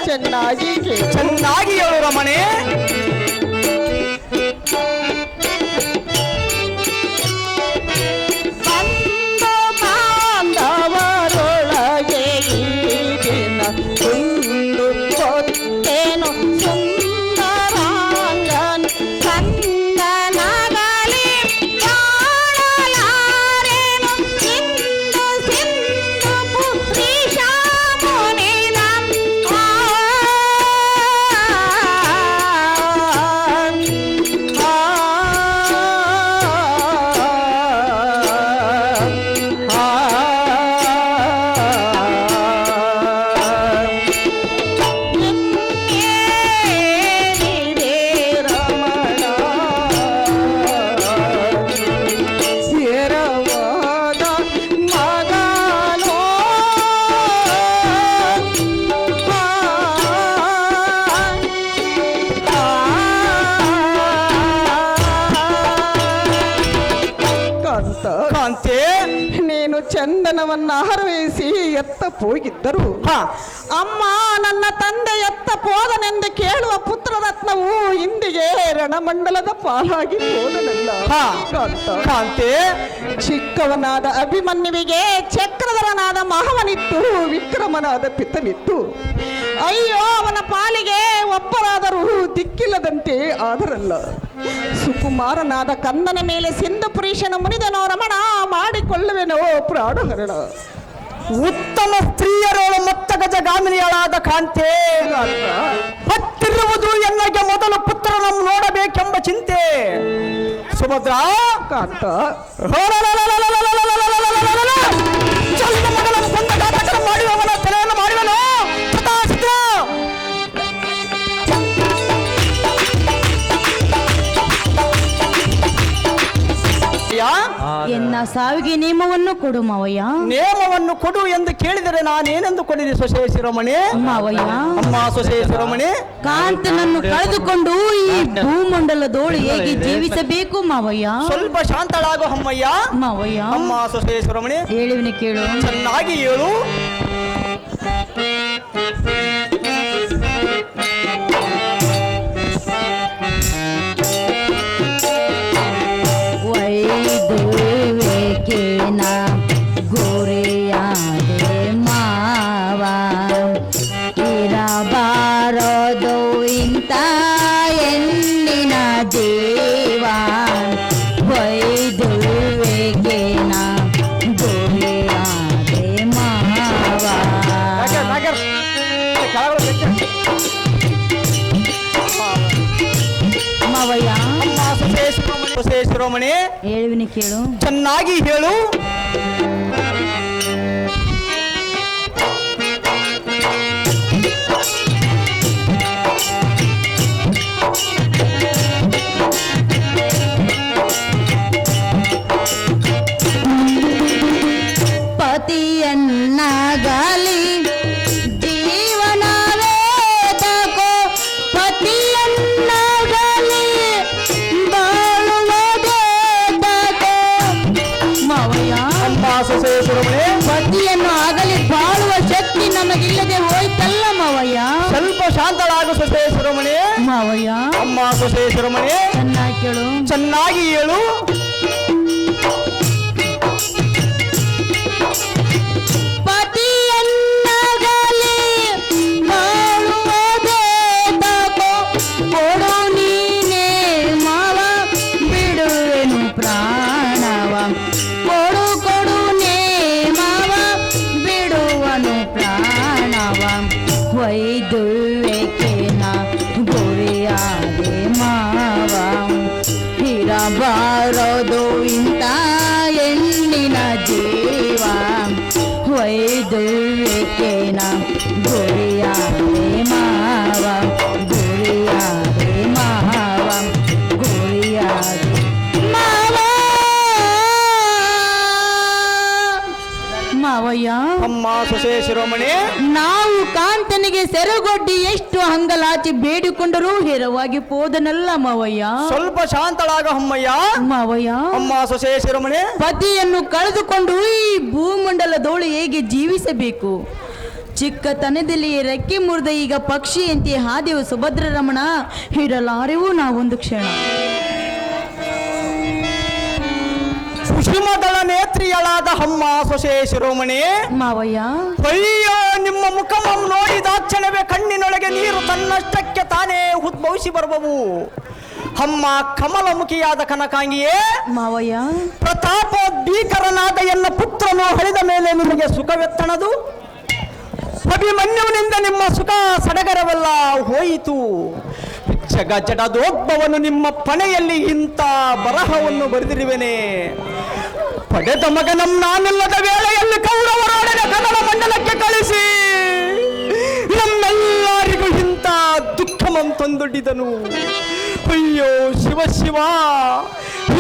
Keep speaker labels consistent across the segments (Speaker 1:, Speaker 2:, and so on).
Speaker 1: ಚೆನ್ನಾಗಿ
Speaker 2: ಚೆನ್ನಾಗಿ ಹೇಳು ರಮಣಿ.
Speaker 1: ಬಾಂಧವರೊಳಗೆ ಈ ದಿನ ಒಂದು ಕೊತ್ತೇನು ಸುಂದರಾಂಗನ್ ಕಂದನಗಲಿ ಕಾಣಲಾರೆನು ಇಂದು ಸಿಂಧು ಪುತ್ರಿ ಶಾಮುನಿನ ನೀನು ಚಂದನವನ್ನ ಹರವಹಿಸಿ ಎತ್ತ ಹೋಗಿದ್ದರು. ಅಮ್ಮ ನನ್ನ ತಂದೆ ಎತ್ತ ಹೋದನೆಂದು ಕೇಳುವ ಪುತ್ರರತ್ನವು ಇಂದಿಗೆ ರಣಮಂಡಲದ ಪಾಲಾಗಿ ಹೋದನಲ್ಲ.
Speaker 2: ಕಾಂತೆ,
Speaker 1: ಚಿಕ್ಕವನಾದ ಅಭಿಮನ್ಯುವಿಗೆ ಚಕ್ರಧರನಾದ ಮಹವನಿತ್ತು, ವಿಕ್ರಮನಾದ ಪಿತನಿತ್ತು. ಅಯ್ಯೋ ಅವನ ಪಾಲಿಗೆ ಒಬ್ಬರಾದರೂ ದಿಕ್ಕಿಲ್ಲದಂತೆ ಆದರಲ್ಲ. ಸುಕುಮಾರನಾದ ಕಂದನ ಮೇಲೆ ಸಿಂಧುಪುರೀಶನ ಮುನಿದನೋ ರಮಣ, ಮಾಡಿಕೊಳ್ಳುವೆನೋ ಪ್ರಾಣಹರಣ.
Speaker 2: ಉತ್ತಮ ಸ್ತ್ರೀಯರೋಳು ಮತ್ತ ಗಜಗಾಮಿನಿಯಳಾದ ಕಾಂತೆ, ಹತ್ತಿರುವುದು ಎನ್ನಗೆ ಮೊದಲು ಪುತ್ರನನ್ನು ನೋಡಬೇಕೆಂಬ ಚಿಂತೆ. ಸುಭದ್ರ
Speaker 1: ಕಾಂತ,
Speaker 2: ಚಂದ ಮಗಳನ್ನು ಕೊಂದ ಘಾತಕರ ಮಾಡುವವನ ತಲೆಯನ್ನು ಮಾಡುವನು.
Speaker 3: ಎನ್ನ ಸಾವಿಗೆ ನೇಮವನ್ನು ಕೊಡು ಮಾವಯ್ಯ.
Speaker 2: ನೇಮವನ್ನು ಕೊಡು ಎಂದು ಕೇಳಿದರೆ ನಾನೇನೆಂದು ಕೊಡಿದೆ ಸೊಸೆ ಶಿರೋಮಣಿ?
Speaker 3: ಮಾವಯ್ಯ,
Speaker 2: ಅಮ್ಮ ಸೊಸೆ ಶಿರೋಮಣಿ,
Speaker 3: ಕಾಂತನನ್ನು ಕಳೆದುಕೊಂಡು ಈ ಭೂಮಂಡಲದೋಳು ಹೇಗೆ ಜೀವಿಸಬೇಕು ಮಾವಯ್ಯ?
Speaker 2: ಸ್ವಲ್ಪ ಶಾಂತಳಾಗು ಅಮ್ಮಯ್ಯ.
Speaker 3: ಮಾವಯ್ಯ,
Speaker 2: ಅಮ್ಮ ಸೊಸೆ ಶಿರೋಮಣಿ,
Speaker 3: ಹೇಳುವಿನ ಕೇಳು.
Speaker 2: ಚೆನ್ನಾಗಿ ಹೇಳು.
Speaker 3: ವೈದೇವೇಕೇನ ಗೋರೆಯಾದೆ ಮಾವ, ಇರಬಾರದು ಇಂಥ ಹೆಣ್ಣಿನ ಜೀವ. ವೈದೇವೇಕೇನ ಗೋರೆಯಾದೆ ಮಾವ. ಮಾವಯ್ಯ,
Speaker 2: ಸೊಸೆ ಶಿರೋಮಣಿ,
Speaker 3: ಹೇಳುವಿನ ಕೇಳು.
Speaker 2: ಚೆನ್ನಾಗಿ ಹೇಳು.
Speaker 3: ಪತಿಯನ್ನಾಗಲಿ ಜೀವನವೇ ತಗೋ, ಪತಿಯನ್ನಾಗಲಿ ಬಾಳುವುದೇ ತಗೋ. ಮಾವಯ್ಯ,
Speaker 2: ಅಮ್ಮ ಸೊಸೆ ಶಿರೋಮಣಿ,
Speaker 3: ಪತಿಯನ್ನು ಆಗಲಿ ಬಾಳುವ ಶಕ್ತಿ ನಮಗಿಲ್ಲದೆ ಹೋಯ್ತಲ್ಲ ಮಾವಯ್ಯ.
Speaker 2: ಸ್ವಲ್ಪ ಶಾಂತಳಾಗು ಸೊಸೆ ಶಿರೋಮಣಿ.
Speaker 3: ಮಾವಯ್ಯ,
Speaker 2: ಅಮ್ಮ ಸೊಸೆ ಶಿರೋಮಣಿ,
Speaker 3: ಚೆನ್ನಾಗಿ ಕೇಳು.
Speaker 2: ಚೆನ್ನಾಗಿ ಹೇಳು.
Speaker 3: ಪತಿಯನ್ನಾಗಲಿ ಬಾಳುವುದೇ ತಗೋ, ಕೊಡು ನೀನೇ ಮಾವ, ಬಿಡುವೆನು ಪ್ರಾಣವ. ಕೊಡು ಕೊಡು ನೇ ಮಾವ, ಬಿಡುವನು ಪ್ರಾಣವ. ವೈದುವೇಕೇನ ಗುರಿಯಾದೆ ಮಾವ, ಇರಬಾರದು ಇಂಥ ಹೆಣ್ಣಿನ ಜೀವ. ವೈದುವೇಕೇನ ಗುರಿಯಾದೆ ಮಾವ, ಗುರಿಯಾದೆ ಮಾವ, ಗುರಿಯಾದೆ ಮಾವ. ಮಾವಯ್ಯ,
Speaker 2: ಅಮ್ಮ ಸೊಸೆ ಶಿರೋಮಣಿ,
Speaker 3: ನಾವು ಕಾಂತನಿಗೆ ಸೆರಗೊಡ್ಡಿ ಎಷ್ಟು ಹಂಗಲಾಚಿ ಬೇಡಿಕೊಂಡರೂ ಹೇರವಾಗಿ ಪೋದನಲ್ಲ ಮಾವಯ್ಯ.
Speaker 2: ಸ್ವಲ್ಪ ಶಾಂತಳಾಗ ಅಮ್ಮಯ್ಯ.
Speaker 3: ಮಾವಯ್ಯ,
Speaker 2: ಅಮ್ಮ ಸೊಸೆ ಶಿರೋಮಣಿ,
Speaker 3: ಪತಿಯನ್ನು ಕಳೆದುಕೊಂಡು ಈ ಭೂಮಂಡಲದೋಳು ಹೇಗೆ ಜೀವಿಸಬೇಕು? ಚಿಕ್ಕತನದಲ್ಲಿ ರೆಕ್ಕೆ ಮುರಿದ ಈಗ ಪಕ್ಷಿಯಂತೆ ಹಾದೆವು ಸುಭದ್ರ ರಮಣ, ಇರಲಾರೆವು ನಾವೊಂದು ಕ್ಷಣ.
Speaker 2: ಸುಷಿಮದಳ ನೇತ್ರಿಯಳಾದ ಅಮ್ಮ ಸೊಸೆ ಶಿರೋಮಣಿ
Speaker 3: ಮಾವಯ್ಯ,
Speaker 2: ಅಯ್ಯೋ ನಿಮ್ಮ ಮುಖಮಂ ನೋಡಿದಾಕ್ಷಣವೇ ಕಣ್ಣಿನೊಳಗೆ ನೀರು ತನ್ನಷ್ಟಕ್ಕೆ ತಾನೇ ಉದ್ಭವಿಸಿ ಬರುವವು. ಅಮ್ಮ ಕಮಲಮುಖಿಯಾದ ಕನಕಾಂಗಿಯೇ
Speaker 3: ಮಾವಯ್ಯ,
Speaker 2: ಪ್ರತಾಪೋದ್ದೀಕರನಾದ ಎನ್ನ ಪುತ್ರನು ಹಳಿದ ಮೇಲೆ ನಿಮಗೆ ಸುಖವೆತ್ತಣದು. ಅಭಿಮನ್ಯುವಿನಿಂದ ನಿಮ್ಮ ಸುಖ ಸಡಗರವೆಲ್ಲ ಹೋಯಿತು. ಜಗಜಡದೋದ್ಭವನು ನಿಮ್ಮ ಪಣೆಯಲ್ಲಿ ಇಂಥ ಬರಹವನ್ನು ಬರೆದಿರುವೆನೆ. ಪಡೆದ ಮಗನಂ ನಾನಿಲ್ಲದ ವೇಳೆಯಲ್ಲಿ ಕೌರವರೊಡನೆ ಕನ್ನಡ ಮಂಡಲಕ್ಕೆ ಕಳಿಸಿ ನಮ್ಮೆಲ್ಲರಿಗೂ ಇಂಥ ದುಃಖಮಂ ತಂದೊಡ್ಡಿದನು. ಅಯ್ಯೋ ಶಿವ ಶಿವ,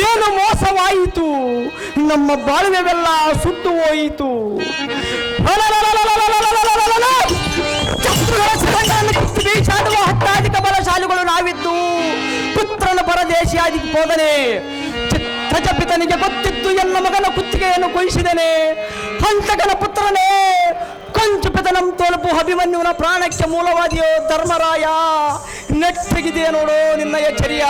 Speaker 2: ಏನು ಮೋಸವಾಯಿತು, ನಮ್ಮ ಬಾಳ್ವೆವೆಲ್ಲ ಸುಟ್ಟು ಹೋಯಿತು. ಬೀಸಾಡುವ ಹತ್ತಾಧಿಕ ಬಲಶಾಲಿಗಳು ನಾವಿದ್ದು ಪುತ್ರನ ಪರದೇಶಿಯಾಗಿ ಹೋದನೆ. ಚಿತ್ರಜಪಿತನಿಗೆ ಗೊತ್ತಿತ್ತು ಎನ್ನ ಮಗನ ಕುತ್ತಿಗೆಯನ್ನು ಕೊಯಿಸಿದನೆ. ಹಂತಕನ ಪುತ್ರನೇ ಕಂಚುಪಿತನಂ ತೋಲುಪು ಅಭಿಮನ್ಯುವನ ಪ್ರಾಣಕ್ಕೆ ಮೂಲವಾದಿಯೋ ಧರ್ಮರಾಯ. ನೆಟ್ಟಗಿದೆಯೇ ನೋಡು ನಿನ್ನ ಎಚ್ಚರಿಯ.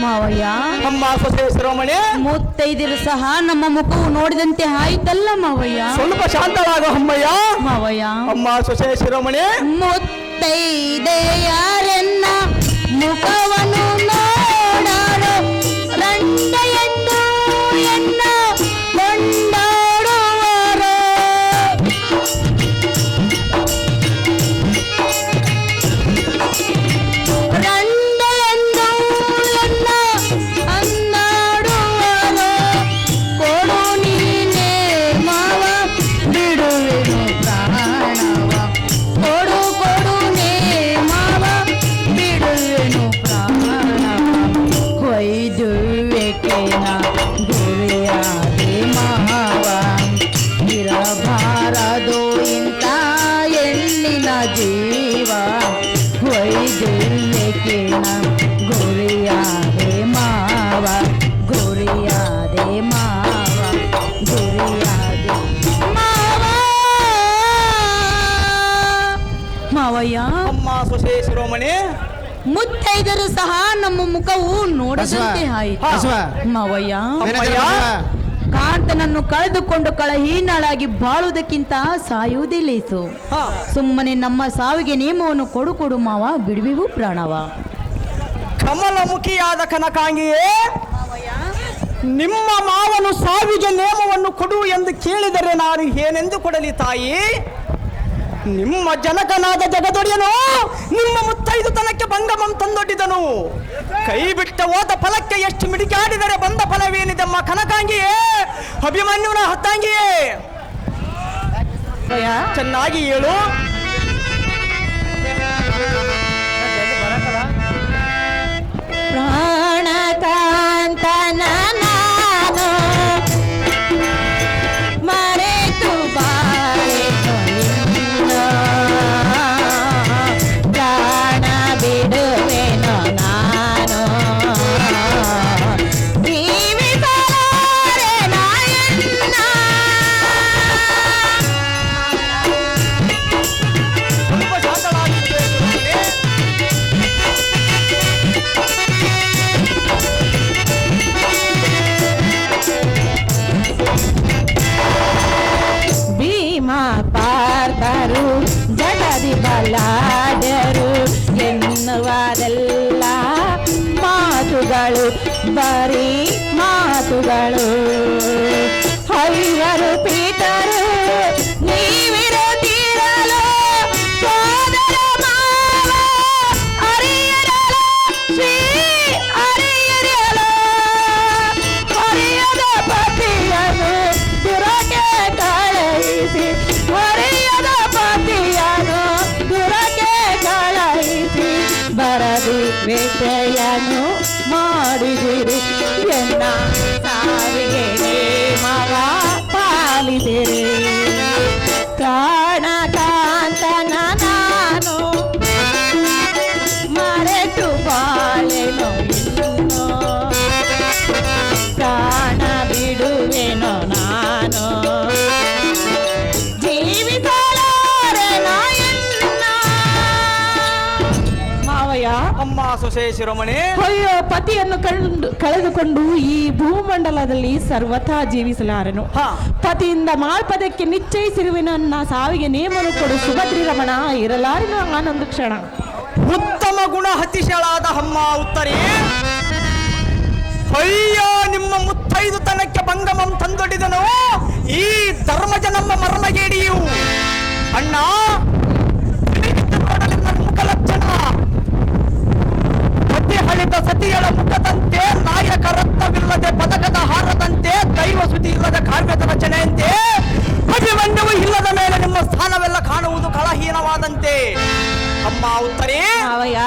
Speaker 3: ಮಾವಯ್ಯ,
Speaker 2: ಅಮ್ಮ ಸೊಸೆ ಶಿರೋಮಣಿ,
Speaker 3: ಮುತ್ತೈದಿರು ಸಹ ನಮ್ಮ ಮುಖವು ನೋಡಿದಂತೆ ಆಯ್ತಲ್ಲ ಮಾವಯ್ಯ.
Speaker 2: ಸ್ವಲ್ಪ ಶಾಂತಳಾಗೋ ಅಮ್ಮಯ್ಯ.
Speaker 3: ಮಾವಯ್ಯ,
Speaker 2: ಅಮ್ಮ ಸೊಸೆ ಶಿರೋಮಣಿ,
Speaker 3: ಮುತ್ತೈದೆಯರೆನ್ನ ಮುಖವನ್ನು ನೋಡಲು ರಂಡೆಯನ್ನು ಎನ್ನ ಕೊಂಡಾಡುವರು. ರಂಡೆಯನ್ನು ಎನ್ನ ಅಂದಾಡುವರು. ಕೊಡು ನೀನೇ ಮಾವ ಬಿಡುವೆನು ಪ್ರಾಣವ. ಕೊಡು ಕೊಡು ನೇ ಮಾವ ಬಿಡುವೆನು ಪ್ರಾಣವ. ಹೊಯ್ದುವೆಕೆನ ಗುರಿಯಾದೆ ಮಾವ. ಇರಬಾರದು ಇಂಥ ಹೆಣ್ಣಿನ ಜೀವ. ಹೊಯ್ದುವೆಕೆನ ಗುರಿಯಾದೆ ಮಾವ. ಗುರಿಯಾದೆ ಮಾವ. ಗುರಿಯಾದೆ ಮಾವ. ಮಾವಯ್ಯ,
Speaker 2: ಅಮ್ಮ ಸೊಸೆ ಶಿರೋಮಣಿ,
Speaker 3: ಮುತ್ತೈದರು ಸಹ ನಮ್ಮ ಮುಖವು ನೋಡದಂತೆ ಆಯಿತು.
Speaker 2: ಬಸವ.
Speaker 3: ಮಾವಯ್ಯ,
Speaker 2: ಅಮ್ಮಯ್ಯ,
Speaker 3: ಕಾಂತನನ್ನು ಕಳೆದುಕೊಂಡು ಕಳಹೀನಳಾಗಿ ಬಾಳುವುದಕ್ಕಿಂತ ಸಾಯುವುದೇ ಲೇಸು.
Speaker 2: ಹಾ.
Speaker 3: ಸುಮ್ಮನೆ ನಮ್ಮ ಸಾವಿಗೆ ನೇಮವನ್ನು ಕೊಡು ಕೊಡು ಮಾವ, ಬಿಡುವೆವು ಪ್ರಾಣವ.
Speaker 2: ಕಮಲಮುಖಿಯಾದ ಕನಕಾಂಗಿಯೇ, ನಿಮ್ಮ ಮಾವನು ಸಾವಿಗೆ ನೇಮವನ್ನು ಕೊಡು ಎಂದು ಕೇಳಿದರೆ ನಾನು ಏನೆಂದು ಕೊಡಲಿ ತಾಯಿ? ನಿಮ್ಮ ಜನಕನಾದ ಜಗದೊಡೆಯನು ನಿಮ್ಮ ಮುತ್ತೈದು ತನಕ್ಕೆ ಭಂಗಮಂ ತಂದೊಡ್ಡಿದನು. ಕೈ ಬಿಟ್ಟ ಹೋದ ಫಲಕ್ಕೆ ಎಷ್ಟು ಮಿಡಿಕಾಡಿದರೆ ಬಂದ ಫಲವೇನಿದೆಮ್ಮ ಕನಕಾಂಗಿಯೇ, ಅಭಿಮನ್ಯುನ ಹತ್ತಾಂಗಿಯೇ. ಚೆನ್ನಾಗಿ ಹೇಳು.
Speaker 3: ಪ್ರಾಣಕಾಂತನ ನಾನು ಮರೆತು ಬಾಳೆನು ನಿನ್ನ. ಪ್ರಾಣ ಬಿಡುವೆನು ನಾನು. ಜೀವಿಸಲಾರೆ ನಾಯನ್ನ.
Speaker 2: ತುಂಬ ಶಾಂತಳಾಗಿರಬೇಕು.
Speaker 3: ಭೀಮಾ ಪಾರ್ಥರು ಜಗದಿ ಬಲಾಢ್ಯರು ಎನ್ನುವುದೆಲ್ಲ ಮಾತುಗಳು, ಬರೀ ಮಾತುಗಳು. ಹೈವರು ಪೀಠರು ನೀವಿರುತ್ತಿರಲು ಸೋದರ ಮಾವ ಅರಿಯರಲು ಶ್ರೀ ಅರಿಯರಲು. ಹರಿಯದ ಪತಿಯನ್ನು ದುರಕ್ಕೆ ಕಳುಹಿಸಿ. ಹರಿಯದ ಪತಿಯನ್ನು ದುರಕ್ಕೆ ಕಳುಹಿಸಿ. ಬರದಿ ವಿಷಯನು ಮಾಡಿದಿರಿ ಎನ್ನ ಸಾವಿಗೆ ನೇಮವ ಪಾಲಿದಿರಿ. ಪ್ರಾಣಕಾಂತನ ನಾನು ಮರೆತು ಬಾಳೆನು ಇನ್ನು. ಪ್ರಾಣ ಬಿಡುವೆನು ನಾನು.
Speaker 2: ಸೊಸೆ ಶಿರೋಮಣಿ.
Speaker 1: ಅಯ್ಯೋ, ಪತಿಯನ್ನು ಕಳೆದುಕೊಂಡು ಈ ಭೂಮಂಡಲದಲ್ಲಿ ಸರ್ವಥಾ ಜೀವಿಸಲಾರನು.
Speaker 2: ಹಾ.
Speaker 1: ಪತಿಯಿಂದ ಮಾಳ್ಪದಕ್ಕೆ ನಿಶ್ಚಯಿಸಿರುವೆ ನನ್ನ ಸಾವಿಗೆ ನೇಮನು ಕೊಡು ಸುಭದ್ರಿ ರಮಣ, ಇರಲಾರಿನ ಆನಂದ ಕ್ಷಣ.
Speaker 2: ಉತ್ತಮ ಗುಣ ಹತಿಶಳಾದ ಅಮ್ಮ ಉತ್ತರಿ. ಅಯ್ಯ, ನಿಮ್ಮ ಮುತ್ತೈದು ತನಕ್ಕೆ ಭಂಗಮಂ ತಂದೊಡ್ಡಿದನು ಈ ಧರ್ಮಜ ನಮ್ಮ ಮರ್ಮಗೇಡಿಯು. ಅಣ್ಣ, ನೋಡಲಿ ನನ್ನ ಮುಖಲಕ್ಷಣ. ಸತಿ ಹಳಿದ ಸತಿಯಳ ಮುಖದಂತೆ, ನಾಯಕ ರತ್ನವಿಲ್ಲದೆ ಪದಕದ ಹಾರದಂತೆ, ದೈವ ಸುದ್ದಿ ಇಲ್ಲದ ಕಾವ್ಯದ ರಚನೆಯಂತೆ, ಅಭಿಮನ್ಯವು ಇಲ್ಲದ ಮೇಲೆ ನಿಮ್ಮ ಸ್ಥಾನವೆಲ್ಲ ಕಾಣುವುದು ಕಳಹೀನವಾದಂತೆ. ಅಮ್ಮ ಉತ್ತರಿ.
Speaker 1: ಮಾವಯ್ಯ,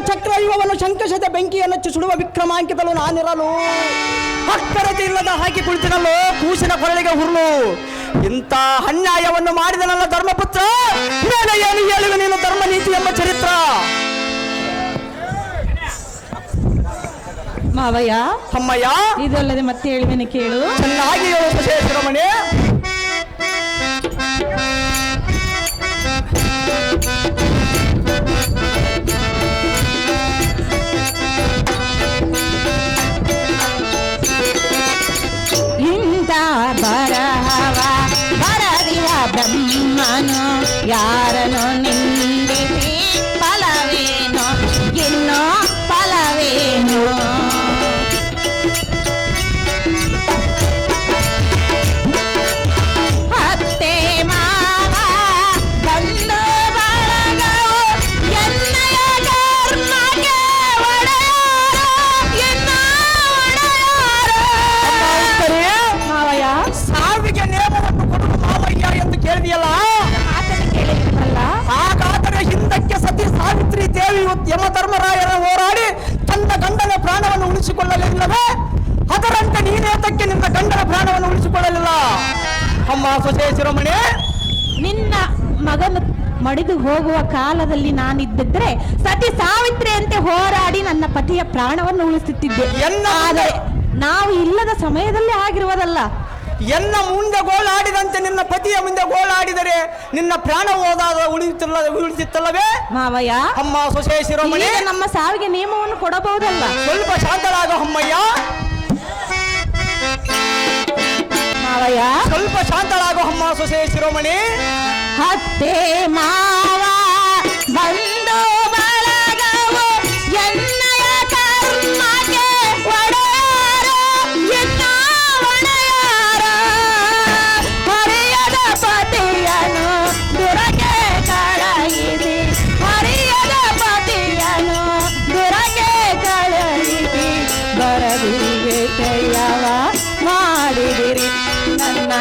Speaker 2: ಚಕ್ರ ಇವವನ್ನು ಶಂಕಷದ ಬೆಂಕಿಯನ್ನು ಸುಡುವ ವಿಕ್ರಮಾಂಕಿತಲು ನಾನಿರಲು, ಅಕ್ಕರತೆ ಇಲ್ಲದ ಹಾಕಿ ಕುಳಿತಿನಲ್ಲೋ ಕೂಸಿನ ಕೊರಳಿಗೆ ಹುರುಳು. ಇಂಥ ಅನ್ಯಾಯವನ್ನು ಮಾಡಿದನಲ್ಲ ಧರ್ಮಪುತ್ರ, ಮೇಲೆ ಏನು ಹೇಳುವೆ ನೀನು ಧರ್ಮ ನೀತಿ ಎಂಬ ಚರಿತ್ರ.
Speaker 1: ಮಾವಯ್ಯ,
Speaker 2: ಅಮ್ಮಯ್ಯ,
Speaker 1: ಇದಲ್ಲದೆ ಮತ್ತೆ ಹೇಳುವೆನೆ ಕೇಳು.
Speaker 2: ಚೆನ್ನಾಗಿ ಹೇಳು ಸೊಸೆ ಶಿರೋಮಣಿ.
Speaker 1: ಇಂದ ಬರಹವ ಬರದಿವ ಬ್ರಹ್ಮನು ಯಾರನು ನಿಂದಿಸಿ ಫಲವೇನು ಇನ್ನೋ ಫಲವೇನು. ಅತ್ತೆ ಮಾವ ಬಂದು ಬಳಗವು ಎನ್ನಯ ಕರ್ಮಕ್ಕೆ ಒಡೆಯರು ಎನ್ನ ಒಡೆಯರು. ಮಾವಯ್ಯ,
Speaker 2: ಸಾವಿಗೆ ನೇಮವನ್ನು ಕೊಡುವ ಮಾವಯ್ಯ ಎಂದು ಕೇಳಿದೆಯಲ್ಲ,
Speaker 1: ಕೇಳಿದ್ರಲ್ಲ,
Speaker 2: ಹಾಗಾದರೆ ಹಿಂದಕ್ಕೆ ಸತಿ ಸಾವಿತ್ರಿ ದೇವಿ ಯಮಧರ್ಮರಾಯರ ಹೋರಾಡಿ ತನ್ನ ಗಂಡನ ಪ್ರಾಣವನ್ನು ಉಳಿಸಿಕೊಳ್ಳಲಿಲ್ಲವೇ? ಅದರಂತೆ ನೀನೇತಕ್ಕೆ ನಿನ್ನ ಗಂಡನ ಪ್ರಾಣವನ್ನು ಉಳಿಸಿಕೊಳ್ಳಲಿಲ್ಲ? ಅಮ್ಮ ಸೊಸೆ ಶಿರೋಮಣಿ,
Speaker 1: ನಿನ್ನ ಮಗನ ಮಡಿದು ಹೋಗುವ ಕಾಲದಲ್ಲಿ ನಾನಿದ್ದಿದ್ರೆ ಸತಿ ಸಾವಿತ್ರಿಯಂತೆ ಹೋರಾಡಿ ನನ್ನ ಪತಿಯ ಪ್ರಾಣವನ್ನು ಉಳಿಸುತ್ತಿದ್ದೆ. ಆದರೆ ನಾವು ಇಲ್ಲದ ಸಮಯದಲ್ಲಿ ಆಗಿರುವುದಲ್ಲ.
Speaker 2: ಎನ್ನ ಮುಂದೆ ಗೋಳಾಡಿದಂತೆ ನಿನ್ನ ಪತಿಯ ಮುಂದೆ ಗೋಳಾಡಿದರೆ ನಿನ್ನ ಪ್ರಾಣ ಹೋದಾಗ ಉಳಿತಿತ್ತಲ್ಲವೇ?
Speaker 1: ಮಾವಯ್ಯ,
Speaker 2: ಅಮ್ಮ ಸೊಸೆ ಶಿರೋಮಣಿ,
Speaker 1: ಈಗ ನಮ್ಮ ಸಾವಿಗೆ ನಿಯಮವನ್ನು ಕೊಡಬಹುದಲ್ಲ.
Speaker 2: ಸ್ವಲ್ಪ ಶಾಂತಳಾಗ ಅಮ್ಮಯ್ಯ.
Speaker 1: ಮಾವಯ್ಯ,
Speaker 2: ಸ್ವಲ್ಪ ಶಾಂತಳಾಗೋ ಅಮ್ಮ ಸೊಸೆ ಶಿರೋಮಣಿ.
Speaker 1: ಅತ್ತೆ ಮಾವ ಬಂದು ಬಳಗವು ಎನ್ನಯ ಕರ್ಮಕ್ಕೆ ಒಡೆಯರು ಎನ್ನ ಒಡೆಯರು. ಹರಿಯದ ಪತಿಯನು ದುರಗೆ ಕಳಗಿಸಿ, ಹರಿಯದ ಪತಿಯನು ದುರಗೆ ಕಳಗಿಸಿ, ಬರದಿಗೆ ಕೈಯವ ಮಾಡಿದಿರಿ ನನ್ನ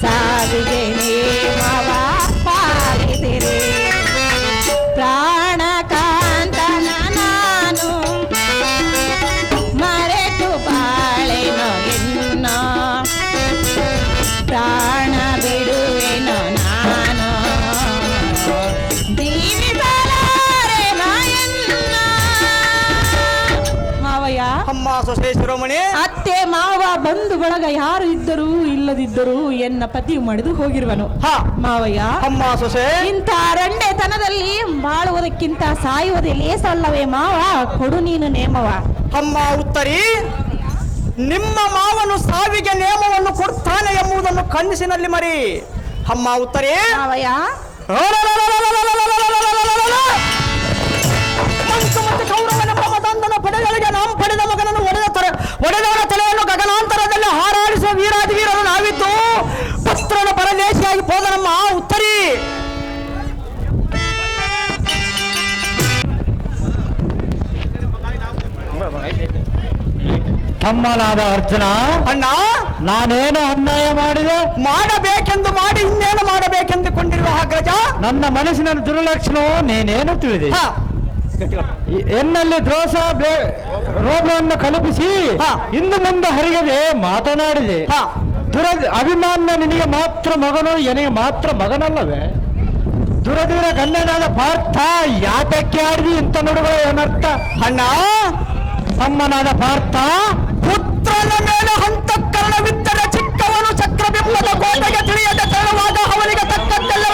Speaker 1: ಸಾವಿಗೆ ನೇಮವ ಪಾಲಿದಿರಿ. ಪ್ರಾಣಕಾಂತನ ನಾನು ಮರೆತು ಬಾಳೆನೋ ಎನ್ನ, ಪ್ರಾಣ ಬಿಡುವೆನೋ ನಾನು ಜೀವಿಸಲಾರೆನೋ ಎನ್ನ. ಮಾವಯ್ಯ,
Speaker 2: ಅಮ್ಮ ಸೊಸೆ ಶಿರೋಮಣಿ,
Speaker 1: ಅತ್ತೆ ಮಾವ ಬಂಧು ಬಳಗ ಯಾರು ಇದ್ದರೂ ಇಲ್ಲದಿದ್ದರೂ ಎನ್ನ ಪತಿಯು ಮಡಿದು ಹೋಗಿರುವನು.
Speaker 2: ಹಾ
Speaker 1: ಮಾವಯ್ಯ,
Speaker 2: ಅಮ್ಮ ಸೊಸೆ,
Speaker 1: ಇಂಥ ರಂಡೆತನದಲ್ಲಿ ಬಾಳುವುದಕ್ಕಿಂತ ಸಾಯುವುದೇ ಲೇಸಲ್ಲವೇ ಮಾವ, ಕೊಡು ನೀನು ನೇಮವ.
Speaker 2: ಅಮ್ಮ ಉತ್ತರಿ, ನಿಮ್ಮ ಮಾವನು ಸಾವಿಗೆ ನೇಮವನ್ನು ಕೊಡ್ತಾನೆ ಎಂಬುದನ್ನು ಕನಸಿನಲ್ಲಿ ಮರಿ. ಅಮ್ಮ ಉತ್ತರಿ,
Speaker 1: ಮಾವಯ್ಯ,
Speaker 2: ಮಂಕು ಮತ್ತು ಕೌರವನೆಂಬ ಮತಾಂಧನ ಪಡೆಗಳಿಗೆ ನಾವು ಪಡೆದ ಮಗನನ್ನು ಒಡೆದವರ ತಲೆಯನ್ನು ಗಗನಾಂತರದಲ್ಲಿ ಹಾರಾಡಿಸುವ ವೀರಾದಿ ವೀರರು ನಾವಿದ್ದು ಪುತ್ರನ ಪರದೇಶಿಯಾಗಿ ಹೋದ ನಮ್ಮ ಉತ್ತರಿ.
Speaker 4: ತಮ್ಮನಾದ ಅರ್ಜುನ,
Speaker 2: ಅಣ್ಣ,
Speaker 4: ನಾನೇನು ಅನ್ಯಾಯ ಮಾಡಿದೆ?
Speaker 2: ಮಾಡಬೇಕೆಂದು ಮಾಡಿ ಇನ್ನೇನು ಮಾಡಬೇಕೆಂದುಕೊಂಡಿರುವ ಅಗ್ರಜ,
Speaker 4: ನನ್ನ ಮನಸ್ಸಿನ ದುರ್ಲಕ್ಷಣವು ನೀನೇನು ತಿಳಿದೆ?
Speaker 2: ಹಾ,
Speaker 4: ಎನ್ನಲ್ಲಿ ರೋಗವನ್ನು ಕಲ್ಪಿಸಿ
Speaker 2: ಹಾ.
Speaker 4: ಇನ್ನು ಮುಂದೆ ಹರಿಯದೆ ಮಾತನಾಡಿದೆ.
Speaker 2: ಹಾ.
Speaker 4: ಅಭಿಮಾನ ನಿನಗೆ ಮಾತ್ರ ಮಗನು, ಎನಗೆ ಮಾತ್ರ ಮಗನಲ್ಲವೇ? ದುರದಿರ ಗಂಡನಾದ ಪಾರ್ಥ ಯಾತಕ್ಕೆ ಆಡಿದಿ ಇಂಥ ನುಡುಗಳು ಏನರ್ಥ?
Speaker 2: ಅಣ್ಣ,
Speaker 4: ತಮ್ಮನಾದ ಪಾರ್ಥ,
Speaker 2: ಪುತ್ರನ ಮೇಲೆ ಹಂತಕರಣವಿದ್ದರೆ ಚಿಕ್ಕವನು ಚಕ್ರಬಿಂಬದ ಕೋಟೆಗೆ ತಿಳಿಯದೆ ತೆರಳುವಾಗ ಅವನಿಗೆ ತಕ್ಕಂತೆಲ್ಲ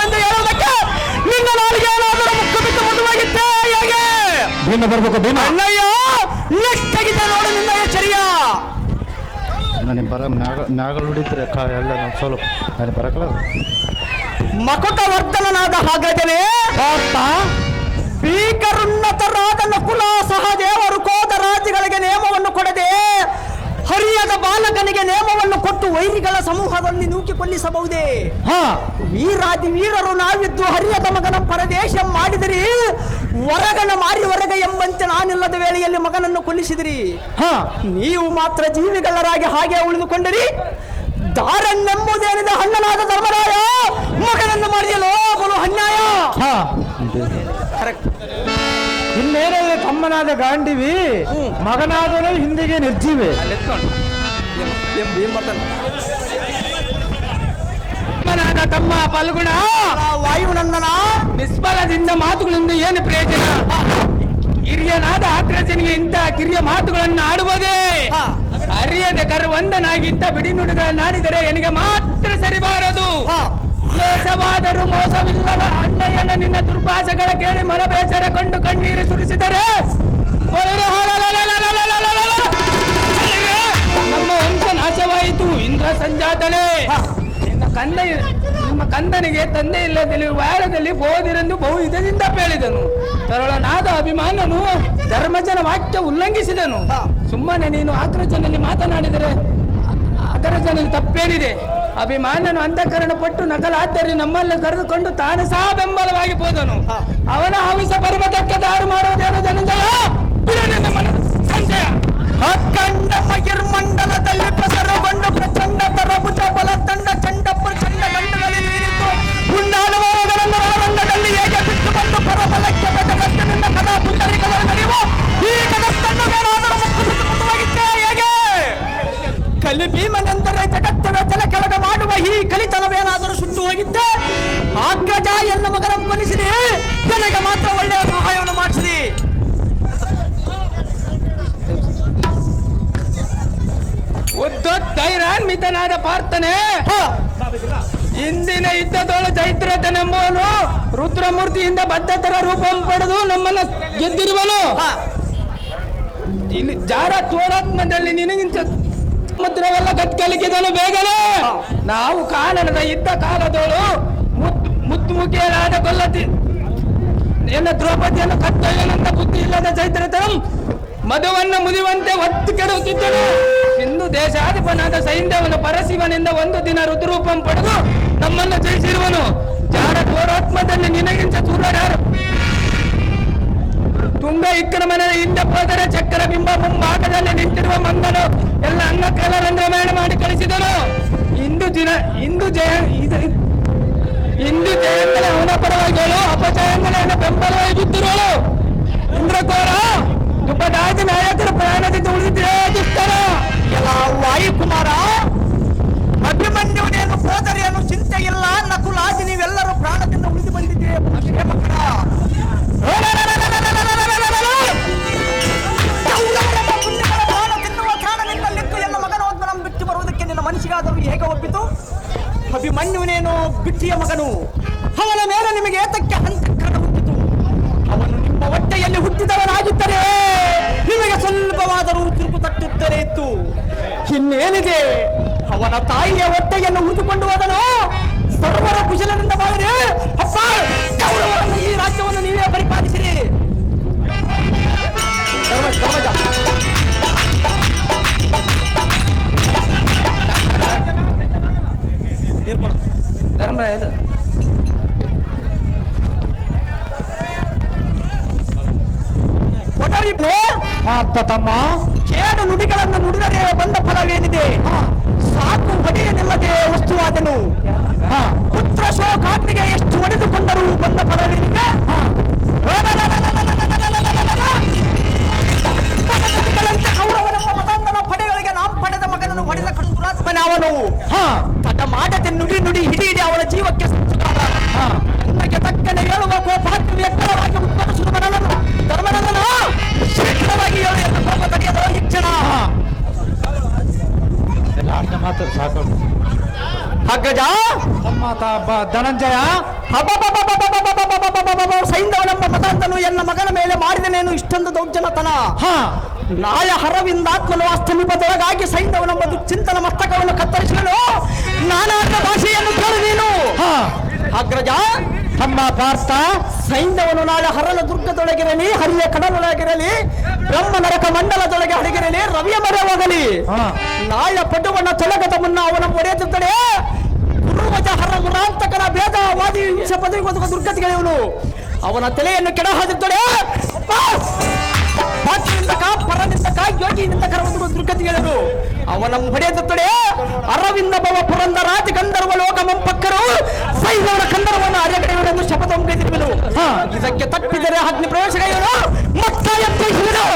Speaker 4: ಭೀಮ ಬರ್ಬೇಕು ಭೀಮ.
Speaker 2: ಅಣ್ಣಯ್ಯ ನೆಟ್ಟಗಿದೆ ನೋಡು ನಿನ್ನ ಎಚ್ಚರಿಯ.
Speaker 4: ನನಗೆ ಬರ ನಾಗಲ್ ಹೊಡಿದ್ರೆ ಎಲ್ಲ ನಾವು ಸ್ವಲ್ಪ ನನಗೆ ಬರಕಲ್ಲ.
Speaker 2: ಮಕುಟ ವರ್ಧನನಾದ ಹಾಗಾದರೆ ಭೀಕರುನ್ನತರಾದ ನಕುಲ ಸಹದೇವರು ಕೋದ ರಾಜ್ಯಗಳಿಗೆ ನೇಮವನ್ನು ಕೊಡದೆ ಹರಿಯದ ಬಾಲಕನಿಗೆ ನೇಮವನ್ನು ಕೊಟ್ಟು ವೈರಿಗಳ ಸಮೂಹದಲ್ಲಿ ನೂಕಿ ಕೊಲ್ಲಿಸಬಹುದೇ? ವೀರಾದಿ ವೀರರು ನಾವಿದ್ದು ಹರಿಯದ ಮಗನ ಪರದೇಶ ಮಾಡಿದಿರಿ, ಹೊರಗನ ಮಾರಿ ಹೊರಗ ಎಂಬಂತೆ ನಾನಿಲ್ಲದ ವೇಳೆಯಲ್ಲಿ ಮಗನನ್ನು ಕೊಲ್ಲಿಸಿದಿರಿ. ನೀವು ಮಾತ್ರ ಜೀವಿಗಳರಾಗಿ ಹಾಗೆ ಉಳಿದುಕೊಂಡಿರಿ. ದಾರನ್ನೆಂಬುದೇನಿದೆ ಹಣ್ಣನಾದ ಧರ್ಮರಾಯ ಮಗನನ್ನು ಮಾಡಿಯಲೋ ಬಲು ಅನ್ಯಾಯ.
Speaker 4: ಇನ್ನೇನಿದೆ ತಮ್ಮನಾದ ಗಾಂಡಿವಿ, ಮಗನಾದನು ಹಿಂದಿಗೆ ನಿರ್ಜೀವಿ.
Speaker 5: ತಮ್ಮ ಫಲ್ಗುಣ
Speaker 2: ವಾಯುನಂದನ
Speaker 5: ನಿಷ್ಫಲದಿಂದ ಮಾತುಗಳಿಂದ ಏನು ಪ್ರಯೋಜನ? ಹಿರಿಯನಾದ ಆಕ್ರಜನಿಗೆ ಇಂಥ ಕಿರಿಯ ಮಾತುಗಳನ್ನು ಆಡುವುದೇ? ಅರಿಯದ ಕರುವಂದನಾಗಿದ್ದ ಬಿಡಿ ನುಡಿಗಳನ್ನಾಡಿದರೆ ನನಗೆ ಮಾತ್ರ ಸರಿಬಾರದು. ಮೋಸವಾದರೂ ಮೋಸವಿಲ್ಲದ ಅಣ್ಣಯ್ಯನ ನಿನ್ನ ದುರ್ಭಾಷೆಗಳ ಕೇಳಿ ಮನ ಬೇಸರ ಕೊಂಡು ಕಣ್ಣೀರು ಸುರಿಸಿದರೆ ನಮ್ಮ ವಂಶ ನಾಶವಾಯಿತು. ಇಂದ್ರ ಸಂಜಾತನೇ, ನಿಮ್ಮ ಕಂದನಿಗೆ ತಂದೆ ಇಲ್ಲದಲ್ಲಿ ವಾರದಲ್ಲಿ ಬೋಧಿರೆಂದು ಬಹು ಇದರಿಂದ ಹೇಳಿದನು. ತರಳನಾದ ಅಭಿಮಾನನು ಧರ್ಮಜನ ವಾಕ್ಯ ಉಲ್ಲಂಘಿಸಿದನು. ಸುಮ್ಮನೆ ನೀನು ಆಕ್ರಜನಲ್ಲಿ ಮಾತನಾಡಿದರೆ ಅಗ್ರಜನಲ್ಲಿ ತಪ್ಪೇನಿದೆ? ಅಭಿಮಾನನು ಅಂತಃಕರಣ ಪಟ್ಟು ನಕಲಾದ್ದರಿಂದ ನಮ್ಮಲ್ಲಿ ಕರೆದುಕೊಂಡು ತಾನು ಸಹ ಬೆಂಬಲವಾಗಿ ಹೋದನು. ಅವನ ಹವಿಸ ಪರ್ವತಕ್ಕೆ ದಾರು ಮಾಡುವುದೇನು ಧನಂಜಯ? ಸಂಜಯ
Speaker 2: ಅಖಂಡ ಮಂಡಲದಲ್ಲಿ ಪ್ರಸರಗೊಂಡು ಪ್ರಚಂಡ ತರಭುಜ ಬಲ ತಂಡ ಚಂಡ ಪ್ರಚಂಡ ಗಂಡಗಳಲ್ಲಿ ಇರಿತು ಉಂಡಾನುಭವಗಳನ್ನು ಒಳರಂಗದಲ್ಲಿ ಹೇಗೆ ಬಿಟ್ಟು ಬಂದು ಪರಬಲಕ್ಕೆ ಬೆದಗಟ್ಟಿನಿಂದ ಕದಾ ಪುಂಡರಿಗಳ ನಡೆಯುವ ಈ ಜಗತ್ತನ್ನು ಬೇರಾದರೂ ಮುಕ್ಕುವಾಗಿತ್ತೇ ಹೇಗೆ? ಕಲಿ ಭೀಮನೆಂದರೆ ಜಗತ್ತನ್ನು ತಲೆ ಕೆಳಗೆ ಮಾಡುವ ಈ ಕಲಿತನವೇನಾದರೂ ಸುಟ್ಟು ಹೋಗಿದ್ದೆ? ಅಗ್ರಜ ಎನ್ನ ಮಗನ ಕೊಲಿಸಿದೆ, ನನಗೆ ಮಾತ್ರ ಒಳ್ಳೆಯ ಸಹಾಯವನ್ನು ಮಾಡಿಸಿದೆ.
Speaker 5: ಉದ್ದೈರಾನ್ವಿತನಾದ ಪಾರ್ಥನೆ, ಇಂದಿನ ಯುದ್ಧದೊಳು ಚೈತ್ರತನೆಂಬುವನು ರುದ್ರಮೂರ್ತಿಯಿಂದ ಬದ್ಧತರ ರೂಪ ಪಡೆದು ನಮ್ಮನ್ನು ಗೆದ್ದಿರುವನು. ಇಲ್ಲಿ ಜಾರ ತೋರಾತ್ಮದಲ್ಲಿ ನಿನಗಿಂತ ಸಮುದ್ರವೆಲ್ಲ ಕತ್ಕಲಿಕ್ಕಿದನು ಬೇಗನೆ. ನಾವು ಕಾನನದ ಯುದ್ಧ ಕಾಲದೋಳು ಮುತ್ತುಮುಖಿಯರಾದ ಕೊಲ್ಲತಿ ಎನ್ನ ದ್ರೌಪದಿಯನ್ನು ಕತ್ತಯ್ಯನಂತ ಬುದ್ಧಿ ಇಲ್ಲದ ಚೈತ್ರತನಂ ಮಧುವನ್ನು ಮುದಿವಂತೆ ಒತ್ತು ಕೆಡುತ್ತಿದ್ದನು. ಹಿಂದೂ ದೇಶಾಧಿಪನಾದ ಸೈಂಧವನು ಪರಶಿವನಿಂದ ಒಂದು ದಿನ ರುದ್ರರೂಪಂ ಪಡೆದು ನಮ್ಮನ್ನು ಜಯಿಸಿರುವನು. ಜಾರ ಘೋರಾತ್ಮದಲ್ಲಿ ನಿನಗಿಂತ ಸೂರ್ಯರಾರು ತುಂಗ ವಿಕ್ರಮನ ಹಿಂದೆ ಹೋದರೆ ಚಕ್ರ ಬಿಂಬ ಮುಂಭಾಗದಲ್ಲಿ ನಿಂತಿರುವ ಮಂಗನು ಎಲ್ಲ ಅಂಗಕಾಲರಂದ್ರ ಮೇಣ ಮಾಡಿ ಕಳಿಸಿದನು. ಇಂದು ಜಯಂಗಲ ಅವನ ಪರವಾಗಿಗಳು ಅಪಜಯಂಗಲನ್ನು ಬೆಂಬಲವಾಗಿ ಬಿದ್ದಿರುವಳು. ಇಂದ್ರಕೋರ ದುಪ್ಪದಾದ ನಾಯಕರ ಪ್ರಯಾಣದಿಂದ ಉಳಿದಿದ್ದೇ ದುಷ್ಟರ.
Speaker 2: ಎಲ್ಲ ವಾಯುಕುಮಾರ, ಅಭಿಮನ್ಯುವನೇನು ಸೋದರಿಯನ್ನು ಚಿಂತೆ ಇಲ್ಲ, ನಕುಲಾದಿ ನೀವೆಲ್ಲರೂ ಪ್ರಾಣದಿಂದ ಉಳಿದು ಬಂದಿದ್ದೀರಿ. ಪ್ರಾಣ ತಿನ್ನುವ ಕಾರಣದಿಂದಲ್ಲಿತ್ತು ಎನ್ನ ಮಗನೋದ್ಮನ ಬಿಟ್ಟು ಬರುವುದಕ್ಕೆ ನಿನ್ನ ಮನಸ್ಸಿಗಾದರೂ ಹೇಗೆ ಒಪ್ಪಿತು? ಅಭಿಮನ್ಯುವನೇನು ಬಿಟ್ಟಿಯ ಮಗನು, ಅವನ ಮೇಲೆ ನಿಮಗೆ ಏತಕ್ಕೆ ಅಂತಃಕರಣ ಹುಟ್ಟಿತು? ಅವನು ನಿಮ್ಮ ಹೊಟ್ಟೆಯಲ್ಲಿ ಹುಟ್ಟಿದವನಾಗಿದ್ದರೆ ನಿಮಗೆ ಸ್ವಲ್ಪವಾದರೂ ತಿರುಗು ತಟ್ಟುತ್ತಲೇ ಇತ್ತು. ಇನ್ನೇನಿದೆ, ಅವನ ತಾಯಿಯ ಹೊಟ್ಟೆಯನ್ನು ಹುರಿದುಕೊಂಡು ಹೋದನು. ಸರ್ವರ ಕುಶಲದಿಂದ ಮಾಡಿರಿ. ಅಪ್ಪ, ಕೌರವರನ್ನು ಈ ರಾಜ್ಯವನ್ನು ನೀವೇ ಪರಿಪಾಲಿಸಿರಿ.
Speaker 5: ಧರ್ಮರಾಯ
Speaker 4: ತಮ್ಮ
Speaker 2: ಕೇಡು ನುಡಿಗಳನ್ನು ನುಡಿದರೆ ಬಂದ ಫಲವೇನಿದೆ? ಸಾಕು ಹೊಡೆಯನಿಲ್ಲದೆ ವಸ್ತುವಾದನು. ಪುತ್ರ ಶೋಕಾಗ್ನಿಗೆ ಎಷ್ಟು ಹೊಡೆದುಕೊಂಡರೂ ಬಂದ ಫಲವೇನಿದೆ? ಕೌರವನೆಂಬ ಮತಾಂಧನ ಪಡೆಗಳಿಗೆ ನಾವು ಪಡೆದ ಮಗನನ್ನು ಹೊಡೆದ ಕಡುರಾತ್ಮನವನು. ತಡ ಮಾಡದೆ ನುಡಿ ನುಡಿ ಹಿಡಿ ಹಿಡಿ ಅವಳ ಜೀವಕ್ಕೆ ನನಗೆ ತಕ್ಕನೆ ಹೇಳುವ ಕೋಪಾಗ್ನಿ ಎತ್ತರವಾಗಿ ಉತ್ಪತ್ತಿಸುವ ಧರ್ಮನಂದನ ಶೀಘ್ರವಾಗಿ ಹೇಳು ಎಂದು ಕೋಪ ತಡೆಯದ ಈ ಕ್ಷಣ.
Speaker 4: ಮಾತು ಸಾಕು.
Speaker 2: ಅಗ್ರಜ,
Speaker 4: ತಮ್ಮ ಧನಂಜಯ
Speaker 2: ಸೈಂಧವನೆಂಬ ಮತಾಂಧ ಜರಾಸಂಧನು ಎನ್ನ ಮಗನ ಮೇಲೆ ಮಾಡಿದನೇನು ಇಷ್ಟೊಂದು ದೌರ್ಜನ್ಯತನ? ನಾಳೆ ಹರವಿಂದಾತ್ಮನು ಅಸ್ತಮಿಪದೊಳಗಾಗಿ ಸೈನ್ಯವನೆಂಬ ಚಿಂತನ ಮಸ್ತಕವನ್ನು ಕತ್ತರಿಸಲು ನಾನಾದ ಭಾಷೆಯನ್ನು ಕೇಳು ನೀನು. ಅಗ್ರಜ
Speaker 4: ತಮ್ಮ ಪಾರ್ಥ,
Speaker 2: ಸೈನ್ಯವನು ನಾಳೆ ಹರನ ದುರ್ಗದೊಳಗಿರಲಿ, ಹರಿಯ ಕಡಲೊಳಗಿರಲಿ, ಬ್ರಹ್ಮ ನರಕ ಮಂಡಲದೊಳಗೆ ಅಡಗಿರಲಿ, ರವಿಯ ಮರೆ ಹೋಗಲಿ, ನಾಳೆ ಪಟುವನ್ನ ತೊಲಗದ ಮುನ್ನ ಅವನ ಒಡೆಯುತ್ತದೆ. ಗುರುವಜ ಹರ ಗುರಾಂತಕನ ಭೇದವಾದಿ ಪದವಿ ದುರ್ಗತಿಗಳು ಅವನ ತಲೆಯನ್ನು ಕೆಡ ಹಾದುತ್ತದೆ. ಪರನಿಂದಕ ಯೋಗಿನಿಂದಕ ದುರ್ಗತಿಗಳು ಅವನ ಹೊಡೆಯುತ್ತದೆ. ಅರವಿಂದ ಭವ ಪುರಂದರಾಜ ಗಂಧರ್ವ ಲೋಕ ಮಂಪಕ್ಕರು ಸೈನ್ಯವನ ಕಂದರವನ್ನು ಅರೆಗಡೆಯುವುದೆಂದು ಶಪಥ ಮುಗಿದಿರುವರು. ಇದಕ್ಕೆ ತಪ್ಪಿದರೆ ಅಗ್ನಿ ಪ್ರವೇಶಗಳು ಮತ್ತ ಎತ್ತಿಸುವರು.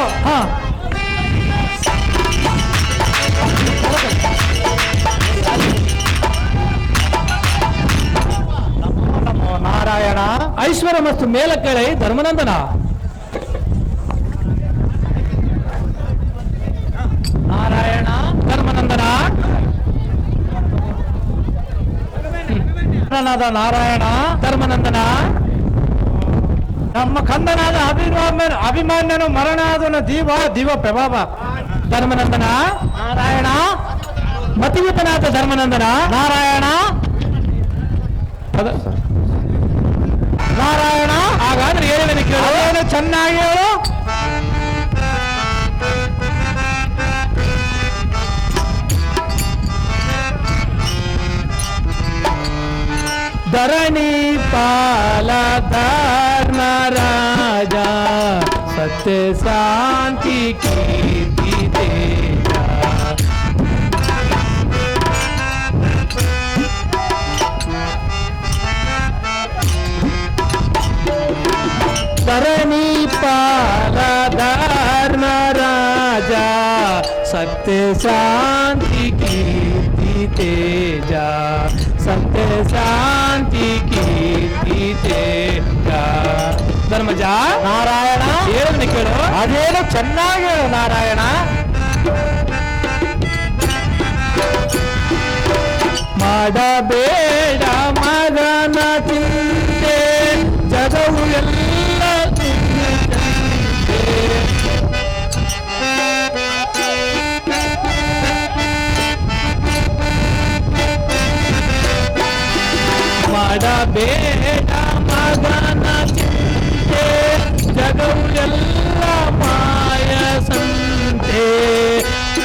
Speaker 4: ನಾರಾಯಣ.
Speaker 5: ಐಶ್ವರ್ಯ ಮತ್ತು ಮೇಲಕ್ಕಳೆ ಧರ್ಮನಂದನ.
Speaker 4: ನಾರಾಯಣ
Speaker 5: ಧರ್ಮನಂದನ.
Speaker 4: ನಾರಾಯಣ
Speaker 5: ಧರ್ಮನಂದನ.
Speaker 4: ನಮ್ಮ ಕಂದನಾದ ಅಭಿಮಾನ್ಯನು ಮರಣಾದನ ದಿವ ಪ್ರಭಾವ.
Speaker 5: ಧರ್ಮನಂದನ.
Speaker 4: ನಾರಾಯಣ.
Speaker 5: ಮತಿಯುತನಾದ ಧರ್ಮನಂದನ.
Speaker 4: ನಾರಾಯಣ. ನಾರಾಯಣ.
Speaker 5: ಹಾಗಾದ್ರೆ ಹೇಳಿದನು ಕೇಳು.
Speaker 4: ಅದೇನು ಚೆನ್ನಾಗಿ ಹೇಳು.
Speaker 5: ಧರಣಿ ಪಾಲ ಧರ್ಮ ರಾಜ ಸತ್ಯ ಶಾಂತಿ ಕೀರ್ತಿ ತೇಜ. ಧರಣಿ ಪಾಲ ಧರ್ಮ ರಾಜ ಸತ್ಯ ಶಾಂತಿ ಕೀರ್ತಿ ತೇಜ. ಸತ್ಯ ಶಾಂತಿ ಕೀರ್ತಿ ತೇಜ. ಧರ್ಮಜ.
Speaker 4: ನಾರಾಯಣ.
Speaker 5: ಹೇಳಿದನು ಕೇಳು.
Speaker 4: ಅದೇನು ಚೆನ್ನಾಗಿ ಹೇಳು ನಾರಾಯಣ.
Speaker 5: ಮಾಡಬೇಡ ಮಗನ ಚಿಂತೆ ಜಗವು ಎಲ್ಲ ಮಾಡಬೇಡ ಮಗನ ಚಿಂತೆ ಜಗವು ಎಲ್ಲ ಮಾಯ ಸಂತೆ.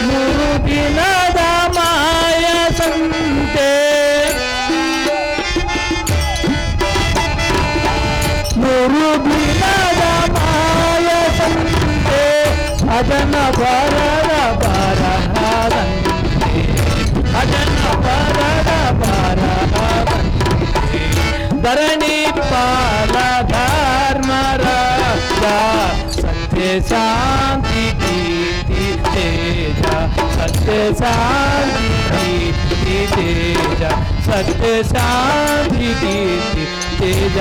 Speaker 5: 3 ದಿನದ ಮಾಯ ಸಂತೆ. 3 ದಿನದ ಮಾಯ ಸಂತೆ. ಅದನ ಬರದ ಬರಹದಂತೆ. ಅದನ ಬರದ ಬರಹದಂತೆ. ಧರಣಿ ಪಾಲ ಧರ್ಮ ರಾಜ ಸತ್ಯ ಶಾಂತಿ ಕೀರ್ತಿ ತೇಜ. ಸತ್ಯ ಶಾಂತಿ ಕೀರ್ತಿ ತೇಜ. ಸತ್ಯ ಶಾಂತಿ ಕೀರ್ತಿ ತೇಜ.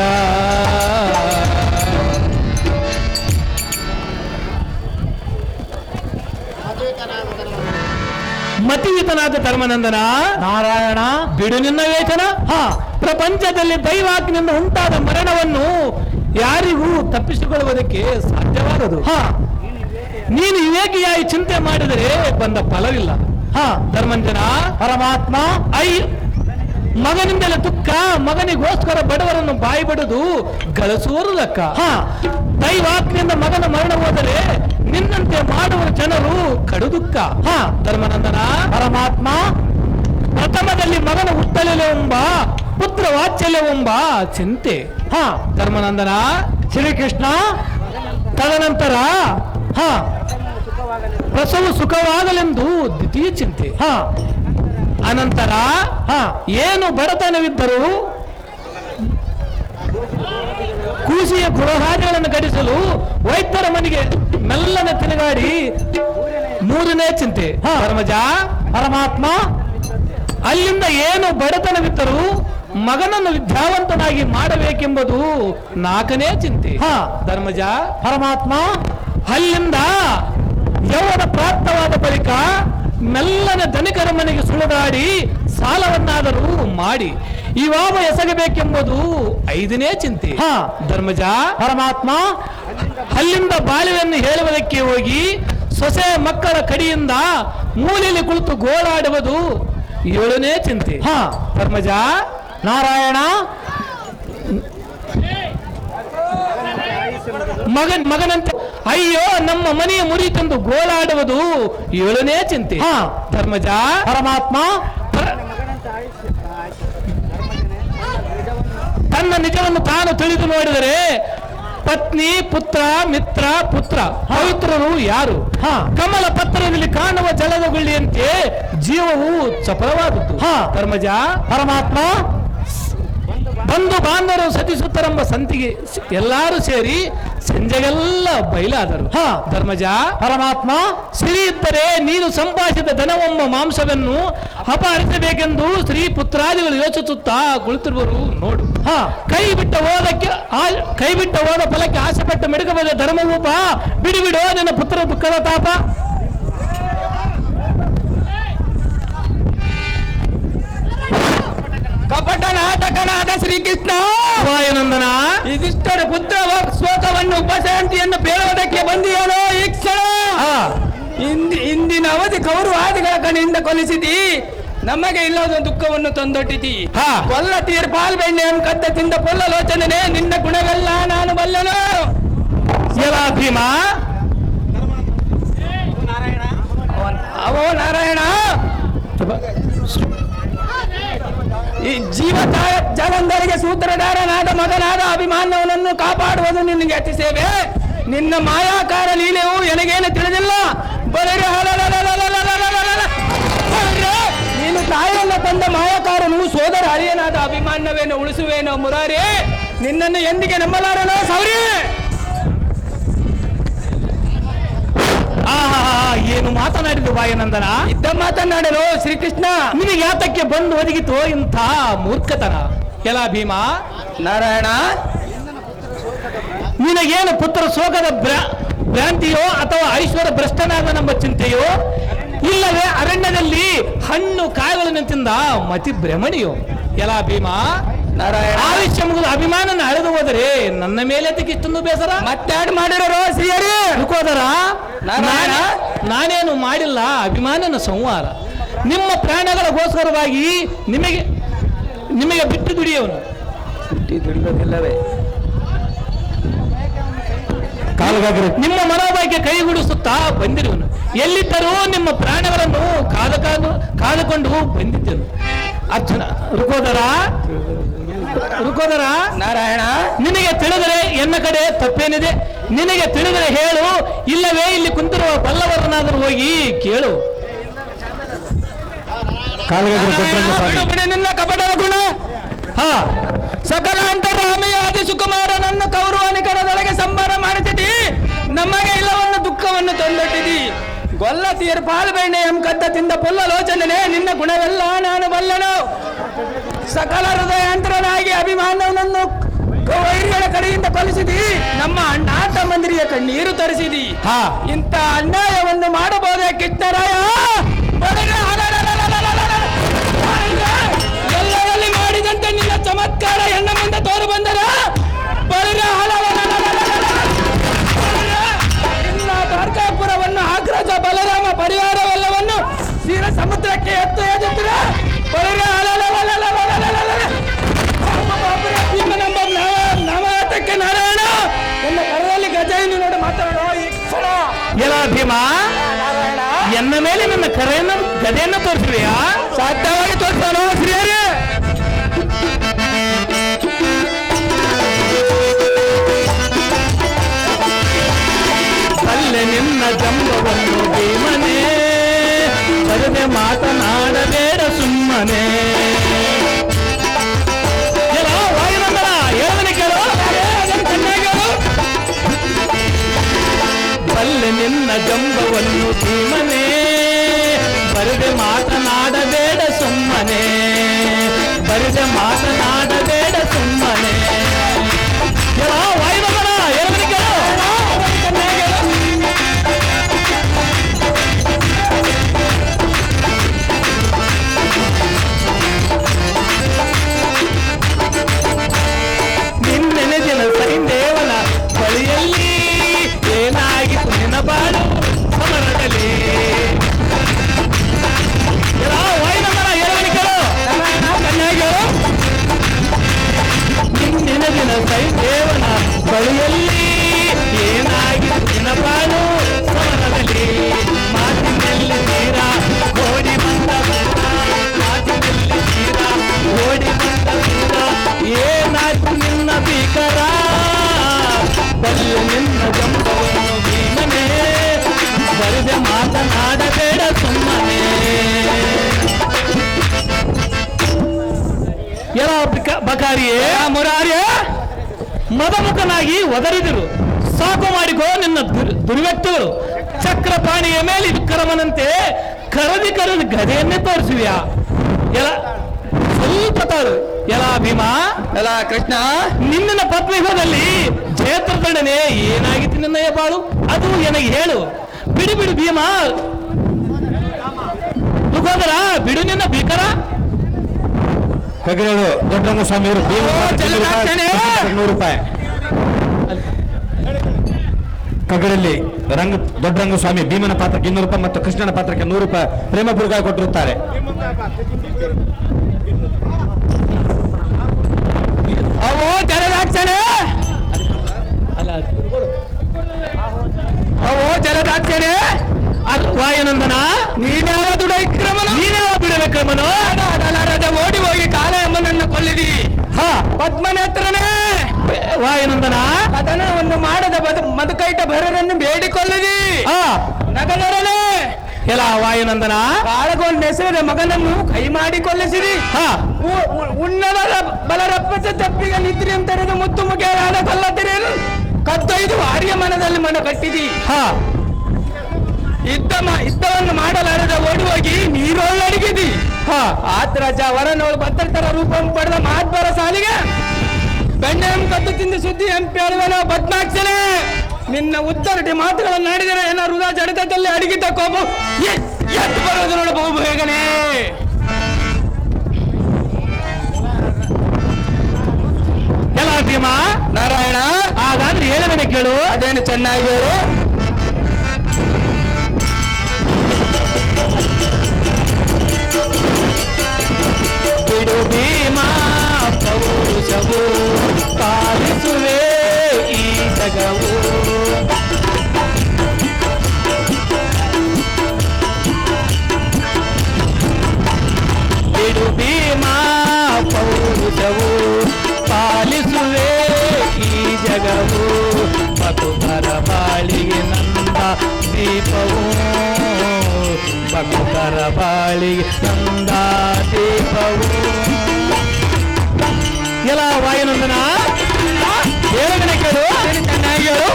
Speaker 5: ಮತಿಯುತನಾದ ಧರ್ಮನಂದನ.
Speaker 4: ನಾರಾಯಣ.
Speaker 5: ಬಿಡು ನಿನ್ನ ವೇತನ. ಪ್ರಪಂಚದಲ್ಲಿ ದೈವಾಜ್ಞೆಯಿಂದ ಉಂಟಾದ ಮರಣವನ್ನು ಯಾರಿಗೂ ತಪ್ಪಿಸಿಕೊಳ್ಳುವುದಕ್ಕೆ ಸಾಧ್ಯವಾಗದು. ನೀನು ವಿವೇಕಿಯಾಗಿ ಚಿಂತೆ ಮಾಡಿದರೆ ಬಂದ ಫಲವಿಲ್ಲ. ಧರ್ಮಂಜನ.
Speaker 4: ಪರಮಾತ್ಮ.
Speaker 5: ಮಗನಿಂದಲೇ ದುಃಖ, ಮಗನಿಗೋಸ್ಕರ ಬಡವರನ್ನು ಬಾಯಿ ಬಡಿದು ಗಳಿಸುವರು ಲೆಕ್ಕ. ದೈವಾಜ್ಞೆಯಿಂದ ಮಗನ ಮರಣ ಹೋದರೆ ನಿನ್ನಂತೆ ಮಾಡುವ ಜನರು ಕಡು ದುಃಖ. ಧರ್ಮನಂದನ.
Speaker 4: ಪರಮಾತ್ಮ.
Speaker 5: ಪ್ರಥಮದಲ್ಲಿ ಮಗನ ಹುಟ್ಟಲೆಂಬ ಪುತ್ರ ವಾತ್ಸಲ್ಯವೆಂಬ ಚಿಂತೆ. ಧರ್ಮನಂದನ.
Speaker 4: ಶ್ರೀಕೃಷ್ಣ.
Speaker 5: ತದನಂತರ ಪ್ರಸವ ಸುಖವಾಗಲೆಂದು ದ್ವಿತೀಯ ಚಿಂತೆ. ಅನಂತರ ಏನು ಬಡತನವಿದ್ದರೂ ಕೂಸಿಯ ಗೃಹಾದಿಗಳನ್ನು ಗಳಿಸಲು ವೈದ್ಯರ ಮನೆಗೆ ಮೆಲ್ಲನೆ ತಿರುಗಾಡಿ 3ನೇ ಚಿಂತೆ. ಧರ್ಮಜ.
Speaker 4: ಪರಮಾತ್ಮ.
Speaker 5: ಅಲ್ಲಿಂದ ಏನು ಬಡತನವಿದ್ದರೂ ಮಗನನ್ನು ವಿದ್ಯಾವಂತನಾಗಿ ಮಾಡಬೇಕೆಂಬುದು 4ನೇ ಚಿಂತೆ. ಧರ್ಮಜ.
Speaker 4: ಪರಮಾತ್ಮ.
Speaker 5: ಅಲ್ಲಿಂದ ಯೌವನ ಪ್ರಾಪ್ತವಾದ ಬಳಿಕ ಮೆಲ್ಲನೆ ಧನಿಕರ ಮನೆಗೆ ಸುಳಿದಾಡಿ ಸಾಲವನ್ನಾದರೂ ಮಾಡಿ ಇವಾಗ ಎಸಗಬೇಕೆಂಬುದು 5ನೇ ಚಿಂತೆ.
Speaker 4: ಹಾ.
Speaker 5: ಧರ್ಮಜ,
Speaker 4: ಪರಮಾತ್ಮ,
Speaker 5: ಅಲ್ಲಿಂದ ಬಾಲ್ಯವನ್ನು ಹೇಳುವುದಕ್ಕೆ ಹೋಗಿ ಸೊಸೆ ಮಕ್ಕಳ ಕಡೆಯಿಂದ ಮೂಲೆಯಲ್ಲಿ ಕುಳಿತು ಗೋಳಾಡುವುದು 7ನೇ ಚಿಂತೆ.
Speaker 4: ಹಾ.
Speaker 5: ಧರ್ಮಜ,
Speaker 4: ನಾರಾಯಣ,
Speaker 5: ಮಗನಂತೆ ಅಯ್ಯೋ ನಮ್ಮ ಮನೆಯ ಮುರಿತೆಂದು ಗೋಳಾಡುವುದು 7ನೇ ಚಿಂತೆ.
Speaker 4: ಹಾ.
Speaker 5: ಧರ್ಮಜ,
Speaker 4: ಪರಮಾತ್ಮ,
Speaker 5: ತನ್ನ ನಿಜವನ್ನು ತಾನು ತಿಳಿದು ನೋಡಿದರೆ ಪತ್ನಿ, ಪುತ್ರ, ಮಿತ್ರ, ಪುತ್ರ ಪವಿತ್ರರು ಯಾರು?
Speaker 4: ಹಾ.
Speaker 5: ಕಮಲ ಪತ್ರದಲ್ಲಿ ಕಾಣುವ ಜಲದ ಗುಳ್ಳಿಯಂತೆ ಜೀವವು ಚಪಲವಾದದ್ದು.
Speaker 4: ಹಾ.
Speaker 5: ಧರ್ಮಜ,
Speaker 4: ಪರಮಾತ್ಮ,
Speaker 5: ಬಂಧು ಬಾಂಧವರು ಸತಿಸುತ್ತರೆಂಬ ಸಂತಿಗೆ ಎಲ್ಲರೂ ಸೇರಿ ಸಂಜೆಗೆಲ್ಲ ಬಯಲಾದರು.
Speaker 4: ಹಾ.
Speaker 5: ಧರ್ಮಜ,
Speaker 4: ಪರಮಾತ್ಮ,
Speaker 5: ಸಿರಿ ಇದ್ದರೆ ನೀನು ಸಂಪಾದಿಸಿದ ಧನವೆಂಬ ಮಾಂಸವನ್ನು ಅಪಹರಿಸಬೇಕೆಂದು ಸ್ತ್ರೀ ಪುತ್ರಾದಿಗಳು ಯೋಚಿಸುತ್ತಾ ಕುಳಿತಿರುವರು ನೋಡು.
Speaker 4: ಹಾ.
Speaker 5: ಕೈ ಬಿಟ್ಟ ಹೋದ ಫಲಕ್ಕೆ ಆಸೆಪಟ್ಟು ಮೆಡುಕಬದ ಧರ್ಮರೂಪ ಬಿಡು ನಿನ್ನ ಪುತ್ರ ದುಃಖದ ತಾಪ.
Speaker 2: ಕಪಟ ನಾಟಕನಾದ ಶ್ರೀಕೃಷ್ಣ
Speaker 5: ವಾಯುನಂದನ,
Speaker 2: ಇದಿಷ್ಟರ ಪುತ್ರ ಶೋಕವನ್ನು ಉಪಶಾಂತಿಯನ್ನು ಬೇಡುವುದಕ್ಕೆ ಬಂದಿಯಾನೋ ಈ ಕ್ಷಣ. ಇಂದಿನ ಅವಧಿ ಕೌರವಾದಿಗಳ ಕಡೆಯಿಂದ ಕೊಲಿಸಿದಿ, ನಮಗೆ ಇಲ್ಲದ ದುಃಖವನ್ನು ತಂದೊಟ್ಟಿತಿ.
Speaker 5: ಹಾ.
Speaker 2: ಕೊಲ್ಲ ತೀರ್ಪಾಲ್ ಬೆಣ್ಣೆಯನ್ನು ಕದ್ದ ತಿಂದ ಪೊಲ್ಲ ಲೋಚನೆ ನಿನ್ನ ಗುಣವೆಲ್ಲ ನಾನು ಬಲ್ಲನು.
Speaker 5: ಎಲ್ಲ ಭೀಮ,
Speaker 2: ಅವೋ ನಾರಾಯಣ, ಈ ಜೀವ ಜಗಂಧರಿಗೆ ಸೂತ್ರಧಾರನಾದ ಮಗನಾದ ಅಭಿಮಾನವನನ್ನು ಕಾಪಾಡುವುದು ನಿನಗೆ ಅತಿ ಸೇವೆ. ನಿನ್ನ ಮಾಯಾಕಾರ ಲೀಲೆಯು ನನಗೇನು ತಿಳಿದಿಲ್ಲ. ನೀನು ತಾಯಿಯನ್ನ ತಂದ ಮಾಯಾಕಾರನು ಸೋದರ ಹರಿಯನಾದ ಅಭಿಮಾನವೇನು ಉಳಿಸುವೇನೋ ಮುರಾರಿ. ನಿನ್ನನ್ನು ಎಂದಿಗೆ ನಂಬಲಾರನೋ ಸೌರಿ.
Speaker 5: ಏನು ಮಾತನಾಡಿದ ವಾಯುನಂದನ?
Speaker 2: ಇದ್ದ ಮಾತನಾಡಲು ಶ್ರೀಕೃಷ್ಣ.
Speaker 5: ನಿನಗೆ ಯಾತಕ್ಕೆ ಬಂದು ಒದಗಿತು ಇಂಥ ಮೂರ್ಖತನ? ಎಲ್ಲ ಭೀಮ,
Speaker 2: ನಾರಾಯಣ,
Speaker 5: ನಿನಗೇನು ಪುತ್ರ ಶೋಕದ ಭ್ರಾಂತಿಯೋ ಅಥವಾ ಐಶ್ವರ್ಯ ಭ್ರಷ್ಟನಾದನೆಂಬ ಚಿಂತೆಯೋ, ಇಲ್ಲವೇ ಅರಣ್ಯದಲ್ಲಿ ಹಣ್ಣು ಕಾಯಿಗಳನ್ನು ತಿಂದ ಮತಿ ಭ್ರಮಣಿಯೋ? ಎಲ್ಲ ಭೀಮ,
Speaker 2: ನಾರಾಯಣ,
Speaker 5: ಆಯುಷ್ಯ ಮುಗಿದು ಅಭಿಮಾನನ ಅಳೆದು ಹೋದರೆ ನನ್ನ ಮೇಲೆ ಇಷ್ಟೊಂದು ಬೇಸರ
Speaker 2: ಮತ್ತಾಡ್ ಮಾಡಿರೋ ಶ್ರೀಹರಿ
Speaker 5: ತಿಳ್ಕೋದರ?
Speaker 2: ನಾರಾಯಣ,
Speaker 5: ನಾನೇನು ಮಾಡಿಲ್ಲ ಅಭಿಮಾನನ ಸಂಹಾರ. ನಿಮ್ಮ ಪ್ರಾಣಗಳಿಗೋಸ್ಕರವಾಗಿ ನಿಮಗೆ ಬಿಟ್ಟು ದುಡಿಯವನು.
Speaker 2: ದುಡಿಯೋದಿಲ್ಲವೇ?
Speaker 5: ನಿಮ್ಮ ಮನೋಭಾಗ್ಯ ಕೈಗೂಡಿಸುತ್ತಾ ಬಂದಿರುವನು. ಎಲ್ಲಿದ್ದರೂ ನಿಮ್ಮ ಪ್ರಾಣಗಳನ್ನು ಕಾದುಕೊಂಡು ಬಂದಿದ್ದನು. ಅರ್ಜುನ, ರುಕೋದರ,
Speaker 2: ನಾರಾಯಣ,
Speaker 5: ನಿನಗೆ ತಿಳಿದರೆ ಎನ್ನ ಕಡೆ ತಪ್ಪೇನಿದೆ? ನಿನಗೆ ತಿಳಿದರೆ ಹೇಳು, ಇಲ್ಲವೇ ಇಲ್ಲಿ ಕುಂತಿರುವ ಬಲ್ಲವರನ್ನಾದರೂ ಹೋಗಿ ಕೇಳು.
Speaker 2: ಬಿಡು ನಿನ್ನ ಕಪಟದ ಗುಣ.
Speaker 5: ಹಾ.
Speaker 2: ಸಕಲ ಅಂತರಾಮಿಯಾದಿ ಸುಕುಮಾರನನ್ನು ಕೌರವನಿಕರದೊಳಗೆ ಸಂಹಾರ ಮಾಡುತ್ತಿದ್ದಿ, ನಮಗೆ ಇಲ್ಲವನ್ನು ದುಃಖವನ್ನು ತಂದೊಟ್ಟಿದಿ. ಗೊಲ್ಲ ತೀರ್ಪಾಲ್ ಬೆಣ್ಣೆ ಕದ್ದ ತಿಂದ ಪೊಲ್ಲ ಲೋಚನೆ ನಿನ್ನ ಗುಣವೆಲ್ಲ ನಾನು ಬಲ್ಲನು. ಸಕಲ ಹೃದಯಾಂತರನಾಗಿ ಅಭಿಮಾನವನ್ನು ವೈರಿಗಳ ಕಡೆಯಿಂದ ಕೊಲಿಸಿದಿ, ನಮ್ಮ ಅಣ್ಣ ತಮ್ಮಂದಿರಿಗೆ ಕಣ್ಣೀರು ತರಿಸಿದಿ.
Speaker 5: ಹಾ.
Speaker 2: ಇಂಥ ಅನ್ಯಾಯವನ್ನು ಮಾಡಬಹುದೇ ಕಿಟ್ಟರಾಯ? ಎಲ್ಲರಲ್ಲಿ ಮಾಡಿದಂತೆ ನಿನ್ನ ಚಮತ್ಕಾರ ಹೆಣ್ಣ ಮುಂದೆ ತೋರು ಬಂದರ ನಿನ್ನ ದ್ವಾರಕಾಪುರವನ್ನು ಆಗ್ರಜ ಬಲರಾಮ ಪರಿವಾರವೆಲ್ಲವನ್ನು ಕ್ಷೀರ ಸಮುದ್ರಕ್ಕೆ ಎತ್ತು ಎದುತ್ತಿರ ನವತಕ್ಕೆ ನಾರಾಯಣ ನನ್ನ ಕರದಲ್ಲಿ ಗಜೆಯನ್ನು ನೋಡಿ ಮಾತಾಡೋ ಈ ಕ್ಷಣ.
Speaker 5: ಎಲ್ಲ ಭೀಮ, ಎನ್ನ ಮೇಲೆ ನನ್ನ ಗದೆಯನ್ನು ತೋರಿಸುವೆಯಾ?
Speaker 2: ಸಾಧ್ಯವಾಗಿ ತೋರಿಸಲು ಶ್ರೀಹರಿ.
Speaker 5: ಅಲ್ಲೇ ನಿನ್ನ ಜಂಬವನ್ನು ಭೀಮನೇ, ಬರದೆ ಮಾತನಾಡಬೇಡ ಸುಮ್ಮನೆ. ವಾಯುನಂದನ, ಹೇಳದನೆ ಕೇಳು. ಬಲ್ಲೆ ನಿನ್ನ ಜಂಬವನ್ನು ಭೀಮನೇ, ಬರದೆ ಮಾತನಾಡಬೇಡ ಸುಮ್ಮನೆ, ಬರದೆ ಮಾತನಾಡಬೇಡ ಸುಮ್ಮನೆ. ವಾಯುನಂದನ, ಹೇಳದನೆ ಕೇಳು. ನಿನ್ನ ಜಂಬವನ್ನು ಭೀಮನೇ ಬರದೆ ಮಾತನಾಡಬೇಡ ಸುಮ್ಮನೆ. ಎಲ್ಲ ಬಕಾರಿಯೇ ಮುರಾರಿಯೇ ಮದಮುಖನಾಗಿ ಒದರಿದರು. ಸಾಕು ಮಾಡಿಕೋ ನಿನ್ನ ದುರ್ವ್ಯಕ್ತಿಗಳು. ಚಕ್ರಪಾಣಿಯ ಮೇಲೆ ವಿಕ್ರಮನಂತೆ ಕರದಿ ಗದೆಯನ್ನೇ ತೋರಿಸುವಿಯಾ? ಎಲ್ಲ ಸ್ವಲ್ಪ ತಾಳು. ಎಲ್ಲ ಭೀಮ, ಎಲ್ಲ ಕೃಷ್ಣ, ನಿನ್ನ ಪದ್ಮಯುಗದಲ್ಲಿ ಜಯತ್ರದಂಡನೆ ಏನಾಗಿತ್ತು ನಿನ್ನಯ್ಯ ಬಾಳು? ಅದು ನನಗೆ ಹೇಳು. ಬಿಡು ಬಿಡು ಭೀಮ, ದುಗೋದರ ಬಿಡು ನಿನ್ನ ಭೀಕರ.
Speaker 4: ಕಗರೇಳು ದೊಡ್ಡರಂಗಸ್ವಾಮಿಯವರು ₹100. ಕಗರಲ್ಲಿ ದೊಡ್ಡರಂಗಸ್ವಾಮಿ ಭೀಮನ ಪಾತ್ರಕ್ಕೆ ₹200 ಮತ್ತು ಕೃಷ್ಣನ ಪಾತ್ರಕ್ಕೆ ₹100 ಪ್ರೇಮ ಪುರಸ್ಕಾರ ಕೊಟ್ಟಿರುತ್ತಾರೆ.
Speaker 5: ಅವೋ ಜಲದಾಕ್ಷಣೆ, ಅವೋ ಜಲದಾಕ್ಷಣೆ ವಾಯುನಂದನ, ನೀನ್ಯಾವ ದುಡ ವಿಕ್ರಮನು? ನೀನ್ಯಾವ ಬಿಡ ವಿಕ್ರಮನು? ಓಡಿ ಹೋಗಿ ಕಾಲ ಎಂಬನನ್ನು ಕೊಲ್ಲಿದಿ. ಪದ್ಮನೇತ್ರನೇ ವಾಯುನಂದನ, ಕಥನವನ್ನು ಮಾಡದ ಮಧುಕೈಟ ಭರರನ್ನು ಬೇಡಿಕೊಳ್ಳಿದಿ. ನಗದರನೇ ಎಲ್ಲ ವಾಯುನಂದನ, ಕಾಳಗೊಂಡು ಹೆಸರದ ಮಗನನ್ನು ಕೈ ಮಾಡಿ ಕೊಲ್ಲಿಸಿರಿ. ಉನ್ನದ ಬಲರಪ್ಪಸ ತಪ್ಪಿಗೆ ನಿದ್ರಿ ಅಂತರದ ಮುತ್ತು ಮುಗಿಯಾದ ಕೊಲ್ಲತಿರೇನು ಕತ್ತೊಯ್ದು ಆರ್ಯ ಮನದಲ್ಲಿ ಮನ ಕಟ್ಟಿದಿ. ಯುದ್ಧವನ್ನು ಮಾಡಲಾರದ ಓಡಿ ಹೋಗಿ ನೀರೊಳ್ಳಡಿಗಿದಿ. ಆತ್ರಾಜ ವರನೋಳು ಭದ್ರತರ ರೂಪ ಪಡೆದ ಮಹಾತ್ಮರ ಸಾಲಿಗೆ ಬೆಣ್ಣೆಂ ಕದ್ದು ತಿಂದು ಸುದ್ದಿ ಎಂಪೇಳುವನೋ ಬದ್ಮಾಕ್ಷನೇ. ನಿನ್ನ ಉತ್ತರಟಿ ಮಾತುಗಳನ್ನು ನಾಡಿದರೆ ಏನ ಹೃದಯ ಜಡತದಲ್ಲಿ ಅಡಗಿದ್ದ ಕೋಪ ಎದ್ದು ಬರೋದು ನೋಡ ಬಹು ಬೇಗನೆ. ಎಲ್ಲ ಭೀಮ ನಾರಾಯಣ, ಹಾಗಾದ್ರೆ ಹೇಳಬೇನೆ ಕೇಳು. ಅದೇನು ಚೆನ್ನಾಗಿ ಹೇಳು. ಬಿಡು ಭೀಮ ಪೌರುಷವು ಪಾಲಿಸುವೆ ಈ ಜಗವು. ಬಿಡು ಭೀಮ ಪೌರುಷವು ಪಾಲಿಸುವೆ ಈ ಜಗವು. ಬಕುತರ ಬಾಳಿಗೆ ನಂದ ದೀಪವು, ಬಕುತರ ಬಾಳಿಗೆ ನಂದ ದೀಪವು. ಎಲ್ಲ ವಾಯುನಂದನ ಹೇಳಬೇನೆ ಕೇಳು. ಚೆನ್ನಾಗಿ ಹೇಳು.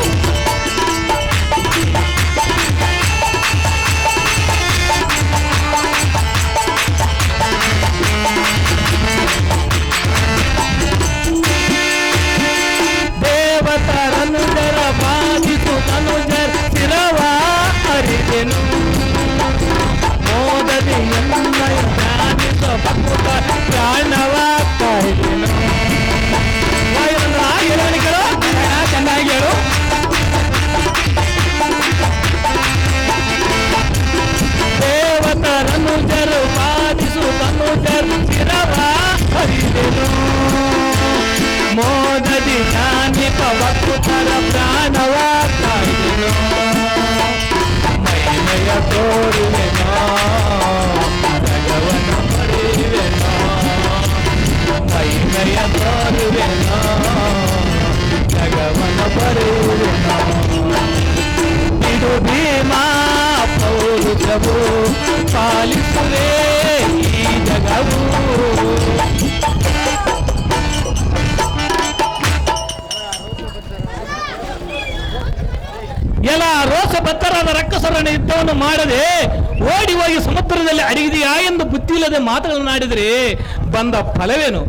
Speaker 5: ದೇವತರನುಜರ ಬಾಧಿಸು ತನುಜರ ಶಿರವ ಅರಿದೆನು. ಮೋದದಿ ಎನ್ನಯ ಧ್ಯಾನಿಸ ಭಕ್ತ ಪ್ರಾಣವ ಕಾಯ್ದೆನು. ಹೇಳೋಣಿಗಳು ಚೆನ್ನಾಗಿ ಹೇಳು. ದೇವತರನುಜರು ಬಾಧಿಸು ತನುಜರ ಶಿರವ ಅರಿದೆನು. ಮೋದದಿ ಧ್ಯಾನಿಪ ಭಕ್ತರ ಪ್ರಾಣವ ಕಾಯ್ದೆನು. ಮೈಮಯ ತೋರುವೆನೋ ಜಗವನ್ನು ಪಡೆಯುವೆನೋ. ಮೈಮಯ ತೋರುವೆನೋ ಜಗವನ್ನು ಪಡೆಯುವೆನೋ. ಬಿಡು ಭೀಮ ಪೌರುಷವು ಪಾಲಿಸುವೆ ಈ ಜಗವು. ಎಲ್ಲ ರೋಷ ಬತ್ತರಾದ ರಕ್ಕಸರನ್ನು ಯುದ್ಧವನ್ನು ಮಾಡದೆ ಓಡಿ ಹೋಗಿ ಸಮುದ್ರದಲ್ಲಿ ಅಡಗಿದೆಯಾ ಎಂದು ಬುದ್ಧಿಯಿಲ್ಲದೆ ಮಾತುಗಳನ್ನಾಡಿದರೆ ಬಂದ ಫಲವೇನು?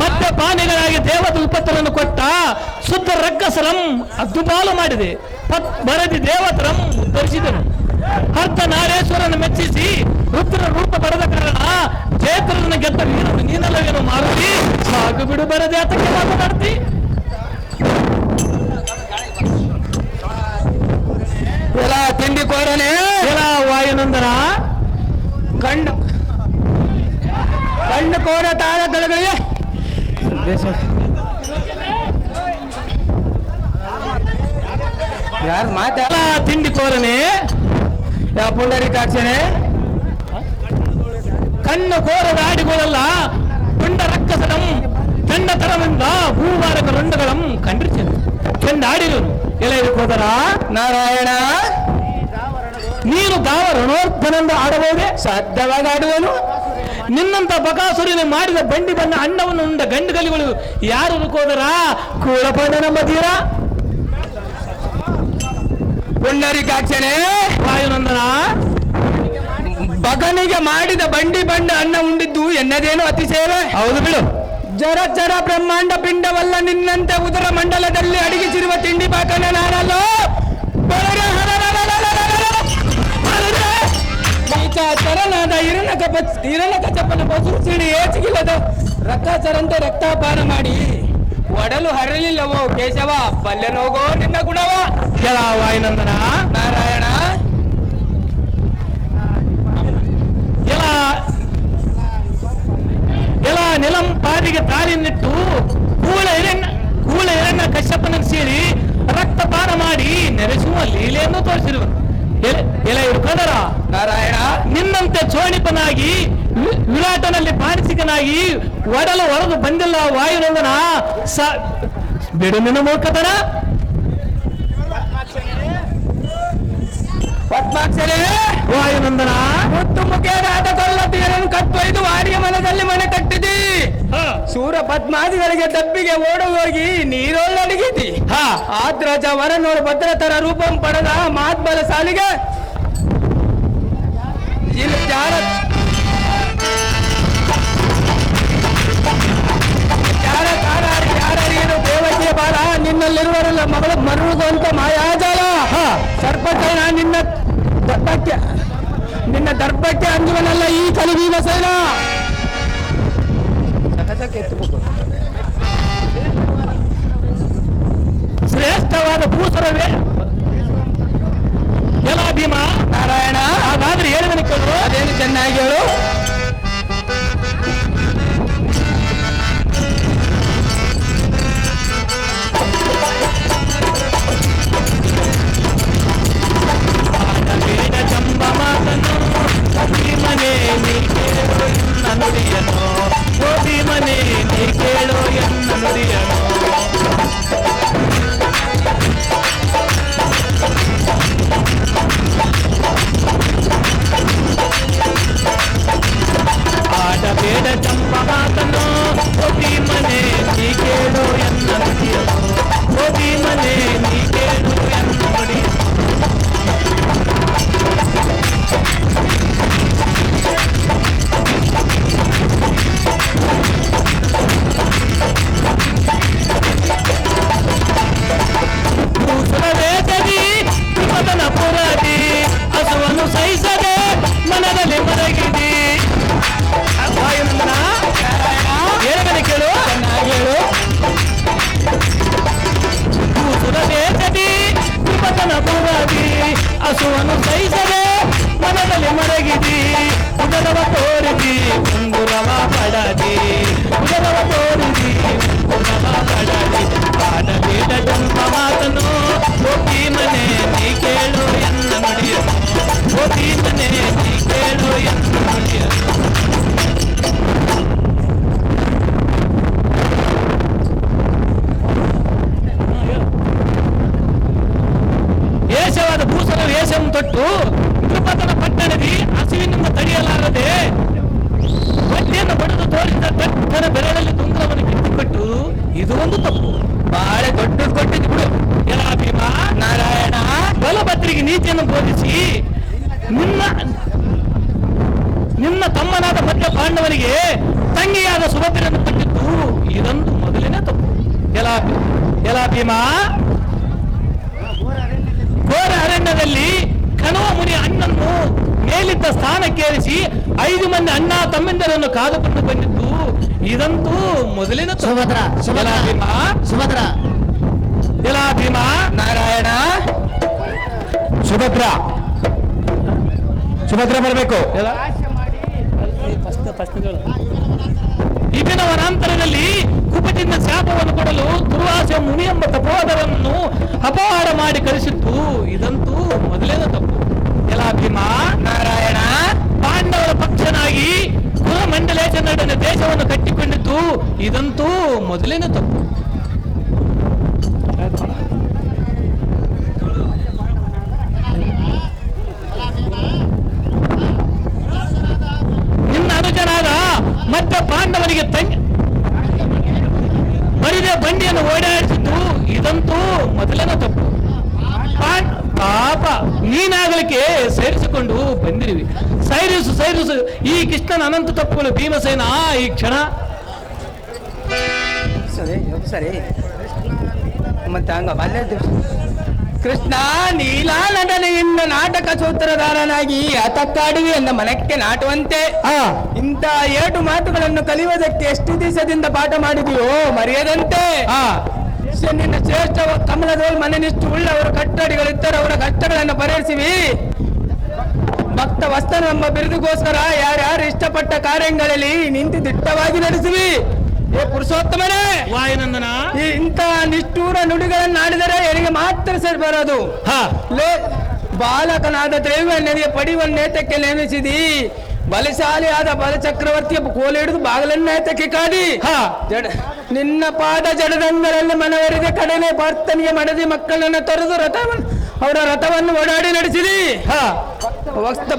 Speaker 5: ಮತ್ತೆ ಪಾನಿಗಳಾಗಿ ದೇವದ ವಿಪತ್ತರನ್ನು ಕೊಟ್ಟ ಶುದ್ಧ ರಕ್ಕಸರಂ ಅದ್ದುಪಾಲು ಮಾಡಿದೆ. ಬರದಿ ದೇವತರಂ ಉತ್ತರಿಸಿದನು. ಅರ್ಧ ನಾರೇಶ್ವರನ ಮೆಚ್ಚಿಸಿ ರುದ್ರ ರೂಪ ಬರದ ಕಾರಣ ಜಯತ್ರನ ಗೆದ್ದ ವೀರನು ನೀನಲ್ಲವೇನು ಮಾರುತಿ? ಸಾಗು ಬಿಡು ಬರದೆ ಆತಕ್ಕೆ ಮಾತನಾಡ್ತಿ. ಎಲ್ಲ ತಿಂಡಿ ಕೋರನೆ ಎಲ್ಲ ವಾಯುನಂದನ ಕಣ್ಣು ಕೋರ ತಾಳ ದಳಗಳಿಗೆ ಯಾರು ಮಾತಾಡ ತಿಂಡಿ ಕೋರನೆ ಯಾವ ಪುಂಡರೀಕಾಕ್ಷಣೆ ಕಣ್ಣು ಕೋರದ ಆಡಿಗಳಲ್ಲ ಪುಂಡ ರಕ್ಕಸನಂ ಚಂಡ ತರವಿಂದ ಭೂವಾರಕ ರಂಡಗಳಂ ಕಂಡಿರ್ತೀನಿ.
Speaker 4: ಆಡಿರುನು. ಹೋದರ
Speaker 5: ನಾರಾಯಣ,
Speaker 4: ನೀನು ಗಾವ ರಣೋರ್ಧನೆಂದು ಆಡಬಹುದೇ?
Speaker 5: ಸಾಧ್ಯವಾಗಿ ಆಡುವನು.
Speaker 4: ನಿನ್ನಂತ ಬಕಾಸುರನೆ ಮಾಡಿದ ಬಂಡಿ ಬಣ್ಣ ಅಣ್ಣವನ್ನು ಉಂಡ ಗಂಡುಗಲಿಗಳು ಯಾರು ಹೋದರ? ಕೂಳಪಣ್ಣ ಮಧೀರ,
Speaker 5: ಪುಂಡರೀಕಾಕ್ಷನೇ,
Speaker 4: ವಾಯುನಂದನ,
Speaker 5: ಬಗನಿಗೆ ಮಾಡಿದ ಬಂಡಿ ಬಣ್ಣ ಅನ್ನ ಉಂಡಿದ್ದು ಎನ್ನದೇನು ಅತಿಶಯವೇ?
Speaker 4: ಹೌದು ಬಿಡು.
Speaker 5: ಜರ ಜರ ಬ್ರಹ್ಮಾಂಡ ಪಿಂಡವಲ್ಲ, ನಿನ್ನಂತೆ ಉದರ ಮಂಡಲದಲ್ಲಿ ಅಡಗಿಸಿರುವ ತಿಂಡಿ ಪಾಕನ ನಾನಲ್ಲೋ. ಚರನಾದ ಹಿರಣ್ಯ ಕಚಪನ ಬಸರು ಸಿಡಿ ಏಚಿಗಿಲ್ಲದ ರಕ್ತಾಚರಂತೆ ರಕ್ತಾಪಾನ ಮಾಡಿ ಒಡಲು ಹರಲಿಲ್ಲವೋ ಕೇಶವ, ಬಲ್ಲೆನೋಗೋ ನಿನ್ನ ಗುಣವ.
Speaker 4: ಕೆಲ ವಾಯುನಂದನ,
Speaker 5: ನಾರಾಯಣ,
Speaker 4: ಎಲ ನೆಲಂ ಪಾದಿಗೆ ತಾಳಿನಿಟ್ಟು ಕೂಳ ಹಿರಣ್ಯ ಕಶ್ಯಪನ ಸೇರಿ ರಕ್ತಪಾನ ಮಾಡಿ ನೆರೆಸುವ ಲೀಲೆಯನ್ನು ತೋರಿಸಿರುವನು. ಎಲೆ ಕದರ,
Speaker 5: ನಾರಾಯಣ,
Speaker 4: ನಿನ್ನಂತೆ ಚೋಣಿಪನಾಗಿ ವಿರಾಟನಲ್ಲಿ ಪಾಣಿಸಿಕನಾಗಿ ಒಡಲು ಹೊರದು ಬಂದಿಲ್ಲ ವಾಯುನಂದನ. ಬಿಡು ನಿನ್ನ ಮೂರ್ಖತನ.
Speaker 5: ಪದ್ಮಾಕ್ಷರೇ,
Speaker 4: ವಾಯುನಂದನ,
Speaker 5: ಮುತ್ತು ಮುಖೇನಾದ ಕೊಲ್ಲತೀರನ್ನು ಕತ್ತೊಯ್ದು ವಾಡಿಯ ಮನದಲ್ಲಿ ಮನೆ ಕಟ್ಟಿದಿ. ಸೂರ ಪದ್ಮಾದಿಗಳಿಗೆ ದಬ್ಬಿಗೆ ಓಡ ಹೋಗಿ ನೀರೊಳ್ಳಡಗಿದಿ. ಆದ್ರಜ ವರನೋಡು ಭದ್ರತರ ರೂಪಂ ಪಡೆದ ಮಾತ್ಬಲ ಸಾಲಿಗೆ ಯಾರಿಗೇನು ದೇವಕಿಯ ಬಾಲ ನಿನ್ನಲ್ಲಿರುವರೆಲ್ಲ ಮಗಳು ಮರುಗುವಂತ ಮಾಯಾಜಾಲ. ಸರ್ಪಕರ್ಣ, ನಿನ್ನ ದರ್ಪಕ್ಕೆ ಅಂಜುವನಲ್ಲ ಈ ಕಲಿಬೀಮ ಸೇನ.
Speaker 4: ಶ್ರೇಷ್ಠವಾದ ಭೂಸರವೇ ಎಲ್ಲ ಭೀಮ.
Speaker 5: ನಾರಾಯಣ,
Speaker 4: ಹಾಗಾದ್ರೆ ಹೇಳಿದನು ಕೇಳು.
Speaker 5: ಅದೇನು ಚೆನ್ನಾಗಿ ಹೇಳು.
Speaker 4: ಚಂಬ ಮಾತನು ಮನೆ ನೀ ಕೇಳು ಎನ್ನ ನುಡಿಯನು, ಗೋಧಿ ಮನೆ ನೀ ಕೇಳು ಎನ್ನ ನುಡಿಯನು. ಆಡಬೇಡ ಚಂಬ ಮಾತನು ಗೋಧಿ ಮನೆ ನೀ ಕೇಳು ಎನ್ನ ನುಡಿಯನು, ಗೋಧಿ ಮನೆ ನೀ ಕೇಳು ಎನ್ನ ನುಡಿಯನು. ಪುರದಿ ಹಸುವನ್ನು ಸಹಿಸದೆ ಮನದಲ್ಲಿ ಮರಗಿದಿ. ವಾಯುನಂದನ, ಹೇಳಗನೆ ಕೇಳು, ಚೆನ್ನಾಗಿ ಹೇಳು. ಸುರದೇಶದಿ ವಿಪತನ ಪುರದಿ ಹಸುವನ್ನು ಸಹಿಸದೆ ಮನದಲ್ಲಿ ಮರಗಿದಿ. ಉದರವ ತೋರಿದಿ ಉಂಗುರವ ಪಡದಿ, ಉದರವ ತೋರಿದಿ ಉಂಗುರವ ಪಡದಿ. ಆಡಬೇಡ ಜಂಬ ಮಾತನು ಗೋಪಿ ಮನೆ ನೀ ಕೇಳು ಎನ್ನ ನುಡಿಯನು, ಗೋಪಿ ಮನೆ ನೀ ಕೇಳು ಎನ್ನ ನುಡಿಯನು. ಏಷವಾದ ಭೂಸರ ವೇಷವನ್ನು ತೊಟ್ಟು ತಿರುಪತನ ಪಟ್ಟಣದಿ ಹಸಿವಿನಿಂದ ತಡೆಯಲಾರದೆ ಹೊಟ್ಟೆಯನ್ನು ಬಡಿದು ತೋರಿಸಿದ ತಟ್ಟನ ಬೆರಳಲ್ಲಿ ತುಂಗ್ರವನ್ನು ಕಿತ್ತುಕೊಟ್ಟು ಇದು ಒಂದು ತಪ್ಪು.
Speaker 5: ಬಹಳ ದೊಡ್ಡದು ಕೊಟ್ಟಿದ್ದು ಬಿಡು.
Speaker 4: ಎಲ್ಲ ಭೀಮ.
Speaker 5: ನಾರಾಯಣ,
Speaker 4: ಬಲಭದ್ರಿಗೆ ನೀತಿಯನ್ನು ಬೋಧಿಸಿ ನಿನ್ನ ತಮ್ಮನಾದ ಮಧ್ಯ ಪಾಂಡವನಿಗೆ ತಂಗಿಯಾದ ಸುಭದ್ರೆಯನ್ನು ಕೊಟ್ಟಿದ್ದು ಇದೊಂದು ಮೊದಲಿನ ತಪ್ಪು. ಎಲ್ಲ ಭೀಮ, ಘೋರ ಅರಣ್ಯದಲ್ಲಿ ಕಣವ ಮುನಿ ಅಣ್ಣನ್ನು ಮೇಲಿದ್ದ ಸ್ಥಾನಕ್ಕೇರಿಸಿ 5 ಮಂದಿ ಅಣ್ಣ ತಮ್ಮಿಂದರನ್ನು ಕಾದುಕೊಂಡು ಬಂದಿದ್ದು ಇದಂತೂ ಮೊದಲಿನ
Speaker 2: ಸುಭದ್ರ,
Speaker 4: ಎಲ್ಲ ಭೀಮ.
Speaker 2: ಸುಭದ್ರ,
Speaker 4: ಎಲ್ಲ ಭೀಮ.
Speaker 5: ನಾರಾಯಣ,
Speaker 4: ಸುಭದ್ರ ಬರಬೇಕು. ವಿಭಿನ್ನ ವನಾಂತರದಲ್ಲಿ ಕುಪಟಿನ ಶಾಪವನ್ನು ಕೊಡಲು ದುರ್ವಾಸ ಮುನಿ ಎಂಬ ತಪೋಧರನ್ನು ಅಪಹಾರ ಮಾಡಿ ಕಳಿಸಿತ್ತು ಇದಂತೂ ಮೊದಲೇನ ತಪ್ಪು. ಎಲ್ಲ ಭೀಮ.
Speaker 5: ನಾರಾಯಣ,
Speaker 4: ಪಾಂಡವರ ಪಕ್ಷನಾಗಿ ಕುಲಮಂಡಲೇಶನೊಡನೆ ದೇಶವನ್ನು ಕಟ್ಟಿಕೊಂಡಿದ್ದು ಇದಂತೂ ಮೊದಲಿನ ತಪ್ಪು. ಇದಂತೂ ಮೊದಲನೇ ತಪ್ಪು. ಪಾಪ ನೀನಾಗಲಿಕ್ಕೆ ಸೇರಿಸಿಕೊಂಡು ಬಂದಿರುವಿ. ಸೈರಿಸು ಈ ಕೃಷ್ಣನ ಅನಂತ ತಪ್ಪುಗಳು. ಭೀಮಸೇನ ಈ ಕ್ಷಣ
Speaker 5: ಸರಿ ಮತ್ತೆ ಹಂಗ ಬಲ್ಲೆ ಕೃಷ್ಣ ನೀಲಾನಟನೆಯಿಂದ ನಾಟಕ ಸೂತ್ರಧಾರನಾಗಿ ಅತಕ್ಕಾಡುವೆ ಎಂದ ಮನಕ್ಕೆ ನಾಟುವಂತೆ ಇಂಥ 7 ಮಾತುಗಳನ್ನು ಕಲಿಯುವುದಕ್ಕೆ ಎಷ್ಟು ದಿವಸದಿಂದ ಪಾಠ ಮಾಡಿದೆಯೋ ಮರೆಯದಂತೆ ನಿನ್ನ ಶ್ರೇಷ್ಠ ಕಮಲದೋಲ್ ಮನೆನಿಷ್ಠ ಉಳ್ಳವರ ಕಟ್ಟಡಿಗಳಿದ್ದರೆ ಅವರ ಕಷ್ಟಗಳನ್ನು ಪರಿಹರಿಸಿವಿ. ಭಕ್ತ ವಸ್ತನೆಂಬ ಬಿರುದುಗೋಸ್ಕರ ಯಾರ್ಯಾರು ಇಷ್ಟಪಟ್ಟ ಕಾರ್ಯಗಳಲ್ಲಿ ನಿಂತು ದಿಟ್ಟವಾಗಿ ನಡೆಸುವಿ. ಏ ಪುರುಷೋತ್ತಮನೇ
Speaker 4: ವಾಯುನಂದನ,
Speaker 5: ಈ ಇಂಥ ನಿಷ್ಠೂರ ನುಡಿಗಳನ್ನು ಆಡಿದರೆ ಎನಿಗೆ ಮಾತ್ರ ಸರಿ ಬರೋದು. ಬಾಲಕನಾದ ದ್ರವ್ಯ ನದಿಯ ಪಡಿವನ್ನೇತಕ್ಕೆ ನೇಮಿಸಿದಿ. ಬಲಶಾಲಿಯಾದ ಬಲಚಕ್ರವರ್ತಿಯ ಕೋಲು ಹಿಡಿದು ಬಾಗಲನ್ನೇತಕ್ಕೆ ಕಾಡಿ. ನಿನ್ನ ಪಾದ ಜಡದಂಗಳಲ್ಲಿ ಮನವರಿದ ಕಡೆನೆ ಪ್ರಾರ್ಥನೆಗೆ ಮಡದಿ ಮಕ್ಕಳನ್ನು ತೊರೆದು ಅವರ ರಥವನ್ನು ಓಡಾಡಿ ನಡೆಸಿದಿ.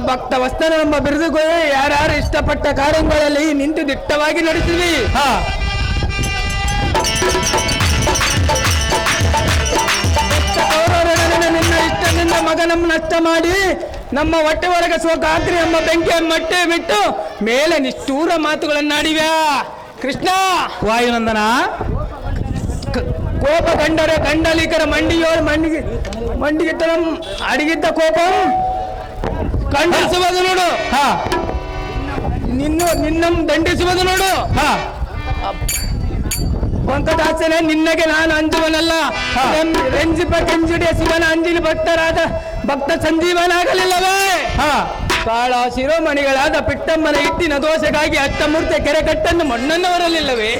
Speaker 5: ಭಕ್ತ ವಸ್ತನೆಂಬ ಬಿರುದುಗಳು ಯಾರ್ಯಾರು ಇಷ್ಟಪಟ್ಟ ಕಾರ್ಯಗಳಲ್ಲಿ ನಿಂತು ದಿಟ್ಟವಾಗಿ ನಡೆಸಿದಿ. ನಿನ್ನ ಇಷ್ಟದಿಂದ ಮಗನನ್ನು ನಷ್ಟ ಮಾಡಿ ನಮ್ಮ ಹೊಟ್ಟೆ ಒಳಗೆ ಸ್ವಗಾತ್ರಿ ಎಂಬ ಬೆಂಕಿಯ ಮಟ್ಟೆ ಬಿಟ್ಟು ಮೇಲೆ ನಿಷ್ಠೂರ ಮಾತುಗಳನ್ನಾಡಿವ್ಯಾ ಕೃಷ್ಣ.
Speaker 4: ವಾಯುನಂದನ,
Speaker 5: ಕೋಪ ಕಂಡರೆ ಕಂಡಲಿಕರ ಮಂಡಿಯೋಳು ಮಂಡಿಗೆ ಅಡಗಿದ್ದ ಕೋಪ ಖಂಡಿಸುವುದು ನೋಡು. ನಿನ್ನ ದಂಡಿಸುವುದು ನೋಡು. ವಂಕದಾಸನೆ ನಿನ್ನಗೆ ನಾನು ಅಂಜುವನಲ್ಲ. ರಂಜಿಪ ಕೆಂಜುಡಿಯ ಶಿವನ ಅಂಜಿಲಿ ಭಕ್ತ ಸಂಜೀವನಾಗಲಿಲ್ಲವೇ? ಕಾಳ ಶಿರೋಮಣಿಗಳಾದ ಪಿಟ್ಟಮ್ಮನ ಇಟ್ಟಿನ ದೋಷೆಗಾಗಿ ಅಷ್ಟಮೂರ್ತಿ ಕೆರೆಕಟ್ಟನ್ನು ಮಣ್ಣನ್ನು ಹೊರಲಿಲ್ಲವೇ?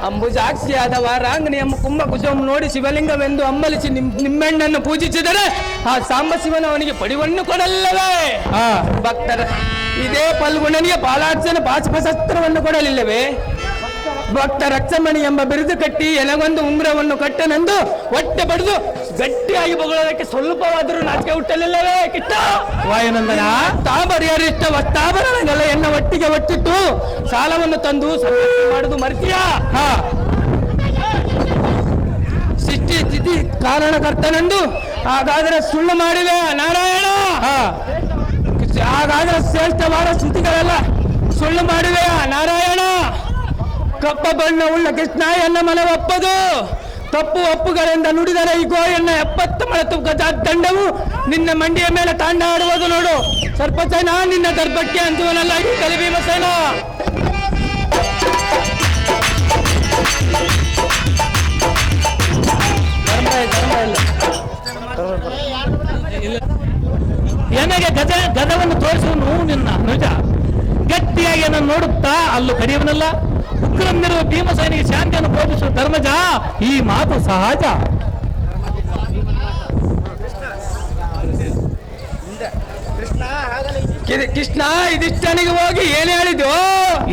Speaker 5: ಅಂಬುಜಾಕ್ಷಿಯಾದ ವಾರಾಂಗಣಿ ಎಂಬ ಕುಂಭ ಕುಶವನ್ನು ನೋಡಿ ಶಿವಲಿಂಗವೆಂದು ಅಂಬಲಿಸಿ ನಿಮ್ಮೆಣ್ಣನ್ನು ಪೂಜಿಸಿದರೆ ಆ ಸಾಂಬ ಶಿವನ ಅವನಿಗೆ ಪಡಿವನ್ನು ಕೊಡಲ್ಲವೇ? ಭಕ್ತರ ಇದೇ ಪಲ್ಗುಣನಿಗೆ ಬಾಲಾರ್ಚನ ಪಾಶುಪಶಸ್ತ್ರವನ್ನು ಕೊಡಲಿಲ್ಲವೇ? ಭಕ್ತ ರಕ್ಷಮಣಿ ಎಂಬ ಬಿರುದು ಕಟ್ಟಿ ಎನಗೊಂದು ಉಂಗುರವನ್ನು ಕಟ್ಟನೆಂದು ಹೊಟ್ಟೆ ಬಡಿದು ಗಟ್ಟಿಯಾಗಿ ಬಗಳೋದಕ್ಕೆ ಸ್ವಲ್ಪವಾದರೂ ನಾಚಿಕೆ ಹುಟ್ಟಲಿಲ್ಲವೇ ಕಿಟ್ಟ?
Speaker 4: ವಾಯುನಂದನ,
Speaker 5: ತಾಬರಿಯರಿಷ್ಟ ವಸ್ತಾಭರಣಗಳ ಎನ್ನ ಒಟ್ಟಿಗೆ ಒಟ್ಟಿಟ್ಟು ಸಾಲವನ್ನು ತಂದು ಮಾಡುದು ಮರ್ತೀಯಾ? ಸೃಷ್ಟಿ ಸ್ಥಿತಿ ಕಾರಣಕರ್ತನೆಂದು ಹಾಗಾದರೆ ಸುಳ್ಳು ಮಾಡಿವೆ ನಾರಾಯಣ. ಹಾಗಾದರೆ ಶ್ರೇಷ್ಠವಾದ ಸ್ಥಿತಿಗಳೆಲ್ಲ ಸುಳ್ಳು ಮಾಡಿವೆ ನಾರಾಯಣ. ಕಪ್ಪ ಬಣ್ಣವುಳ್ಳ ಕೃಷ್ಣ ಎನ್ನ ಮನವೊಪ್ಪದು. ತಪ್ಪು ಒಪ್ಪುಗಳಿಂದ ನುಡಿದರೆ ಈಗೋ ಎನ್ನ 70 ಮೊಳ ತೂಕದ ದಂಡವು ನಿನ್ನ ಮಂಡಿಯ ಮೇಲೆ ತಾಂಡಾಡುವುದು ನೋಡು. ಸರ್ಪಸೇನ ನಿನ್ನ ದರ್ಭಕ್ಕೆ ಅಂತುವನಲ್ಲ ಈ ಕಲಿಭೀಮಸೇನ.
Speaker 4: ನನಗೆ ಗದವನ್ನು ತೋರಿಸುವನು ನಿನ್ನ ನಿಜ. ಗಟ್ಟಿಯಾಗಿ ನನ್ನ ನೋಡುತ್ತಾ ಅಲ್ಲೂ ಕರೆಯುವನಲ್ಲ. ಉಗ್ರನಿರುವ ಭೀಮಸೇನಿಗೆ ಶಾಂತಿಯನ್ನು ಬೋಧಿಸುವ ಧರ್ಮಜ, ಈ ಮಾತು ಸಹಜ.
Speaker 5: ಕೃಷ್ಣ ಇದಿಷ್ಟನಿಗೆ ಹೋಗಿ ಏನ್ ಹೇಳಿದ್ಯೋ?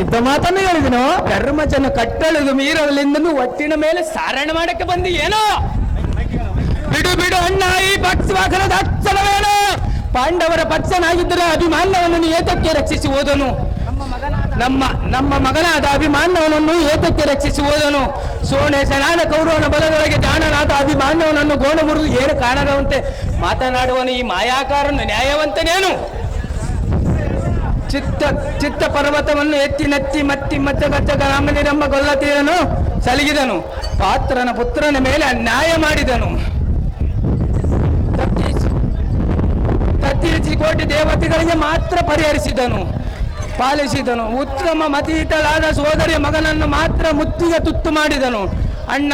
Speaker 4: ಇದ್ದ ಮಾತನ್ನು ಹೇಳಿದನು.
Speaker 5: ಧರ್ಮಜನ ಕಟ್ಟಳದು ಮೀರಲಿಂದನು ಒಟ್ಟಿನ ಮೇಲೆ ಸಾರಣ ಮಾಡಕ್ಕೆ ಬಂದಿ ಏನೋ? ಬಿಡು ಅಣ್ಣ, ಈ ಪಕ್ಷವಾಕರದ ಅಕ್ಷರವೇನು? ಪಾಂಡವರ ಪಕ್ಷನಾಗಿದ್ದರೆ ಅಭಿಮಾನವನ್ನು ಏತಕ್ಕೆ ರಕ್ಷಿಸಿ ಹೋದನು? ನಮ್ಮ ಮಗನಾದ ಅಭಿಮಾನವನನ್ನು ಏತಕ್ಕೆ ರಕ್ಷಿಸಿ ಹೋದನು? ಸೋಣೇಶನಾದ ಕೌರವನ ಬಲದೊಳಗೆ ಜಾಣನಾದ ಅಭಿಮಾನವನನ್ನು ಗೋಣ ಮುರಿದು ಏನು ಕಾಣದಂತೆ ಮಾತನಾಡುವನು ಈ ಮಾಯಾಕಾರನು ನ್ಯಾಯವಂತನೇನು? ಚಿತ್ತ ಪರ್ವತವನ್ನು ಎತ್ತಿ ನತ್ತಿ ಮತ್ತಿ ಮಚ್ಚ ರಾಮನಿರೆಂಬ ಗೊಲ್ಲತೀರನು ಸಲಗಿದನು. ಪಾತ್ರನ ಪುತ್ರನ ಮೇಲೆ ಅನ್ಯಾಯ ಮಾಡಿದನು. 30 ಕೋಟಿ ದೇವತೆಗಳಿಗೆ ಮಾತ್ರ ಪರಿಹರಿಸಿದನು, ಪಾಲಿಸಿದನು. ಉತ್ತಮ ಮತೀತಳಾದ ಸೋದರಿಯ ಮಗನನ್ನು ಮಾತ್ರ ಮುತ್ತಿಗೆ ತುತ್ತು ಮಾಡಿದನು. ಅಣ್ಣ,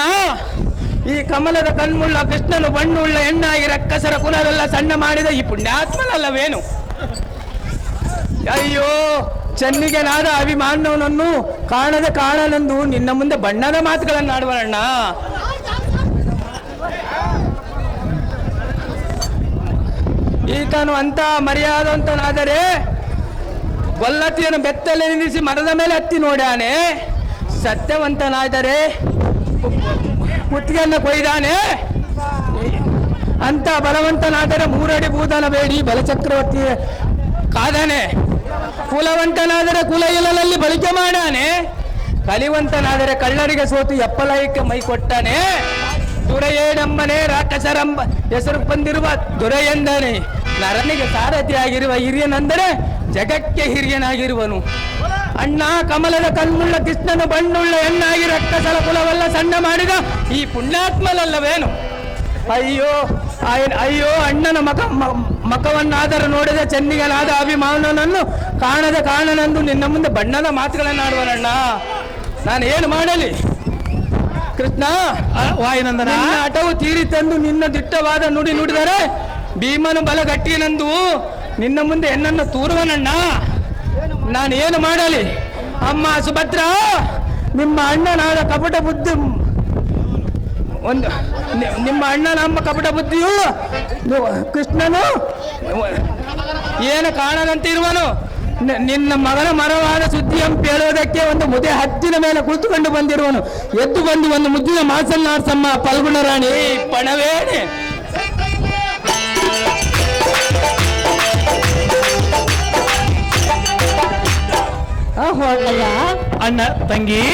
Speaker 5: ಈ ಕಮಲದ ಕಣ್ಮುಳ್ಳ ಕೃಷ್ಣನು ಬಣ್ಣುಳ್ಳ ಹೆಣ್ಣಾಗಿ ರಕ್ಕಸರ ಕುಲವೆಲ್ಲ ಸಣ್ಣ ಮಾಡಿದ ಈ ಪುಣ್ಯಾತ್ಮನಲ್ಲವೇನು? ಅಯ್ಯೋ, ಚೆನ್ನಿಗೆ ನಾದ ಅಭಿಮಾನವನನ್ನು ಕಾಣಲೆಂದು ನಿನ್ನ ಮುಂದೆ ಬಣ್ಣದ ಮಾತುಗಳನ್ನು ಆಡುವಣ್ಣ. ಈತನು ಅಂತ ಮರ್ಯಾದಂತನಾದರೆ ಗೊಲ್ಲತಿಯನ್ನು ಬೆತ್ತಲೆ ನಿಲ್ಲಿಸಿ ಮರದ ಮೇಲೆ ಹತ್ತಿ ನೋಡ್ಯಾನೆ. ಸತ್ಯವಂತನಾದರೆ ಕುತ್ತಿಗೆಯನ್ನು ಕೊಯ್ದಾನೆ. ಅಂತ ಬಲವಂತನಾದರೆ 3 ಅಡಿ ಭೂದಾನ ಬೇಡಿ ಬಲಚಕ್ರವರ್ತಿ ಕಾದಾನೆ. ಕುಲವಂತನಾದರೆ ಕುಲ ಇಲ್ಲಲ್ಲಿ ಬಳಕೆ ಮಾಡಾನೆ. ಕಲಿವಂತನಾದರೆ ಕಳ್ಳರಿಗೆ ಸೋತು ಎಪ್ಪಲಾಯಕ್ಕೆ ಮೈ ಕೊಟ್ಟಾನೆ. ದೊರೆಯೇನೆಂಬನೇ ರಾಕ್ಷಸರಂಬ ಹೆಸರು ಬಂದಿರುವ ದೊರೆಯೆಂದನೇ ನರನಿಗೆ ಸಾರಥಿಯಾಗಿರುವ ಹಿರಿಯನೆಂದರೆ ಜಗಕ್ಕೆ ಹಿರಿಯನಾಗಿರುವನು. ಅಣ್ಣ ಕಮಲದ ಕಣ್ಣುಳ್ಳ ಕೃಷ್ಣನು ಬಣ್ಣುಳ್ಳ ಹೆಣ್ಣಾಗಿ ರಕ್ತಸಲ ಕುಲವೆಲ್ಲ ಸಣ್ಣ ಮಾಡಿದ ಈ ಪುಣ್ಯಾತ್ಮನಲ್ಲವೇನು? ಅಯ್ಯೋ ಅಯ್ಯೋ ಅಣ್ಣನ ಮಖವನ್ನಾದರೂ ನೋಡಿದ ಚೆನ್ನಿಗನಾದ ಅಭಿಮಾನನನ್ನು ಕಾಣದ ಕಾರಣನೆಂದು ನಿನ್ನ ಮುಂದೆ ಬಣ್ಣದ ಮಾತುಗಳನ್ನಾಡುವನಣ್ಣ. ನಾನು ಏನು ಮಾಡಲಿ ಕೃಷ್ಣ?
Speaker 4: ವಾಯುನಂದನ
Speaker 5: ಆಟವು ತೀರಿ ತಂದು ನಿನ್ನ ದಿಟ್ಟವಾದ ನುಡಿ ನುಡಿದರೆ ಭೀಮನು ಬಲ ಗಟ್ಟಿಯನೆಂದು ನಿನ್ನ ಮುಂದೆ ಎನ್ನನ್ನು ತೂರುವನಣ್ಣ. ನಾನು ಏನು ಮಾಡಲಿ? ಅಮ್ಮ ಸುಭದ್ರ, ನಿಮ್ಮ ಅಣ್ಣನಾದ ಕಪಟ ಬುದ್ಧಿ ನಿಮ್ಮ ಅಣ್ಣನ ಕಪಟ ಬುದ್ಧಿಯು ಕೃಷ್ಣನು ಏನು ಕಾಣದಂತೆ ಇರುವನು. ನಿನ್ನ ಮಗನ ಮರವಾದ ಸುದ್ದಿಯನ್ನು ಹೇಳುವುದಕ್ಕೆ ಒಂದು ಮುದೆ ಹತ್ತಿನ ಮೇಲೆ ಕುಳಿತುಕೊಂಡು ಬಂದಿರುವನು. ಎದ್ದು ಬಂದು ಒಂದು ಮುದ್ದಿನ ಮಾಸನ್ನಾಡ್ಸಮ್ಮ ಫಲ್ಗುಣ ರಾಣಿ ಪಣವೇನೆ.
Speaker 1: ಓಹೋ ಅಣ್ಣಯ್ಯ,
Speaker 4: ಅಣ್ಣ ತಂಗಿ,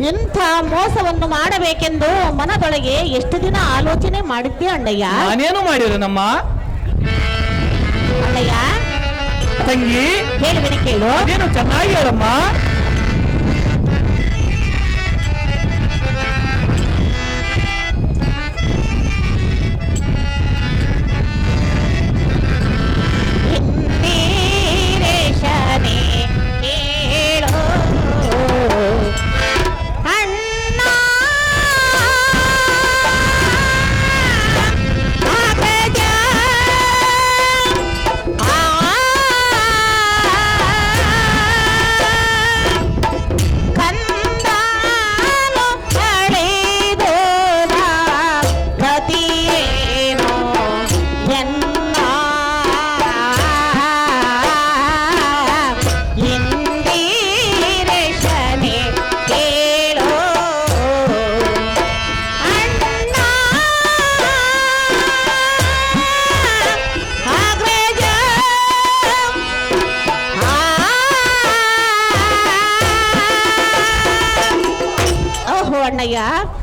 Speaker 1: ಇಂಥ ಮೋಸವನ್ನು ಮಾಡಬೇಕೆಂದು ಮನದೊಳಗೆ ಎಷ್ಟು ದಿನ ಆಲೋಚನೆ ಮಾಡಿದ್ದೆ ಅಣ್ಣಯ್ಯ.
Speaker 4: ನಾನೇನು ಮಾಡಿರು ನಮ್ಮ
Speaker 1: ಅಣ್ಣಯ್ಯ
Speaker 4: ತಂಗಿ?
Speaker 1: ಹೇಳುವಿನ ಕೇಳು.
Speaker 4: ಅದೇನು ಚೆನ್ನಾಗಿ ಹೇಳಮ್ಮ.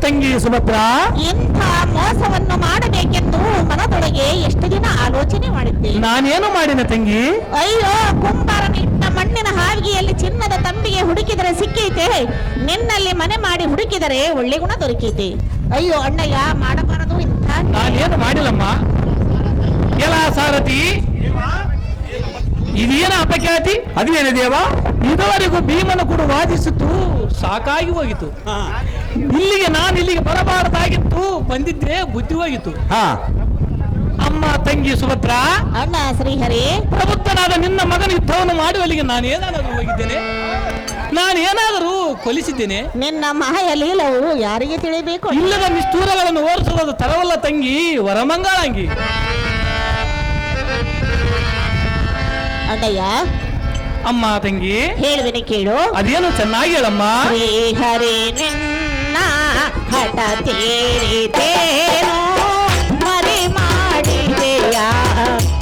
Speaker 4: ತಂಗಿ ಸುಭದ್ರ,
Speaker 1: ಇಂಥ ಮೋಸವನ್ನು ಮಾಡಬೇಕೆಂದು ಮನದೊಳಗೆ ಎಷ್ಟು ದಿನ ಆಲೋಚನೆ ಮಾಡಿದ್ದೆ.
Speaker 4: ನಾನೇನು ಮಾಡಿನ ತಂಗಿ?
Speaker 1: ಅಯ್ಯೋ, ಕುಂಬಾರನಿಟ್ಟ ಮಣ್ಣಿನ ಹಾವಿಗೆಯಲ್ಲಿ ಚಿನ್ನದ ತಂಬಿಗೆ ಹುಡುಕಿದರೆ ಸಿಕ್ಕೈತೆ, ನಿನ್ನಲ್ಲಿ ಮನೆ ಮಾಡಿ ಹುಡುಕಿದರೆ ಒಳ್ಳೆ ಗುಣ ದೊರಕೈತೆ. ಅಯ್ಯೋ ಅಣ್ಣಯ್ಯ, ಮಾಡಬಾರದು ಇಂಥ.
Speaker 4: ನಾನೇನು ಮಾಡಿಲ್ಲಮ್ಮ. ಎಲ್ಲ ಸಾರಥಿ, ಇದೇನ ಅಪಖ್ಯಾತಿ?
Speaker 5: ಅದೇನು ದೇವ?
Speaker 4: ಇದುವರೆಗೂ ಭೀಮನ ಕೂಡ ವಾದಿಸಿತು ಸಾಕಾಗಿ ಹೋಗಿತು. ಇಲ್ಲಿಗೆ ಬರಬಾರದಾಗಿತ್ತು, ಬಂದಿದ್ರೆ ಬುದ್ಧಿ ಹೋಗಿತ್ತು. ಅಮ್ಮ ತಂಗಿ ಸುಭದ್ರ,
Speaker 1: ಅಣ್ಣ ಶ್ರೀಹರಿ,
Speaker 4: ಪ್ರಬುದ್ಧನಾದ ನಿನ್ನ ಮಗನ ಯುದ್ಧವನ್ನು ಮಾಡುವಲ್ಲಿಗೆ ನಾನೇನಾದರೂ ಹೋಗಿದ್ದೇನೆ? ನಾನೇನಾದರೂ ಕೊಲಿಸಿದ್ದೇನೆ?
Speaker 1: ನಿನ್ನ ಮಾಯ ಲೀಲವು ಯಾರಿಗೆ ತಿಳಿಬೇಕು?
Speaker 4: ಇಲ್ಲದ ನಿಷ್ಠೂರಗಳನ್ನು ಓಡಿಸುವುದು ತರವಲ್ಲ ತಂಗಿ, ವರಮಂಗಳಂಗಿ.
Speaker 1: ಅಣ್ಣಯ್ಯ,
Speaker 4: ಅಮ್ಮ ತಂಗಿ,
Speaker 1: ಹೇಳುವಿನ ಕೇಳು.
Speaker 4: ಅದೇನು ಚೆನ್ನಾಗಿ ಹೇಳಮ್ಮ.
Speaker 1: ಶ್ರೀಹರಿ ನಿನ್ನ ಹಠ ತೀರಿತೇನೋ, ಮರಿ ಮಾಡಿದೆಯ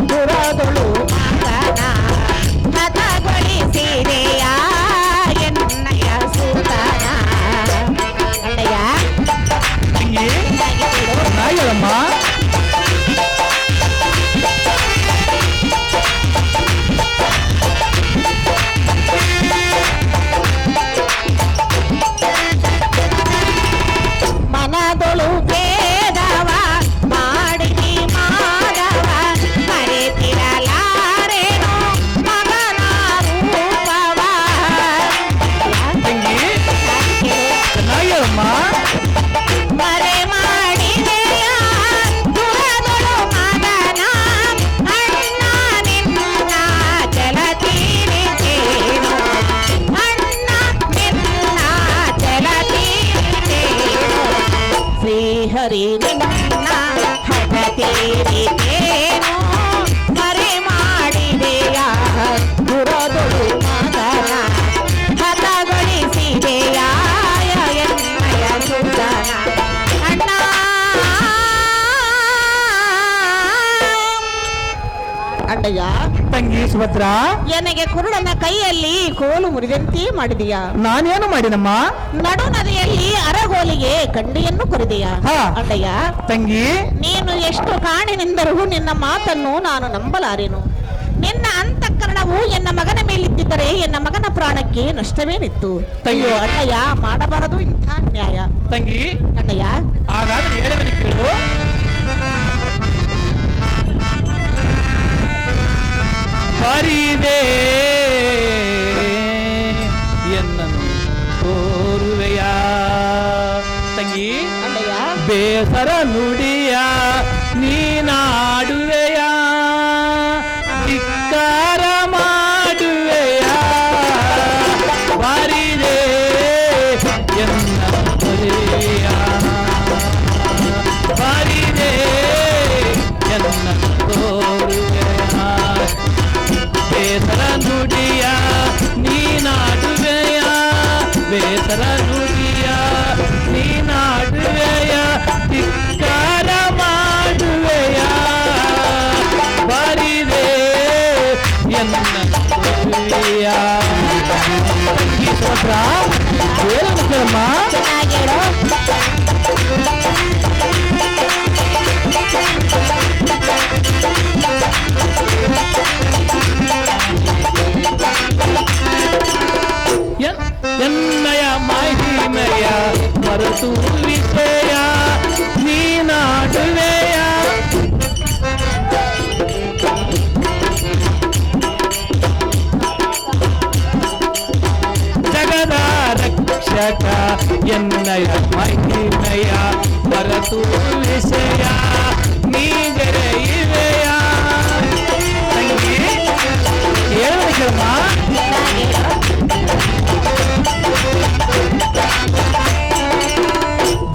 Speaker 1: ದುರದೊಳು ಮಗನ ಹತಗೊಳಿಸಿದೆಯ ಎನ್ನಯ ಸುತನ. ಅಣ್ಣಯ್ಯ
Speaker 4: ತಂಗಿ, ಚೆನ್ನಾಗಿ ಹೇಳಮ್ಮ.
Speaker 1: ಮನದೊಳು ಭೇದವ ಅಣ್ಣಯ್ಯ
Speaker 4: ತಂಗಿ ಸುಭದ್ರಾ,
Speaker 1: ನನಗೆ ಕುರುಡನ ಕೈಯಲ್ಲಿ ಕೋಲು ಮುರಿದಂತೆ ಮಾಡಿದೀಯಾ.
Speaker 4: ನಾನೇನು ಮಾಡಿನಮ್ಮ?
Speaker 1: ನಡು ನದಿಯಲ್ಲಿ ಅರಗೋಲಿಗೆ ಕಂಡಿಯನ್ನು ಕೊರಿದೆಯಾ.
Speaker 4: ಹಾ.
Speaker 1: ಅಣ್ಣಯ್ಯ
Speaker 4: ತಂಗಿ,
Speaker 1: ನೀನು ಎಷ್ಟು ಕಾಣಿನಿಂದರೂ ನಿನ್ನ ಮಾತನ್ನು ನಾನು ನಂಬಲಾರೆನು. ನಿನ್ನ ಅಂತಃಕರಣವು ಎನ್ನ ಮಗನ ಮೇಲಿದ್ದಿದ್ದರೆ ಎನ್ನ ಮಗನ ಪ್ರಾಣಕ್ಕೆ ನಷ್ಟವೇನಿತ್ತು. ಅಯ್ಯೋ ಅಣ್ಣಯ್ಯ, ಮಾಡಬಾರದು ಇಂಥ ನ್ಯಾಯ.
Speaker 4: ತಂಗಿ
Speaker 1: ಅಣ್ಣಯ್ಯ,
Speaker 4: ಹಾಗಾದ್ರೆ ಹೇಳುವನು ಕೇಳು. ಬರಿದೆ ಎನ್ನನು ತೋರುವೆಯ ತಂಗಿ,
Speaker 1: ಅಣ್ಣಯ್ಯ
Speaker 4: ಬೇಸರ ನುಡಿಯ ನೀನಾಡುವೆಯ, ಧಿಕ್ಕಾರ ಮಾಡುವೆಯ. ಬರಿದೆ ಎನ್ನ ತೋರುವೆಯ, ಬರಿದೆ ಎನ್ನ ತೋರುವೆಯ, ಬೇಸರ ನುಡಿಯ ನೀನಾಡುವೆಯ, ಬೇಸರ ನುಡಿಯ ನೀನಾಡುವೆಯ, ಧಿಕ್ಕಾರ ಮಾಡುವೆಯ. ಬರಿದೆ ಎನ್ನ ತೋರುವೆಯ. ಈ ಸ್ತೋತ್ರ ಏನು ಕೇಳಮ್ಮ?
Speaker 1: ಚೆನ್ನಾಗಿ ಹೇಳು.
Speaker 4: ಎನ್ನಯ ಮಹಿಮೆಯ ಮರೆತು ವಿಷಯ ನೀನಾಡುವೆಯ. ಜಗದ ರಕ್ಷಕ ಎನ್ನಯ ಮಹಿಮೆಯ ಮರೆತು ವಿಷಯ ನೀಗೆರೆಯುವೆಯ. ತಂಗಿ ಹೇಳಬೇಕಮ್ಮ?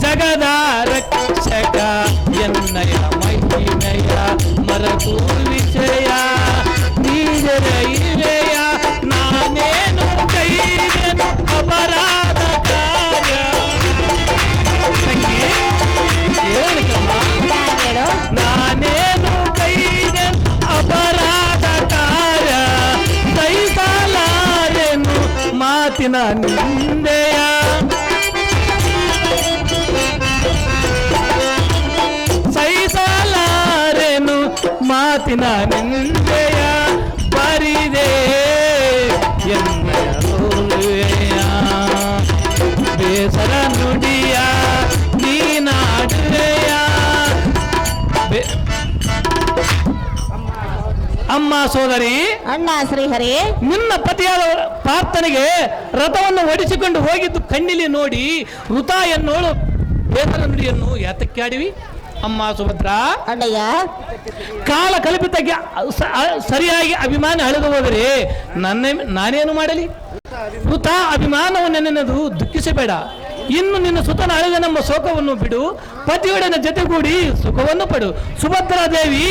Speaker 4: ಜಗದ ರಕ್ಷಕ ಎನ್ನಯ ಮಹಿಮೆಯ ಮರೆತು ವಿಷಯ ನೀಗೆರೆಯುವೆಯ. ನಾನೇನು ಕೈದೆನು ಅಪರಾಧ ಕಾರ್ಯ. ತಂಗಿ ಹೇಳಬೇಕಮ್ಮ?
Speaker 1: ಹೇಳು.
Speaker 4: ನಾನೇನು ಕೈದೆನು ಅಪರಾಧ ಕಾರ್ಯ, ಸಹಿಸಲಾರೆನು ಮಾತಿನ ನಿಂದೆಯ. ಸಹಿಸಲಾರೆನು ಮಾತಿನ ನಿಂದೆಯ. ಬರಿದೆ ಎನ್ನಯ ತೋರುವೆಯ, ಬೇಸರ ನುಡಿಯ ನೀನಾಡುವೆಯ. ಅಮ್ಮ ಸೋದರಿ,
Speaker 1: ಅಣ್ಣ ಶ್ರೀಹರಿ,
Speaker 4: ನಿನ್ನ ಪತಿಯಾದ ಪಾರ್ಥನಿಗೆ ರಥವನ್ನು ಓಡಿಸಿಕೊಂಡು ಹೋಗಿದ್ದು ಕಣ್ಣಿಲಿ ನೋಡಿ ವೃತ ಎನ್ನೋಳು ಬೇಸರ ನುಡಿಯನ್ನು ಯಾತಕ್ಕೆ ಆಡಿವಿ? ಅಮ್ಮ ಸುಭದ್ರಾ,
Speaker 1: ಅಣ್ಣಯ್ಯ
Speaker 4: ಕಾಲ ಕಲ್ಪಿತಕ್ಕೆ ಸರಿಯಾಗಿ ಅಭಿಮಾನ ಅಳೆದು ಹೋದರೆ ನಾನೇನು ಮಾಡಲಿ? ವೃತ ಅಭಿಮಾನವನ್ನು ನೆನೆದು ದುಃಖಿಸಬೇಡ. ಇನ್ನು ನಿನ್ನ ಸುತನ ಅಳೆದ ನಮ್ಮ ಶೋಕವನ್ನು ಬಿಡು, ಪತಿಯೊಡನೆ ಜೊತೆಗೂಡಿ ಸುಖವನ್ನು ಪಡು. ಸುಭದ್ರಾ ದೇವಿ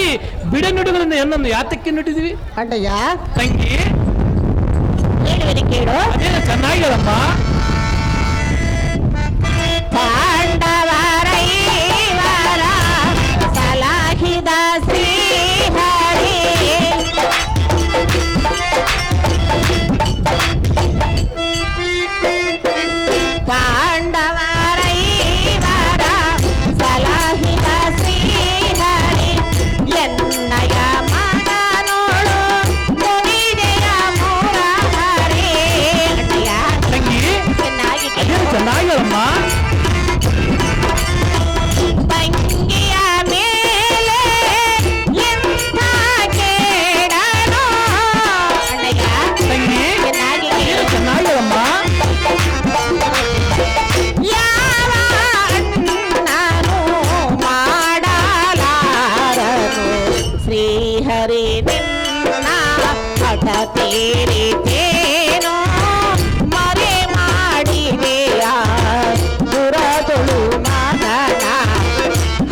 Speaker 4: ಬಿಡನುಡಿಗಳಿಂದ ಎನ್ನನ್ನು ಯಾತಕ್ಕೆ ನುಡಿದ್ವಿ?
Speaker 1: ಅಣ್ಣಯ್ಯ
Speaker 4: ತಂಗಿ
Speaker 1: ಹೇಳುವಿರಿ ಕೇಳು.
Speaker 4: ಅದೇನು ಚೆನ್ನಾಗಿ ಹೇಳಮ್ಮ.
Speaker 1: ಪಾಂಡವರೈವರ ಸಲಹಿದ ಶ್ರೀಹರಿ, ಪಾಂಡವರೈವರ ಸಲಹಿದ ಶ್ರೀಹರಿ, ಎನ್ನಯ ಮಗನೋಳು ಮುನಿದೆಯ ಮುರಹರಿ. ಅಣ್ಣಯ್ಯ
Speaker 4: ತಂಗಿ
Speaker 1: ಚೆನ್ನಾಗಿ
Speaker 4: ಅದೇನು
Speaker 1: ಕೇಳು.
Speaker 4: ಚೆನ್ನಾಗಿ ಹೇಳಮ್ಮ.
Speaker 1: ತಂಗಿಯ ಮೇಲೆ ಎಂಥ ಕೇಡನೋ. ಅಣ್ಣಯ್ಯ
Speaker 4: ತಂಗಿ
Speaker 1: ಚೆನ್ನಾಗಿ
Speaker 4: ಅದೇನು
Speaker 1: ಕೇಳು.
Speaker 4: ಚೆನ್ನಾಗಿ ಹೇಳಮ್ಮ.
Speaker 1: ಯಾವ ಅಣ್ಣನು ಮಾಡಲಾರನು ಶ್ರೀಹರಿ ನಿನ್ನ ಹಠ ತೀರಿತೇನೋ. ಮರೆ ಮಾಡಿದೆಯ ದುರದೊಳು ಮಗನ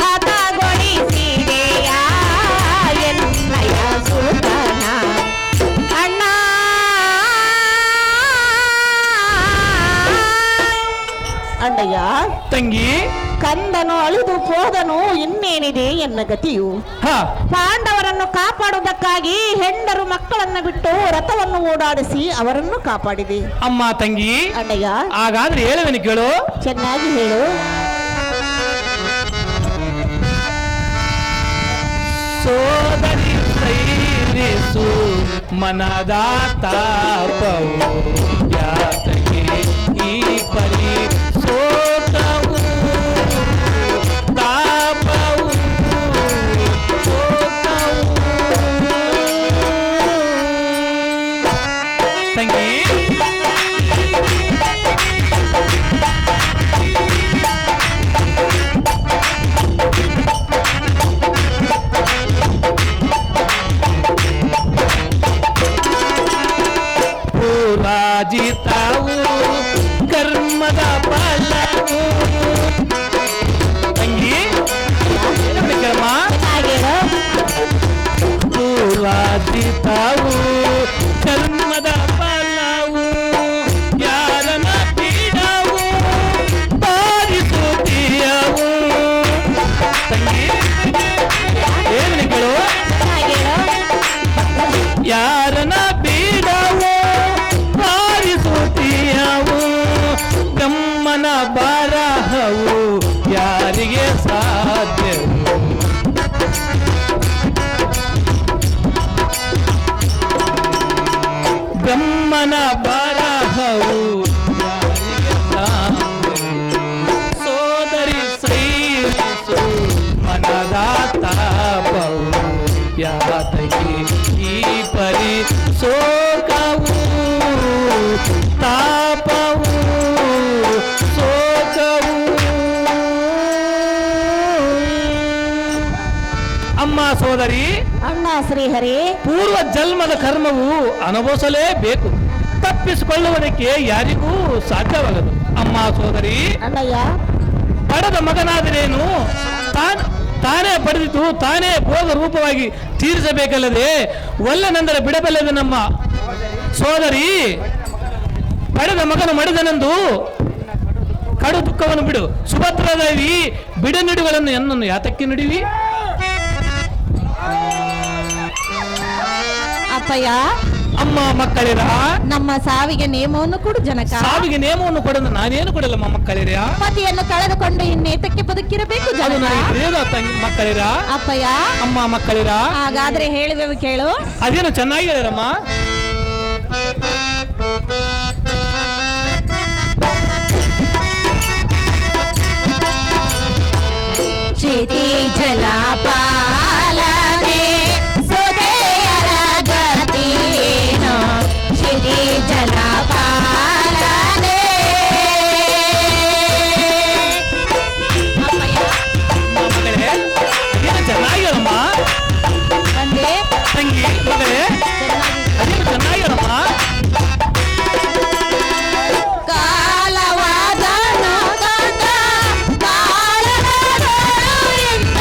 Speaker 1: ಹತಗೊಳಿಸಿದೆಯ ಎನ್ನಯ ಸುತನ. ಅಣ್ಣ ಅಣ್ಣಯ್ಯ
Speaker 4: ತಂಗಿ
Speaker 1: ಕಂದನು ಅಳಿದು ಹೋದನು, ಇನ್ನೇನಿದೆ ಎನ್ನ ಗತಿಯು.
Speaker 4: ಹ
Speaker 1: ಪಾಂಡವರನ್ನು ಕಾಪಾಡುವುದಕ್ಕಾಗಿ ಹೆಂಡರು ಮಕ್ಕಳನ್ನು ಬಿಟ್ಟು ರಥವನ್ನು ಓಡಾಡಿಸಿ ಅವರನ್ನು ಕಾಪಾಡಿದೆ.
Speaker 4: ಅಮ್ಮ ತಂಗಿ,
Speaker 1: ಅಣ್ಣಯ್ಯ,
Speaker 4: ಹಾಗಾದ್ರೆ ಹೇಳುವೆನು ಕೇಳು.
Speaker 1: ಚೆನ್ನಾಗಿ ಹೇಳು.
Speaker 4: ಸೋದರಿ ಸೈರಿಸು ಮನದ ತಾಪವು ಯಾತಕ್ಕೆ ಈ ಪರಿ ಸೋತವು ತಾಪವು ಸೋತವು. ತಂಗಿ ಪೂರಾಜಿತವು ಕರ್ಮದ ಫಲವು. ತಂಗಿ ಏನಮ್ಮ? ಪೂರ್ವಾಜಿತವು ಕರ್ಮದ ಫಲವು ಯಾರನ ಪೀಡವು ಬಾರಿಸುತ್ತೀಯವು. ತಂಗಿ ಏನು ಕೇಳು. ಯಾರನ ಬೀಡವು ಬಾರಿಸುತ್ತೀಯವು ಗಮ್ಮನ ಬರಹವು ಯಾರಿಗೆ ಸಾಧ್ಯವು. ಗಮ್ಮನ ಬರಹವು ಯಾರಿಗೆ ಸಾಧ್ಯವು. ಸೋದರಿ ಶ್ರೀಸು ಮನದ ತಾಪವು ಯಾತಕ್ಕೆ ಈ ಪರಿ ಸೋಕವು ತಾಪವು ಸೋಕವು. ಅಮ್ಮ ಸೋದರಿ,
Speaker 1: ಅಣ್ಣ ಶ್ರೀಹರಿ,
Speaker 4: ಪೂರ್ವ ಜನ್ಮದ ಕರ್ಮವು ಅನುಭವಿಸಲೇಬೇಕು. ತಪ್ಪಿಸಿಕೊಳ್ಳುವುದಕ್ಕೆ ಯಾರಿಗೂ ಸಾಧ್ಯವಾಗದು. ಅಮ್ಮ ಸೋದರಿ,
Speaker 1: ಅಣ್ಣಯ್ಯ,
Speaker 4: ಪಡೆದ ಮಗನಾದರೇನು ತಾನೇ ಪಡೆದಿತು ತಾನೇ ಭೋಗ ರೂಪವಾಗಿ ತೀರಿಸಬೇಕಲ್ಲದೆ ಒಲ್ಲನೆಂದರೆ ಬಿಡಬಲ್ಲದೆ. ನಮ್ಮ ಸೋದರಿ, ಪಡೆದ ಮಗನು ಮಡಿದನೆಂದು ಕಡು ದುಃಖವನ್ನು ಬಿಡು. ಸುಭದ್ರಾದೇವಿ ಬಿಡನಿಡುಗಳನ್ನು ಎನ್ನನ್ನು ಯಾತಕ್ಕೆ ನುಡಿವಿ.
Speaker 1: ಅಪ್ಪಯ್ಯ,
Speaker 4: ಅಮ್ಮ ಮಕ್ಕಳಿರ,
Speaker 1: ನಮ್ಮ ಸಾವಿಗೆ ನೇಮವನ್ನು ಕೊಡು ಜನಕ.
Speaker 4: ಸಾವಿಗೆ ನೇಮವನ್ನು ಕೊಡಲು ನಾನೇನು ಕೊಡಲಮ್ಮ ಮಕ್ಕಳಿರ.
Speaker 1: ಪತಿಯನ್ನು ಕಳೆದುಕೊಂಡು ಇನ್ನೇತಕ್ಕೆ ಬದುಕಿರಬೇಕು
Speaker 4: ಅದು
Speaker 1: ಜನಕ.
Speaker 4: ನನಗೆ ತಿಳಿಯದು ತಂಗಿ ಮಕ್ಕಳಿರ.
Speaker 1: ಅಪ್ಪಯ್ಯ,
Speaker 4: ಅಮ್ಮ ಮಕ್ಕಳಿರ,
Speaker 1: ಹಾಗಾದ್ರೆ ಹೇಳುವೆವು ಕೇಳು.
Speaker 4: ಅದೇನು ಚೆನ್ನಾಗಿ ಹೇಳಿರಮ್ಮ.
Speaker 1: ಕ್ಷಿತಿ ಜಲಪಾಲನೆ ಸುದೆಯರ ಗತಿಯೇನು. ಕ್ಷಿತಿ ಜಲಪಾಲನೆ.
Speaker 4: ಮಗಳೇ ಅದೇನು ಚೆನ್ನಾಗಿ ಹೇಳಮ್ಮ.
Speaker 1: ತಂದೆ,
Speaker 4: ತಂಗಿ ಮಗಳೇ ಅದೇನು ಚೆನ್ನಾಗಿ ಹೇಳಮ್ಮ.
Speaker 1: ಕಾಲವಾದನು ಕಂಡ ಕಾಲವಾದನು ಇಂದ.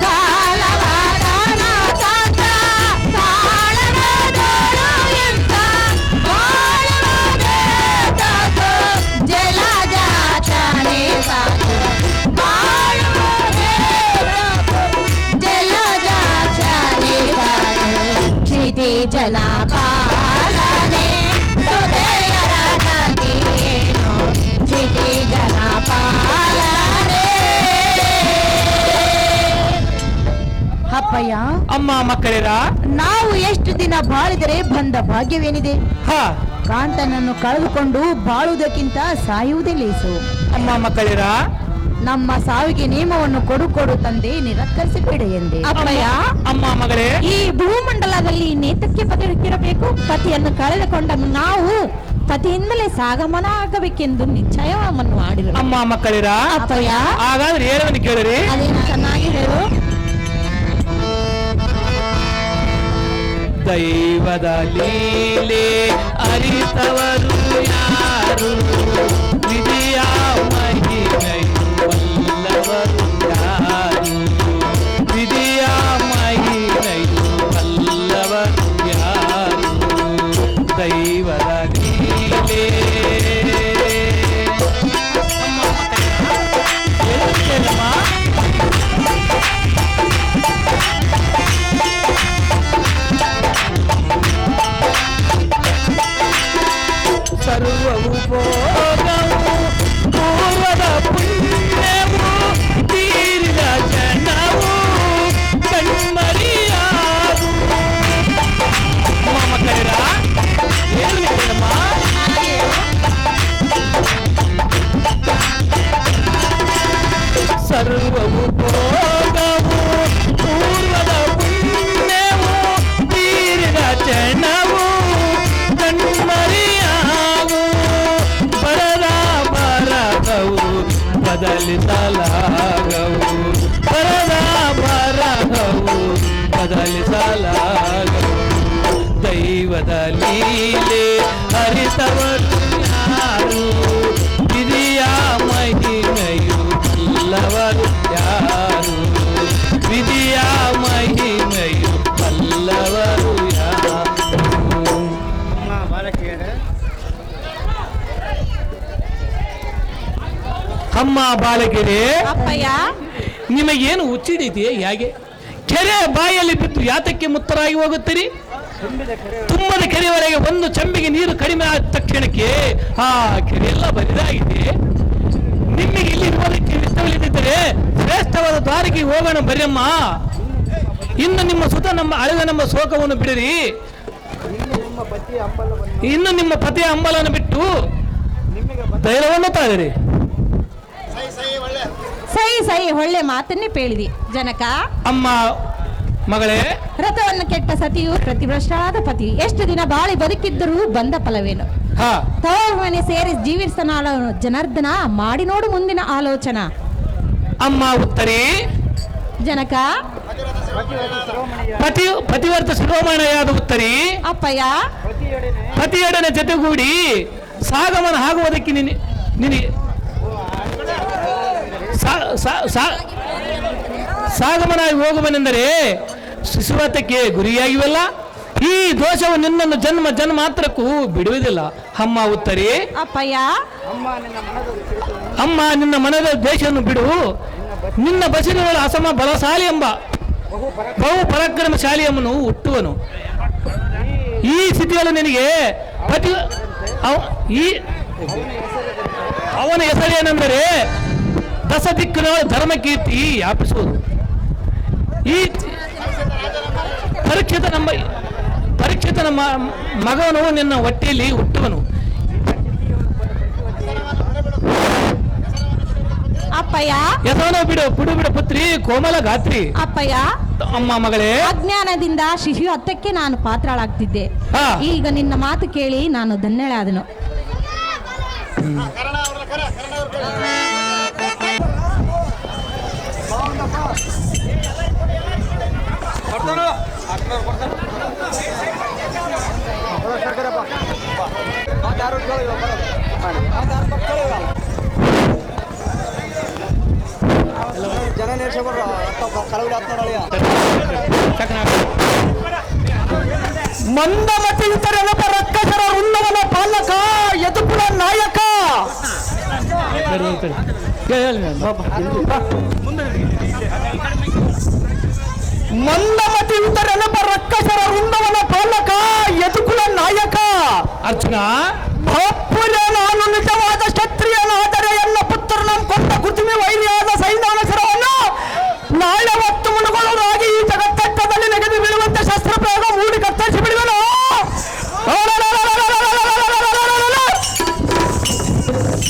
Speaker 1: ಕಾಲವಾದನು ಕಂಡ ಕಾಲವಾದನು ಇಂದ. ಬಾಳುವುದೇ ಸಾಕು, ಜಲಜಾತನೇ ಸಾಕು. ಬಾಳುವುದೇ ಸಾಕು, ಜಲಜಾತನೇ ಸಾಕು. ಕ್ಷಿತಿ ಜಲಪಾಲನೆ ಸುದೆಯರ ಗತಿಯೇನು. ಕ್ಷಿತಿ ಜಲಪಾಲನೆ.
Speaker 3: ಅಪ್ಪಯ್ಯ,
Speaker 4: ಅಮ್ಮ ಮಕ್ಕಳಿರ,
Speaker 3: ನಾವು ಎಷ್ಟು ದಿನ ಬಾಳಿದರೆ ಬಂದ ಭಾಗ್ಯವೇನಿದೆ.
Speaker 4: ಹ
Speaker 3: ಕಾಂತನನ್ನು ಕಳೆದುಕೊಂಡು ಬಾಳುವುದಕ್ಕಿಂತ ಸಾಯುವುದೇ ಲೇಸು.
Speaker 4: ಅಮ್ಮ ಮಕ್ಕಳಿರ,
Speaker 3: ನಮ್ಮ ಸಾವಿಗೆ ನೇಮವನ್ನು ಕೊಡು ತಂದೆ, ನಿರಾಕರಿಸಬೇಡ ಎಂದೆ.
Speaker 1: ಅಪ್ಪಯ್ಯ,
Speaker 4: ಅಮ್ಮ ಮಗಳೇ
Speaker 1: ಈ ಭೂಮಂಡಲದಲ್ಲಿ ನೇತಕ್ಕೆ ಬದುಕಿರಬೇಕು. ಪತಿಯನ್ನು ಕಳೆದುಕೊಂಡ ನಾವು ಪತಿಯಿಂದಲೇ ಸಾಗಮನ ಆಗಬೇಕೆಂದು ನಿಶ್ಚಯವನ್ನು ಮಾಡಿದರು.
Speaker 4: ಅಮ್ಮ ಮಕ್ಕಳಿರ,
Speaker 1: ಅಪ್ಪಯ್ಯ,
Speaker 4: ಹಾಗಾದ್ರೆ ಹೇಳುವನ್ನು ಕೇಳಿರಿ.
Speaker 1: ಅದೇನು ಚೆನ್ನಾಗಿ ಹೇಳು.
Speaker 4: ದೈವದ ಲೀಲೆ ಅರಿತವರು ಯಾರು, ವಿಧಿಯ ಮಹಿಮೆಯುವಲ್ಲವರು ಯಾರು, ವಿಧಿಯ ಮಹಿಮೆಯುವಲ್ಲವರು ಯಾರು, ದೈವ ಬದಲಿಸಲಾಗವು ಬರದ ಬರಹವು ಬದಲಿಸಲಾಗವು ದೈವದ ಲೀಲೆ ಅರಿತವರು ಯಾರು ವಿಧಿಯ ಮಹಿಮೆಯು ಅಲ್ಲವರು ಯಾರು ವಿಧಿಯ ಮಹಿಮೆಯು ಅಲ್ಲವರು ಯಾರು ಅಮ್ಮ ಬಾಲಕಿಯರೇ
Speaker 1: ಅಪ್ಪಯ್ಯ
Speaker 4: ನಿಮಗೇನು ಹುಚ್ಚಿಡಿದೆಯೇ ಹೇಗೆ ಕೆರೆ ಬಾಯಲ್ಲಿ ಬಿದ್ದು ಯಾತಕ್ಕೆ ಮುತ್ತರಾಗಿ ಹೋಗುತ್ತೀರಿ ತುಂಬದ ಕೆರೆಯವರೆಗೆ ಒಂದು ಚಂಬಿಗೆ ನೀರು ಕಡಿಮೆ ಆದ ತಕ್ಷಣಕ್ಕೆ ಆ ಕೆರೆಯೆಲ್ಲ ಬರಿದಾಗಿದೆ ನಿಮಗೆ ಇಲ್ಲಿ ಇರುವುದಕ್ಕೆ ಇಷ್ಟವಿಲ್ಲದಿದ್ದರೆ ಶ್ರೇಷ್ಠವಾದ ದ್ವಾರಕ್ಕೆ ಹೋಗೋಣ ಬರೆಯಮ್ಮ ಇನ್ನು ನಿಮ್ಮ ಸುತ ನಮ್ಮ ಅಳೆದ ನಮ್ಮ ಶೋಕವನ್ನು ಬಿಡಿರಿ ಇನ್ನು ನಿಮ್ಮ ಪತಿಯ ಅಂಬಲನ್ನು ಬಿಟ್ಟು ಧೈರ್ಯವನ್ನು ತಾಳಿರಿ
Speaker 1: ಸೈ ಒಳ್ಳೆ ಮಾತನ್ನೇ ಪೇಳಿದಿ ಜನಕ.
Speaker 4: ಅಮ್ಮ ಮಗಳೇ
Speaker 1: ರಥವನ್ನು ಕೆಟ್ಟ ಸತಿಯು ಪ್ರತಿಭ್ರಷ್ಟರಾದ ಪತಿ ಎಷ್ಟು ದಿನ ಬಾಳಿ ಬದುಕಿದ್ದರೂ ಬಂದ ಫಲವೇನು
Speaker 4: ಹಾ
Speaker 1: ತವರು ಮನೆ ಸೇರಿ ಜೀವಿಸನಾಳ ಜನಾರ್ದನ ಮಾಡಿ ನೋಡು ಮುಂದಿನ ಆಲೋಚನಾ.
Speaker 4: ಅಮ್ಮ ಉತ್ತರಿ
Speaker 1: ಜನಕ
Speaker 4: ಪತಿವರ್ತ ಶಿರೋಮಣಿಯಾದ ಉತ್ತರಿ
Speaker 1: ಅಪ್ಪಯ್ಯ
Speaker 4: ಪತಿಯೊಡನೆ ಜೊತೆಗೂಡಿ ಸಾಗಮನ ಆಗುವುದಕ್ಕೆ ನಿನಗೆ ಸಾಗಮನಾಗಿ ಹೋಗುವನೆಂದರೆ ಶಿಶುವತಕ್ಕೆ ಗುರಿಯಾಗಿವಲ್ಲ ಈ ದೋಷವು ನಿನ್ನನ್ನು ಜನ್ಮ ಜನ್ಮಾತ್ರಕ್ಕೂ ಬಿಡುವುದಿಲ್ಲ. ಅಮ್ಮ ಉತ್ತರಿ
Speaker 1: ಅಪ್ಪಯ್ಯ
Speaker 4: ಅಮ್ಮ ನಿನ್ನ ಮನದ ದೇಶವನ್ನು ಬಿಡು ನಿನ್ನ ಬಸಿರುಗಳ ಅಸಮ ಬಲಶಾಲಿ ಎಂಬ ಬಹು ಪರಾಕ್ರಮಶಾಲಿ ಎಂಬನು ಹುಟ್ಟುವನು. ಈ ಸ್ಥಿತಿಯಲ್ಲಿ ನಿನಗೆ ಅವನ ಹೆಸರೇನೆಂದರೆ ದಸ ದಿಕ್ಕಿನ ಧರ್ಮಕೀರ್ತಿ ವ್ಯಾಪಿಸುವುದು. ಈ ಪರೀಕ್ಷಿತ ನಮ್ಮ ಮಗನು ನಿನ್ನ ಹೊಟ್ಟೆಯಲ್ಲಿ ಹುಟ್ಟುವನು.
Speaker 1: ಅಪ್ಪಯ್ಯ
Speaker 4: ಯಥಾನ ಬಿಡು ಪುತ್ರಿ ಕೋಮಲ ಗಾತ್ರಿ.
Speaker 1: ಅಪ್ಪಯ್ಯ
Speaker 4: ಅಮ್ಮ ಮಗಳೇ
Speaker 1: ಅಜ್ಞಾನದಿಂದ ಶಿಶು ಹತ್ತಕ್ಕೆ ನಾನು ಪಾತ್ರಳಾಗ್ತಿದ್ದೆ. ಈಗ ನಿನ್ನ ಮಾತು ಕೇಳಿ ನಾನು ಧನ್ಯಳಾದನು.
Speaker 2: ಮಂದಮತಿ ಇತರೆನಪ ರಕ್ಕಸರ ಉನ್ನವನ ಪಾಲಕ ಯದುಕುಲ ನಾಯಕ. ಮಂದಮತಿ ಇತರೆನಪ ರಕ್ಕಸರ ಉನ್ನವನ ಪಾಲಕ ಯದುಕುಲ ನಾಯಕ.
Speaker 4: ಅರ್ಜುನ
Speaker 2: ಅಪ್ಪುಲ ನಾನು ನಿಜವಾದ ಕ್ಷತ್ರಿಯನಾದರೆ ಎನ್ನ ಪುತ್ರನ ಕೊಂಡ ಕೃತಿಮೆ ವೈರಿಯಾದ ಸೈನ್ಯಾನುಸರವನ್ನು ನಾಳೆ ಹೊತ್ತು ಮುಳುಗೊಳ್ಳೋದಾಗಿ ಈ ಜಗತ್ತಟ್ಟದಲ್ಲಿ ನೆಗೆದು ಬೀಳುವಂತೆ ಶಸ್ತ್ರ ಪ್ರಯೋಗ ಮೂಡಿ ಕತ್ತರಿಸಿ ಬಿಡುವನು.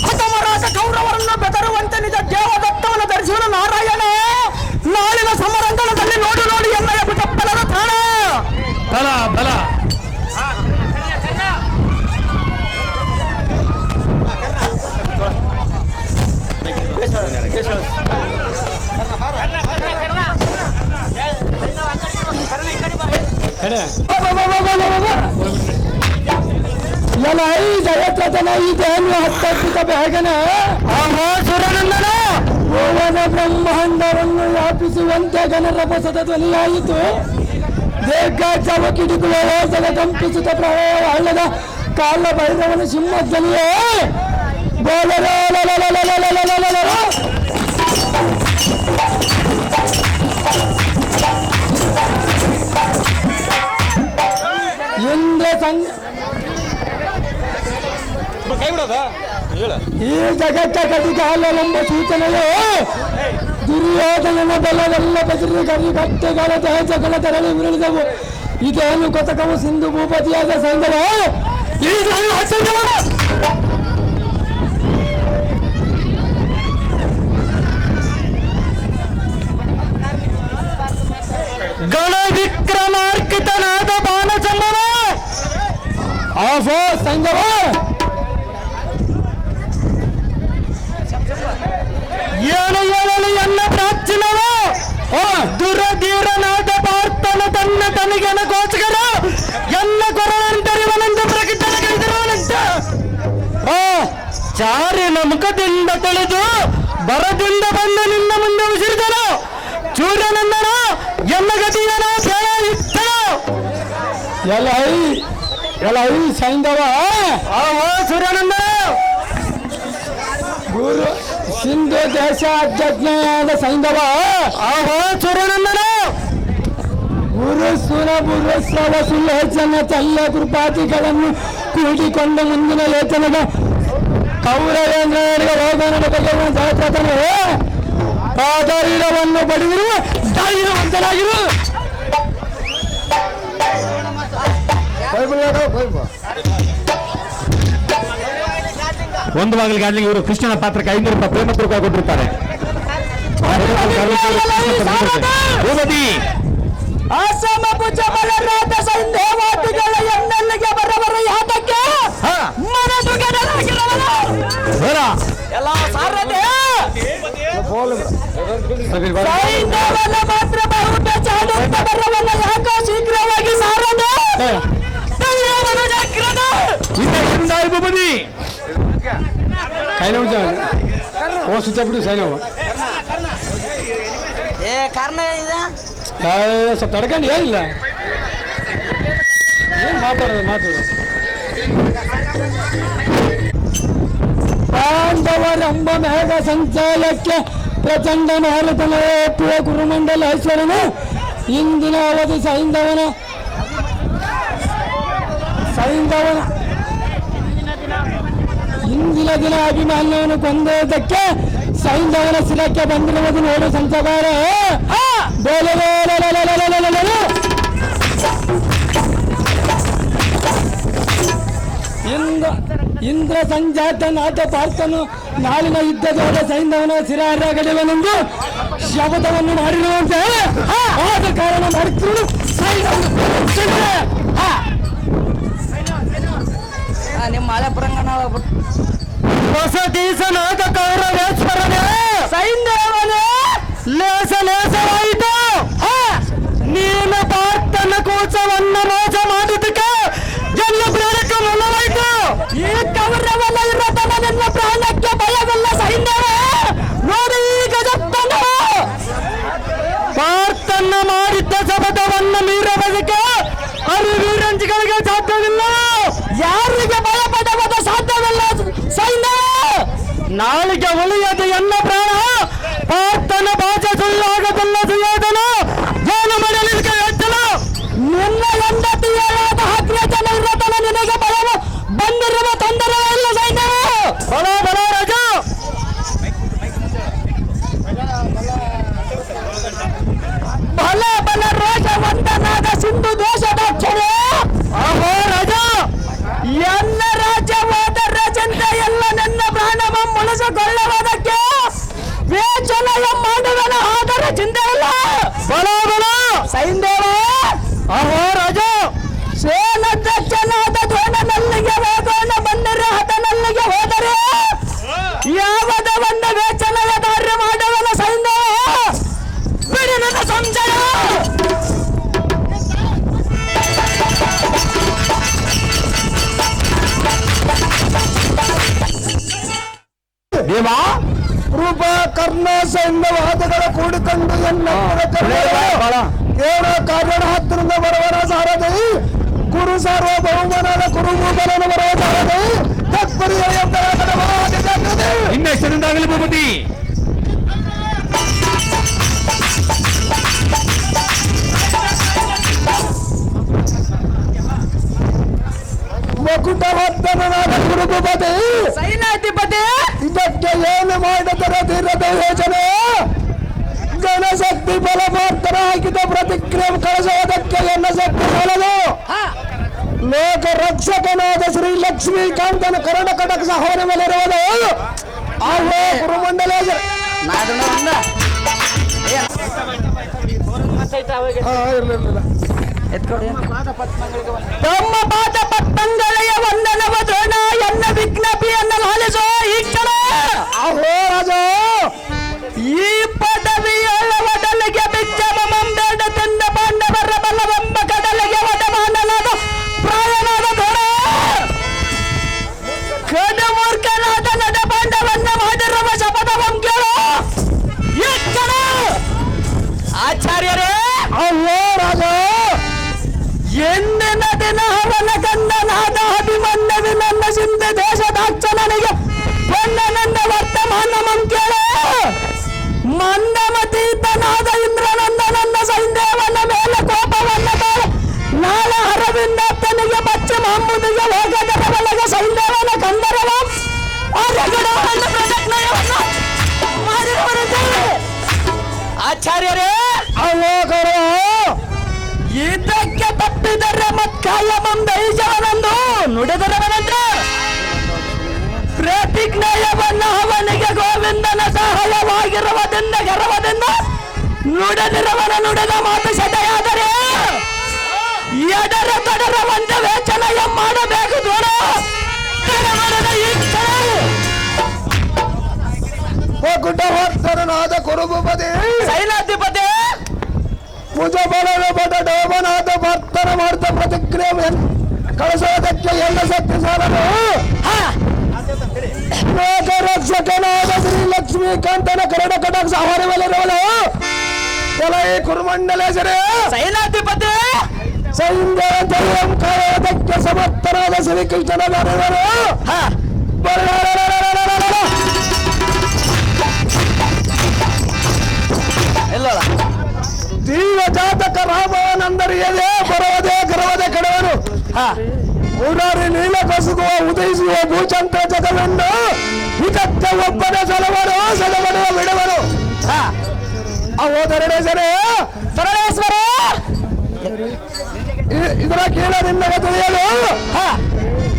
Speaker 2: ಹತಮರಾದ ಕೌರವರನ್ನು ಬೆದರುವಂತೆ ನಿಜ ದೇವದತ್ತವನ್ನು ಧರಿಸುವನು ನಾರಾಯಣ. ನಾಳಿನ ಸಮರಂಗಣದಲ್ಲಿ ನೋಡಿ ನೋಡಿ ಎನ್ನಯ ಬಿಟ್ಟಪ್ಪಲದ ತಾಣ
Speaker 4: ಬಲ ಬಲ
Speaker 2: ಎಲ್ಲ ಈ ಜಗತ್ತನ ಈ ದೇಹವನ್ನು ಹತ್ತಿದ ಬೇಗನ ಸುರನಂದನ ಭುವನ ಬ್ರಹ್ಮಾಂಡವನ್ನು ವ್ಯಾಪಿಸುವಂತೆ ಗಣರಭಸದ ಧ್ವನಿಯಾಯಿತು. ದೇಗ ಚವಕಿಡಿಗುವ ಜಗ ಕಂಪಿಸುತ್ತ ಪ್ರವಾಹ ಹಳ್ಳದ ಕಾಲ ಭೈರವನ ಸಿಂಹಧ್ವನಿಯೇ ಇಂದ್ರ ಈ ಜಗತ್ತ ಕದಿಗಾಲೆಂಬ ಸೂಚನೆಯು ದುರ್ಯೋಧನನ ಬಲವೆಲ್ಲ ಬೆದರಿ ಕರಿ ಕಟ್ಟೆಗಳ ದೇಶಗಳ ತೆರಳಿ ಉರುಳಿದವು. ಇದೇನು ಕೊತಕವು ಸಿಂಧು ಭೂಪತಿಯಾದ ಸೈಂಧವ ಗಣ ವಿಕ್ರಮಾರ್ಕಿತನಾದ ಬಾಣಚಂದನ ಆಫೋ ಸಂಗಮ ಜಾರಿನ ಮುಖದಿಂದ ತೊಳೆದು ಬರದಿಂದ ಬಂದ ನಿನ್ನ ಮುಂದೆ ಉಸಿರಿದನು. ಚೂರ್ಯನಂದನ ಎನ್ನ ಗತಿಯನ ಎಲ್ಲ ಸೈಂಧವ ಸೂರ್ಯಾನಂದ ಗುರು ಸಿಂಧು ದೇಶ ಅಧ್ಯಕ್ಷನಾದ ಸೈಂಧವ ಸೂರ್ಯಾನಂದನ ಗುರು ಸುರ ಸ್ರವ ಸುಲೋಚನ ಚಲ್ಲ ಕೃಪಾತಿಗಳನ್ನು ಕೂಡಿಕೊಂಡ ಮುಂದಿನ ಯೋಚನೆಗೆ ಕೌರವೇಂದ್ರನಿಗೆ ರೋಗನ ಬಗ್ಗೆ ಜಾತನೆ ಆಧಾರೀರವನ್ನು ಪಡೆದಿರುವ ಧೈರ್ಯವಂತನಾಗಿರು. ಒಂದು ಬಾಗಿಲಿಗೆ ಆಡ್ಲಿಕ್ಕೆ ಇವರು ಕೃಷ್ಣನ ಪಾತ್ರಕ್ಕೆ 500 ರೂಪಾಯಿ ಪ್ರೇಮ ರೂಪಾಯಿ ಕೊಟ್ಟಿರ್ತಾರೆ. ಅಸಮ ಕುಚಮಲರಾದ ಸಂದೇವಾದಿಗಳ ಎನ್ನಲ್ಲಿಗೆ ಬರಬರ ಯಾತಕ್ಕೆ ಎಲ್ಲ ಸಾರದೆ ಸೈನ್ಯವನ್ನ ಮಾತ್ರ ಬಹುಟ ಚಾಡುತ್ತ ಬರವಲ್ಲ ಯಾಕ ಶೀಘ್ರವಾಗಿ ಸಾರದೆ ಸ್ವಲ್ಪ ತಡ್ಕೊಂಡು ಏನಿಲ್ಲ ಏನ್ ಮಾತಾಡೋದು ಪಾಂಡವರೆಂಬ ಮೇಘ ಸಂಚಾಲಕ್ಕೆ ಪ್ರಚಂಡ ಮಾರುತನ ಕುರುಮಂಡಲ ಐಶ್ವರನು ಇಂದಿನ ಅವಧಿ ಸೈಂಧವನ ಇಂದಿನ ದಿನ ಅಭಿಮಾನವನ್ನು ಕೊಂದೋದಕ್ಕೆ ಸೈಂಧವನ ಶಿಲಕ್ಕೆ ಬಂದಿರುವುದು ನೋಡು ಸಂಚಕಾರ. ಇಂದ್ರ ಸಂಜಾತನಾಥ ಪಾರ್ಥನು ನಾಳಿನ ಯುದ್ಧದೊಳಗೆ ಸೈಂಧವನ ಶಿರಾರಗಲಿವನೆಂದು ಶಪಥವನ್ನು ಮಾಡಿರುವಂತೆ ಆದ ಕಾರಣ ಮಾಡುತ್ತಿರುವುದು
Speaker 3: ನಿಮ್ಮ ಮಳೆ ಪರಂಗಣ
Speaker 2: ಹೊಸ ದೇಶನಾಥ ಕೌರವೇಶ್ವರನೇ ಸೈಂಧವನೇ ಲೇಸವಾಯಿತು. ನೀನು ಪಾರ್ಥನ ಕೋಚವನ್ನು ಮೋಸ ಮಾಡುವುದಕ್ಕೆ ಎಲ್ಲ ಪ್ರಾಣಕ್ಕೆ ಮೊಲವಾಯಿತು. ಈ ಕೌರವನ ಇರತನ ನನ್ನ ಪ್ರಾಣಕ್ಕೆ ಭಯವಿಲ್ಲ ಸೈಂಧವ. ನೋಡಿ ಈಗ ಜಪ್ಪನ ಪಾರ್ಥನ ಮಾಡಿದ್ದ ಶಪಥವನ್ನು ಮೀರಬದಕ್ಕೆ ವೀರಂಜಿಗಳಿಗೆ ಸಾಧ್ಯವಿಲ್ಲ. ಯಾರಿಗೆ ಭಯಪಡುವುದು ಸಾಧ್ಯವಿಲ್ಲ ಸೈಂಧವ. ನಾಳಿಗೆ ಉಳಿಯದ ಎನ್ನ ಪ್ರಾಣ ಪಾರ್ಥನ ಭಾಷೆ ಸುಳ್ಳಾಗದಲ್ಲ ಸುಯೋಧನ ಏನು ಮಾಡಲಿಕ್ಕೆ ಹೆಚ್ಚಲ ನಿನ್ನ ಹೆಂಡತಿಯಾದ ಅಗ್ರಜನ ಇರತನ ನಿನಗೆ ಭಯ ಬಂದಿರುವ ತೊಂದರೆ ಇಲ್ಲ ಸೈನ್ಯ. ಬಲ ಬಲ ರಾಜ ಬಲ ಬಲ ರೋಷ ವಂದನಾದ ಸಿಂಧು ದೇಶದ ಅಕ್ಷರೆ ಅಹೋ ರಾಜ ಎಲ್ಲ ರಾಜ್ಯವಾದ ರಾಜಂತ ಎಲ್ಲ ನನ್ನ ಪ್ರಾಣವ ಮುಳಿಸಿಕೊಳ್ಳುವುದಕ್ಕೆ ವೇಚನಯ ಮಾಡುವನ ಆದರ ಚಿಂತೆ ಇಲ್ಲ. ಬಲ ಬಲ ಸೈಂಧವ ಅಹೋ ರಾಜ ಸೇನಾಧ್ಯಕ್ಷನಾದ ದ್ರೋಣನಲ್ಲಿಗೆ ಹೋಗೋಣ ಬಂದರೆ ಹತನಲ್ಲಿಗೆ ಹೋದರೆ ಯಾವದವನ್ನ ವೇಚನಯ ಕಾರ್ಯ ಮಾಡುವನ ಸೈಂಧವ. ಬಿಡಿ ನನ್ನ ಸಂಶಯ. ದೇವಾ ರೂಪ ಕರ್ಣ ಸೈನ್ಯವಾದಗಳ ಕೂಡಿಕೊಂಡು ಏನ ಕಾರಣ ಹತ್ತಿರದ ಬರವರ ಸಾರದೆ ಗುರು ಸಾರ್ವಭೌಮನಾದ ಕುರುಮೂಲನ ಬರುವ ಸಾರದೆ ತತ್ಪರಿಯ ಇನ್ನೆಷ್ಟರಿಂದಾಗಲಿ ಭೂಪತಿ. ಮಕುಟವರ್ಧನನಾದ ಗುರುಭೂಪತಿ ಸೈನ್ಯಾಧಿಪತಿ ಇದಕ್ಕೆ ಏನು ಮಾಡಿದರೆ ಧೀರದ ಯೋಚನೆ ಜನಶಕ್ತಿ ಬಲಮಾರ್ತರ ಹಾಕಿದ ಪ್ರತಿಕ್ರಿಯೆ ಕಳಿಸುವುದಕ್ಕೆ ಎನ್ನ ಶಕ್ತಿ ಸಾಲದು. ಲೋಕ ರಕ್ಷಕನಾದ ಶ್ರೀ ಲಕ್ಷ್ಮೀಕಾಂತನ ಕರ್ಣಕಟಕ ಸಹೋದರ ಮೇಲಿರುವುದು ಆಹೋ ಗುರುಮಂಡಲೇಶ್ವರ ತಮ್ಮ ಪಾದ ಪತ್ಮಂಗಳೆಯ ವಂದನವ ದ್ರೋಣ ಎನ್ನ ವಿಜ್ಞಾಪಿಯನ್ನು ಲಾಲಿಸೋ ಈ ಕ್ಷಣ. ಆಹೋ ರಾಜ ಈ ಪದವಿಯ ಒಡಲಿಗೆ ಬಿಚ್ಚಬೇಡ ತಂದ ಪಾಂಡವರ ಬಲವೆಂಬ ಕಡಲಿಗೆ ಒಡಮಾನಲಾದ ಪ್ರಾಯನಾದ ದ್ರೋಣ ಕಡುಮೂರ್ಖನಾದ ನಡ ನಾದ ಇಂದ್ರನಂದನನ್ನ ಸೈನ್ಯವನ್ನ ಮೇಲೆ ಕೋಪವನ್ನ ತಾಳ ನಾಳೆ ಅರವಿಂದಪ್ಪನಿಗೆ ಬಚ್ಚ ಮಹಮ್ಮುದಿಗೆ ಹೋಗದರ ಒಳಗೆ ಸೈನ್ಯವನ ಕಂದರವ ಆಚಾರ್ಯರೇ ಅವೋಗರು ಇದಕ್ಕೆ ತಪ್ಪಿದರೆ ಮತ್ಕಾಯ ಮಂದೈಜವನೆಂದು ನುಡಿದರವನಂತೆ ಪ್ರತಿಜ್ಞೆಯವನ್ನು ಅವನಿಗೆ ಗೋವಿಂದನ ಸಹಾಯವಾಗಿರುವುದರಿಂದ ಗರ್ವದಿಂದ ನುಡಿದಿರುವನ ನುಡಿದ ಮಾತು ಸದೆಯಾದರೆ ಎಡರ ತಡರ ಒಂದು ವೇಚನ ಮಾಡಬೇಕು ದೂರ
Speaker 6: ಗುಡ್ಡವರ್ತರನಾದ ಕುರುಬುಪತಿ
Speaker 2: ಸೈನಾಧಿಪತಿ
Speaker 6: ಭುಜಬಲದ ಬಡ ಡೋಮನಾದ ವರ್ತನ ಮಾಡ್ತ ಪ್ರತಿಕ್ರಿಯೆ ಕಳಿಸೋದಕ್ಕೆ ಎಲ್ಲ ಶಕ್ತಿ ಸಾಲನು ಲೋಕರಕ್ಷಕನಾದ ಶ್ರೀ ಲಕ್ಷ್ಮೀಕಾಂತನ ಕರಡ ಕಟಾಕ್ಷ ಆಹಾರವಲ್ಲಿರುವಳು ಎಲೈ ಕುರುಮಂಡಲೇಶರೇ
Speaker 2: ಸೈನಾಧಿಪತಿ
Speaker 6: ಸೈನ್ಯಂ ಕಾಯೋದಕ್ಕೆ ಸಮರ್ಥನಾದ ಶ್ರೀಕೃಷ್ಣನ ಬರೆದರು ಜೀವ ಜಾತಕ ರಾಮವನಂದರಿಯದೇ ಬರುವುದೇ ಗರ್ವದ ಕಡವನು ಊರಾರಿ ನೀಲ ಕಸುಗುವ ಉದಯಿಸುವ ಭೂಚಂತ್ರ ಜಗವೆಂದು ಇದಕ್ಕೆ ಒಬ್ಬನ ಸಲವನು ಸಲವನು ಬಿಡುವನು ಹೋದರಡೆ ಸರಿ
Speaker 2: ಸರಳೇಶ್ವರ
Speaker 6: ಇದರ ಕೀಳ ನಿನ್ನಗೆ ತಿಳಿಯಲು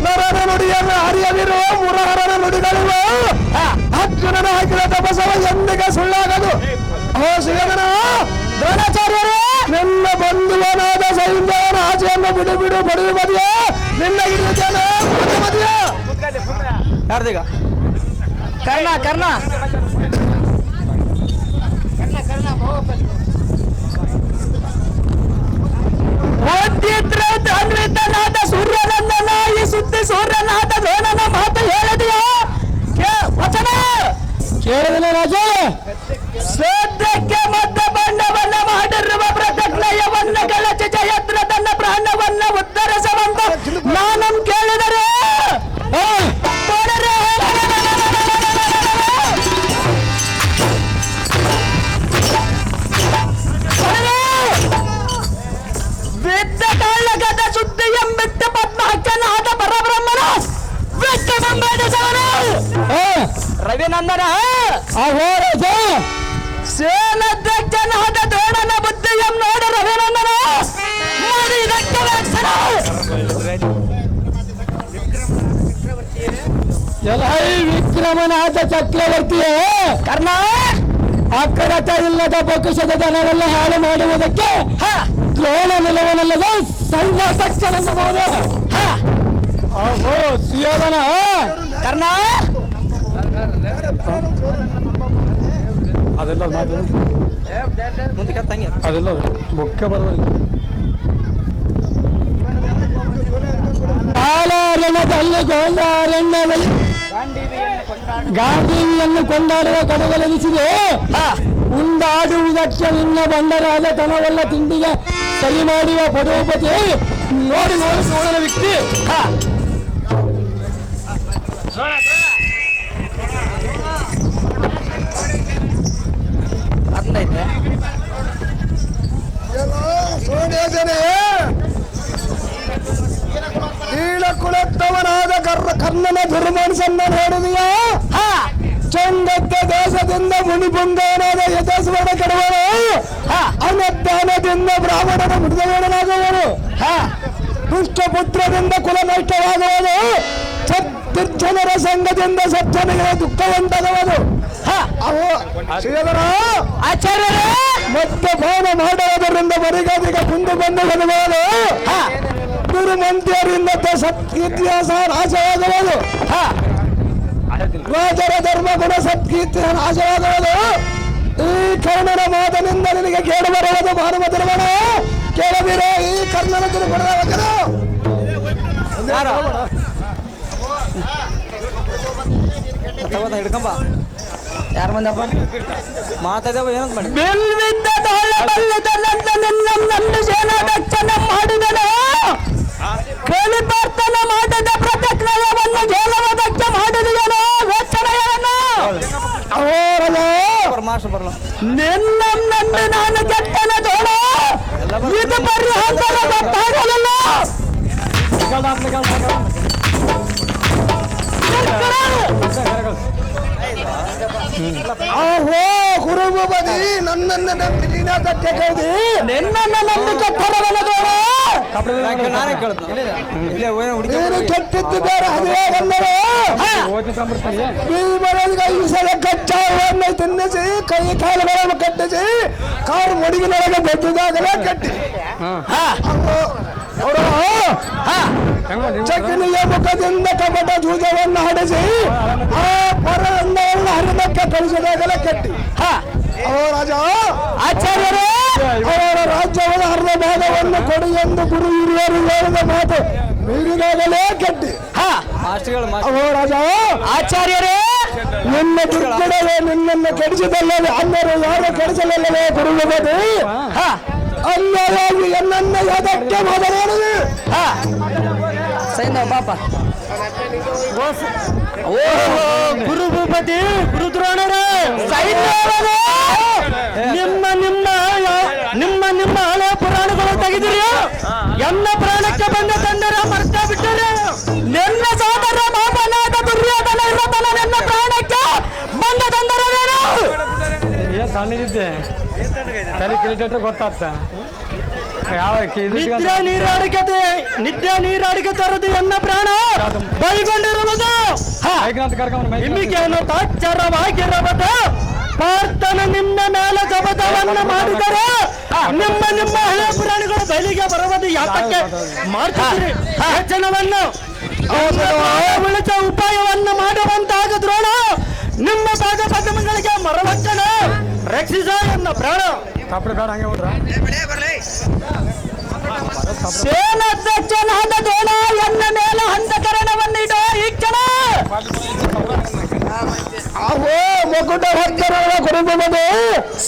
Speaker 6: ನರನ ನುಡಿಯನ್ನು ಹರಿಯವಿರುವ ಮುರಹರನ ನುಡಿಗಳಿವ ಅರ್ಜುನನ ಹಾಕಿದ ತಪಸವ ಎಂದಿಗೆ ಸುಳ್ಳಾಗದು ಓ ಶಿವನ ದ್ರೋಣಾಚಾರ್ಯರೇ ನಿನ್ನ ಬಂಧುವನಾದ ಸೈನ್ಯವನ ಆಚೆಯನ್ನು ಬಿಡು ಬಿಡು ಬಡಿದು ಮದಿಯ ನಿನ್ನ ಹಿಡಿದ ಮದಿಯ
Speaker 2: ಯಾರ್ದೀಗ ಕರ್ಣ ಕರ್ಣ ಅನ್ವಿತನಾದ ಸೂರ್ಯನಂದನ ಈ ಸುದ್ದಿ ಸೂರ್ಯನಾದ ದ್ರೋಣನ ಮಾತು ಹೇಳಿದೆಯೋ ವಚನ
Speaker 6: ಕೇಳಿದನೆ ರಾಜ
Speaker 2: ಶ್ರದ್ಧಕ್ಕೆ ಮದ್ದ ಬಣ್ಣವನ್ನ ಮಾಡಿರುವ ಪ್ರತಿಜ್ಞೆಯವನ್ನ ಗಳಚಿ ಜಯದ್ರ ತನ್ನ ಪ್ರಾಣವನ್ನ ಉತ್ತರಿಸುವಂತ ನಾನು ಕೇಳಿದರೆ ವಿದ್ದ ಕಾಳಗದ ಸುದ್ದಿ ಎಂಬಿಟ್ಟ ಪದ್ಮಹಕ್ಕನಾದ ಪರಬ್ರಹ್ಮನ ವಿದ್ದ ಸಂಬೇಡಿಸವನು ರವಿನಂದನ ಸೇನಾಧ್ಯಕ್ಷನಾದ ದ್ರೋಣನ ಬುದ್ಧಿಯಂ ನೋಡ ರವಿನಂದನ ಇದಕ್ಕೆ
Speaker 6: ವಿಕ್ರಮನಾದ ಚಕ್ರವರ್ತಿಯೇ
Speaker 2: ಕರ್ಣ
Speaker 6: ಅಕ್ಕರತ ಇಲ್ಲದ ಪಕ್ಷದ ಜನವೆಲ್ಲ ಹಾಳು ಮಾಡುವುದಕ್ಕೆ ದ್ರೋಣ ನಿಲವನಲ್ಲದ ಸೈನ್ಯ ತಕ್ಷಣಬಹುದು ಸಿಯೋದನ
Speaker 2: ಕರ್ಣ
Speaker 6: ಅದೆಲ್ಲ ಅದೆಲ್ಲ ಮುಖ್ಯ ಬರುವುದು ಕಾಲಾರಣದಲ್ಲಿ ಗೋಂಡಾರಣ್ಯದಲ್ಲಿ ಗಾಂಧೀವಿಯನ್ನು ಕೊಂಡಾಡುವ ಕಡಗಲೆನಿಸಿದೆ ಉಂಡಾಡುವುದಕ್ಕೆ ನಿನ್ನ ಬಂಡರಾದ ತನವೆಲ್ಲ ತಿಂಡಿಗೆ ಸರಿ ಮಾಡುವ ಪದೋಪತಿ ನೋಡಿ ನೋಡಿ ನೋಡನ ವ್ಯಕ್ತಿ ಕುಲತ್ತವನಾದ ಕರ್ಣನ ದುರ್ಮನಸನ್ನ ನೋಡಿದೆಯ ಚಂದತ್ತ ದೇಶದಿಂದ ಮುನಿಪುಂಗವನಾದ ಯಶಸ್ವರ ಕಡುವನು ಅನದಾನದಿಂದ ಬ್ರಾಹ್ಮಣನ ಮುಡಿದವನಾಗುವನು ದುಷ್ಟಪುತ್ರದಿಂದ ಕುಲ ನಷ್ಟವಾಗುವುದು ದುರ್ಜನರ ಸಂಘದಿಂದ ಸಜ್ಜನಿಗೆ ದುಃಖವಂತಾಗುವುದು
Speaker 2: ಆಚಾರ್ಯರೇ
Speaker 6: ಮತ್ತೆ ಪಾನ ಮಾಡುವುದರಿಂದ ಮರಿಗಾದಿಗೆ ಮುಂದೆ ಬಂದು ಬರುವುದು ಗುರುಮಂತ್ರಿಯರಿಂದ ಸತ್ಕೀರ್ತಿಹಾಸ ನಾಶವಾಗುವುದು ರಾಜರ ಧರ್ಮ ಗುಣ ಸತ್ಕೀರ್ತಿಯ ನಾಶವಾಗುವುದು ಈ ಕರ್ಣನ ಮಾತನಿಂದ ನಿನಗೆ ಕೇಳಿ ಬರುವುದು ಮಾನವ ಧರ್ಮಣ ಕೇಳದಿರೋ ಈ ಕರ್ಣನ ದುರ್ಗುಣದ ವಚನ
Speaker 2: ಹಿಡ್ಕೊಂಬ ಯಾರ ಮಂದಪ್ಪ ಮಾತಾಡವ ಏನಂತ ಮಾಡಿ ನನ್ನ ಸೇನಾಧ್ಯಕ್ಷನ ಮಾಡಿದನ ಕೇಳಿಪಾರ್ತನ ಮಾಡಿದ ಪ್ರತಿಕ್ರಿಯೆಯನ್ನು ಜೇಲವದಕ್ಕೆ ಮಾಡಿದೆಯನು ವೇಚನೆಯನ್ನು ಮಾಸ್ಟರ್ ಬರಲ್ಲ.
Speaker 6: ನಿನ್ನನ್ನೇ ನಾನು ಕೆಟ್ಟನ ತೋಳ ಇದು ಪರಿಹಾರ ಗೊತ್ತಾಗಲಿಲ್ಲ. ಆಹೋ ಕುರುಬದಿ ನನ್ನನ್ನು ನಂಬಿ ನೀನಾದಕ್ಕೆ ಕೌದಿ ನಿನ್ನನ್ನು ನಂಬಿ ಕೆಟ್ಟರವನ ತೋಳ
Speaker 2: ನಾನೇ ಕೇಳ್ತೀನಿ.
Speaker 6: ನೀನು ಕೆಟ್ಟಿದ್ದು ಬೇರೆ ಅದೇ ಬಂದರೆ ಈಸಲ ಕಚ್ಚಾವನ್ನು ತಿನ್ನಿಸಿ ಕೈ ಕಾಲುಗಳನ್ನು ಕಟ್ಟಿಸಿ ಕಾರು ಮುಡಿಗಿನೊಳಗೆ ಬೆದ್ದಿದಾಗಲೇ ಕಟ್ಟಿ ಅವರು ಚಕ್ಕಿನಿಯ ಮುಖದಿಂದ ಕಪಟ ಜೂಜವನ್ನು ಹಡಿಸಿ ಆ ಪರಂದವನ್ನು ಹರಿದಕ್ಕೆ ಕಳಿಸಿದಾಗಲೇ ಕಟ್ಟಿ ರಾಜ ಆಚಾರ್ಯರೇ ಅವರ ರಾಜ್ಯದ ಅರ್ಧ ಭಾಗವನ್ನು ಕೊಡಿ ಎಂದು ಗುರು ಹಿರಿಯರು ಹೇಳಿದ ಮಾತು ಮೀರಿದಾಗಲೇ ಕಟ್ಟಿ ರಾಜ ಆಚಾರ್ಯರೇ ನಿನ್ನ ದುರ್ಗಡವೇ ನಿನ್ನನ್ನು ಕೆಡಿಸಿದಲ್ಲವೇ ಅಲ್ಲರೂ ಯಾರು ಕೆಡಿಸಲಿಲ್ಲವೇ ಗುರುಗಬದಿ ಅಲ್ಲವಾಗಿ ಎನ್ನನ್ನು ಅದಕ್ಕೆ ಮೊದಲೇನಿದೆ ಪಾಪ ಗುರು ಭೂಪತಿ ಗುರುದ್ರೋಣರೇ ನಿಮ್ಮ ನಿಮ್ಮ ನಿಮ್ಮ ನಿಮ್ಮ ಹಳೆ ಪುರಾಣಗಳು ತೆಗೆದಿರಿ ಎನ್ನ ಪ್ರಾಣಕ್ಕೆ ಬಂದ ತಂದರ ಮರ್ತ ಬಿಟ್ಟರೆ ನಿನ್ನ ಸೋದರ ಮಾಪನಾದ ದುರ್ಯೋಧನ ಇರತನ ನಿನ್ನ ಪ್ರಾಣಕ್ಕೆ ಬಂದ ತಂದರವೇನು
Speaker 5: ಸಣ್ಣದಿದ್ದೆ ತಲೆ ಕಿಲಿಟರ್ ಗೊತ್ತಾಗ್ತಾ ಯಾವ
Speaker 6: ನಿತ್ಯ ನೀರಾಡಿಕೆ ತರದು ಎನ್ನ ಪ್ರಾಣ ಬೈಗೊಂಡಿರುವುದು ನಿಮಗೇನು ತಾಚಾರವಾಗಿರಬಹುದು ಪಾರ್ಥನ ನಿಮ್ಮ ಮೇಲೆ ಶಪಥವನ್ನು ಮಾಡಿದರೆ ನಿಮ್ಮ ನಿಮ್ಮ ಹಳೆ ಪುರಾಣಿಗಳು ಬಯಲಿಗೆ ಬರುವುದು ಯಾತಕ್ಕೆ ಮಾಡ್ತೀರಿ ಜನವನ್ನು ಉಳಿಸ ಉಪಾಯವನ್ನು ಮಾಡುವಂತಾಗದ್ರೋಣ ನಿಮ್ಮ ಭಾಗ ಪದ್ಮಗಳಿಗೆ ಮರವಕ್ಕನ ರಕ್ಷಿಸ ಎನ್ನ ಪ್ರಾಣ
Speaker 5: ಹಂಗೆ ಹೋದ್ರ
Speaker 6: ಸೇನಾಧ್ಯಕ್ಷನಾದ ದ್ರೋಣ ಎನ್ನ ಮೇಲೆ ಹಂತಕರಣವನ್ನಿಡೋ ಈ ಕ್ಷಣ ಅಹೋ ಮುಕುಟ ಭಕ್ತರವ ಕುರುಬುವುದು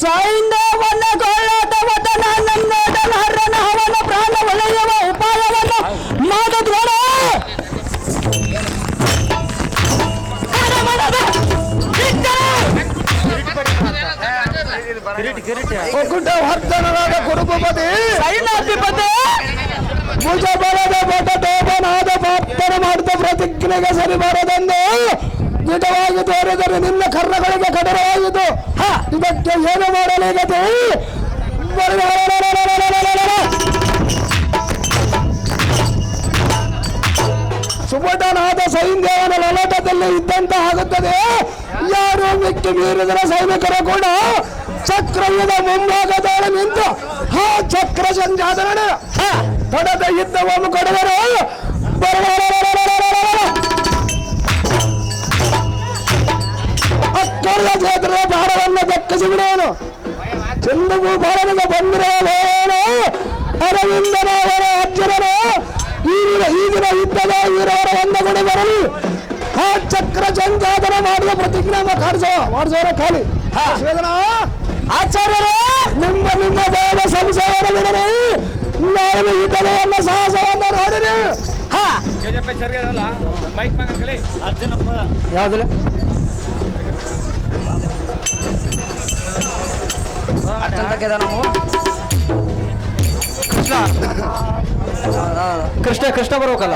Speaker 6: ಸೈನ್ಯವನ್ನ ಕೊಳ್ಳೋಟವತನ ನನ್ನೋಟನ ಹರನ ಹವನ ಪ್ರಾಣ ಒಳೆಯುವ ಉಪಾಯವನ್ನು ಮಾಡಿದ್ರೋಣ ಮುಕುಟ ಭಕ್ತನಾದ ಕುರುಬುಪತಿ ಸೈನ್ಯಾಧಿಪತಿ ಭುಜ ಬಲದ ಬಟ ದೇವನಾದ ಭಕ್ತರ ಮಾಡಿದ ಪ್ರತಿಜ್ಞೆಗೆ ಸರಿ ಬರದೆಂದು ದಿಟವಾಗಿ ತೋರಿದರೆ ನಿನ್ನ ಕರ್ಣಗಳಿಗೆ ಕಡರವಾಯಿತು ಇದಕ್ಕೆ ಏನು ಮಾಡಲಿಗತೆ ಸುಪಟನಾದ ಸೈನ್ಯವನ ಲಲಾಟದಲ್ಲಿ ಇದ್ದಂತ ಆಗುತ್ತದೆ ಯಾರು ಮಿಕ್ಕಿ ಮೀರಿದರ ಸೈನಿಕರು ಕೂಡ ಚಕ್ರಯುಧ ಮುಂಭಾಗದೊಳಗೆ ನಿಂತು ಚಕ್ರ ಸಂಜಾದನ ತಡದ ಯುದ್ಧವನ್ನು ಕೊಡುವರು ಅಕ್ಕರ್ಯ ಕ್ಷೇತ್ರದ ಭಾರವನ್ನು ದಕ್ಕಿಸಿ ಬಿಡುವನು ಚಂದವು ಬಾಳನಿಗೆ ಬಂದಿರುವನು ಅರವಿಂದನವರ ಅಜ್ಜರನು ಈಗಿನ ಯುದ್ಧದ ವೀರವರ ಒಂದಗುಡಿ ಬರಲಿ ಆ ಚಕ್ರ ಸಂಜಾದನ ಮಾಡುವ ಪ್ರತಿಜ್ಞೆ ಮಾಡಿಸೋರ ಖಾಲಿ ಆಚಾರ್ಯರೇ ನಿಮ್ಮ ನಿಮ್ಮ ದೇವ ಸಂಶಯವನ್ನು ಬಿಡರಿ ನಾನು ಯುದ್ಧವನ್ನು ಸಾಹಸವನ್ನು ನೋಡಿರಿ ಯಾವ್ದಿಲ್ಲ
Speaker 2: ಕೃಷ್ಣ ಬರ್ಬೇಕಲ್ಲ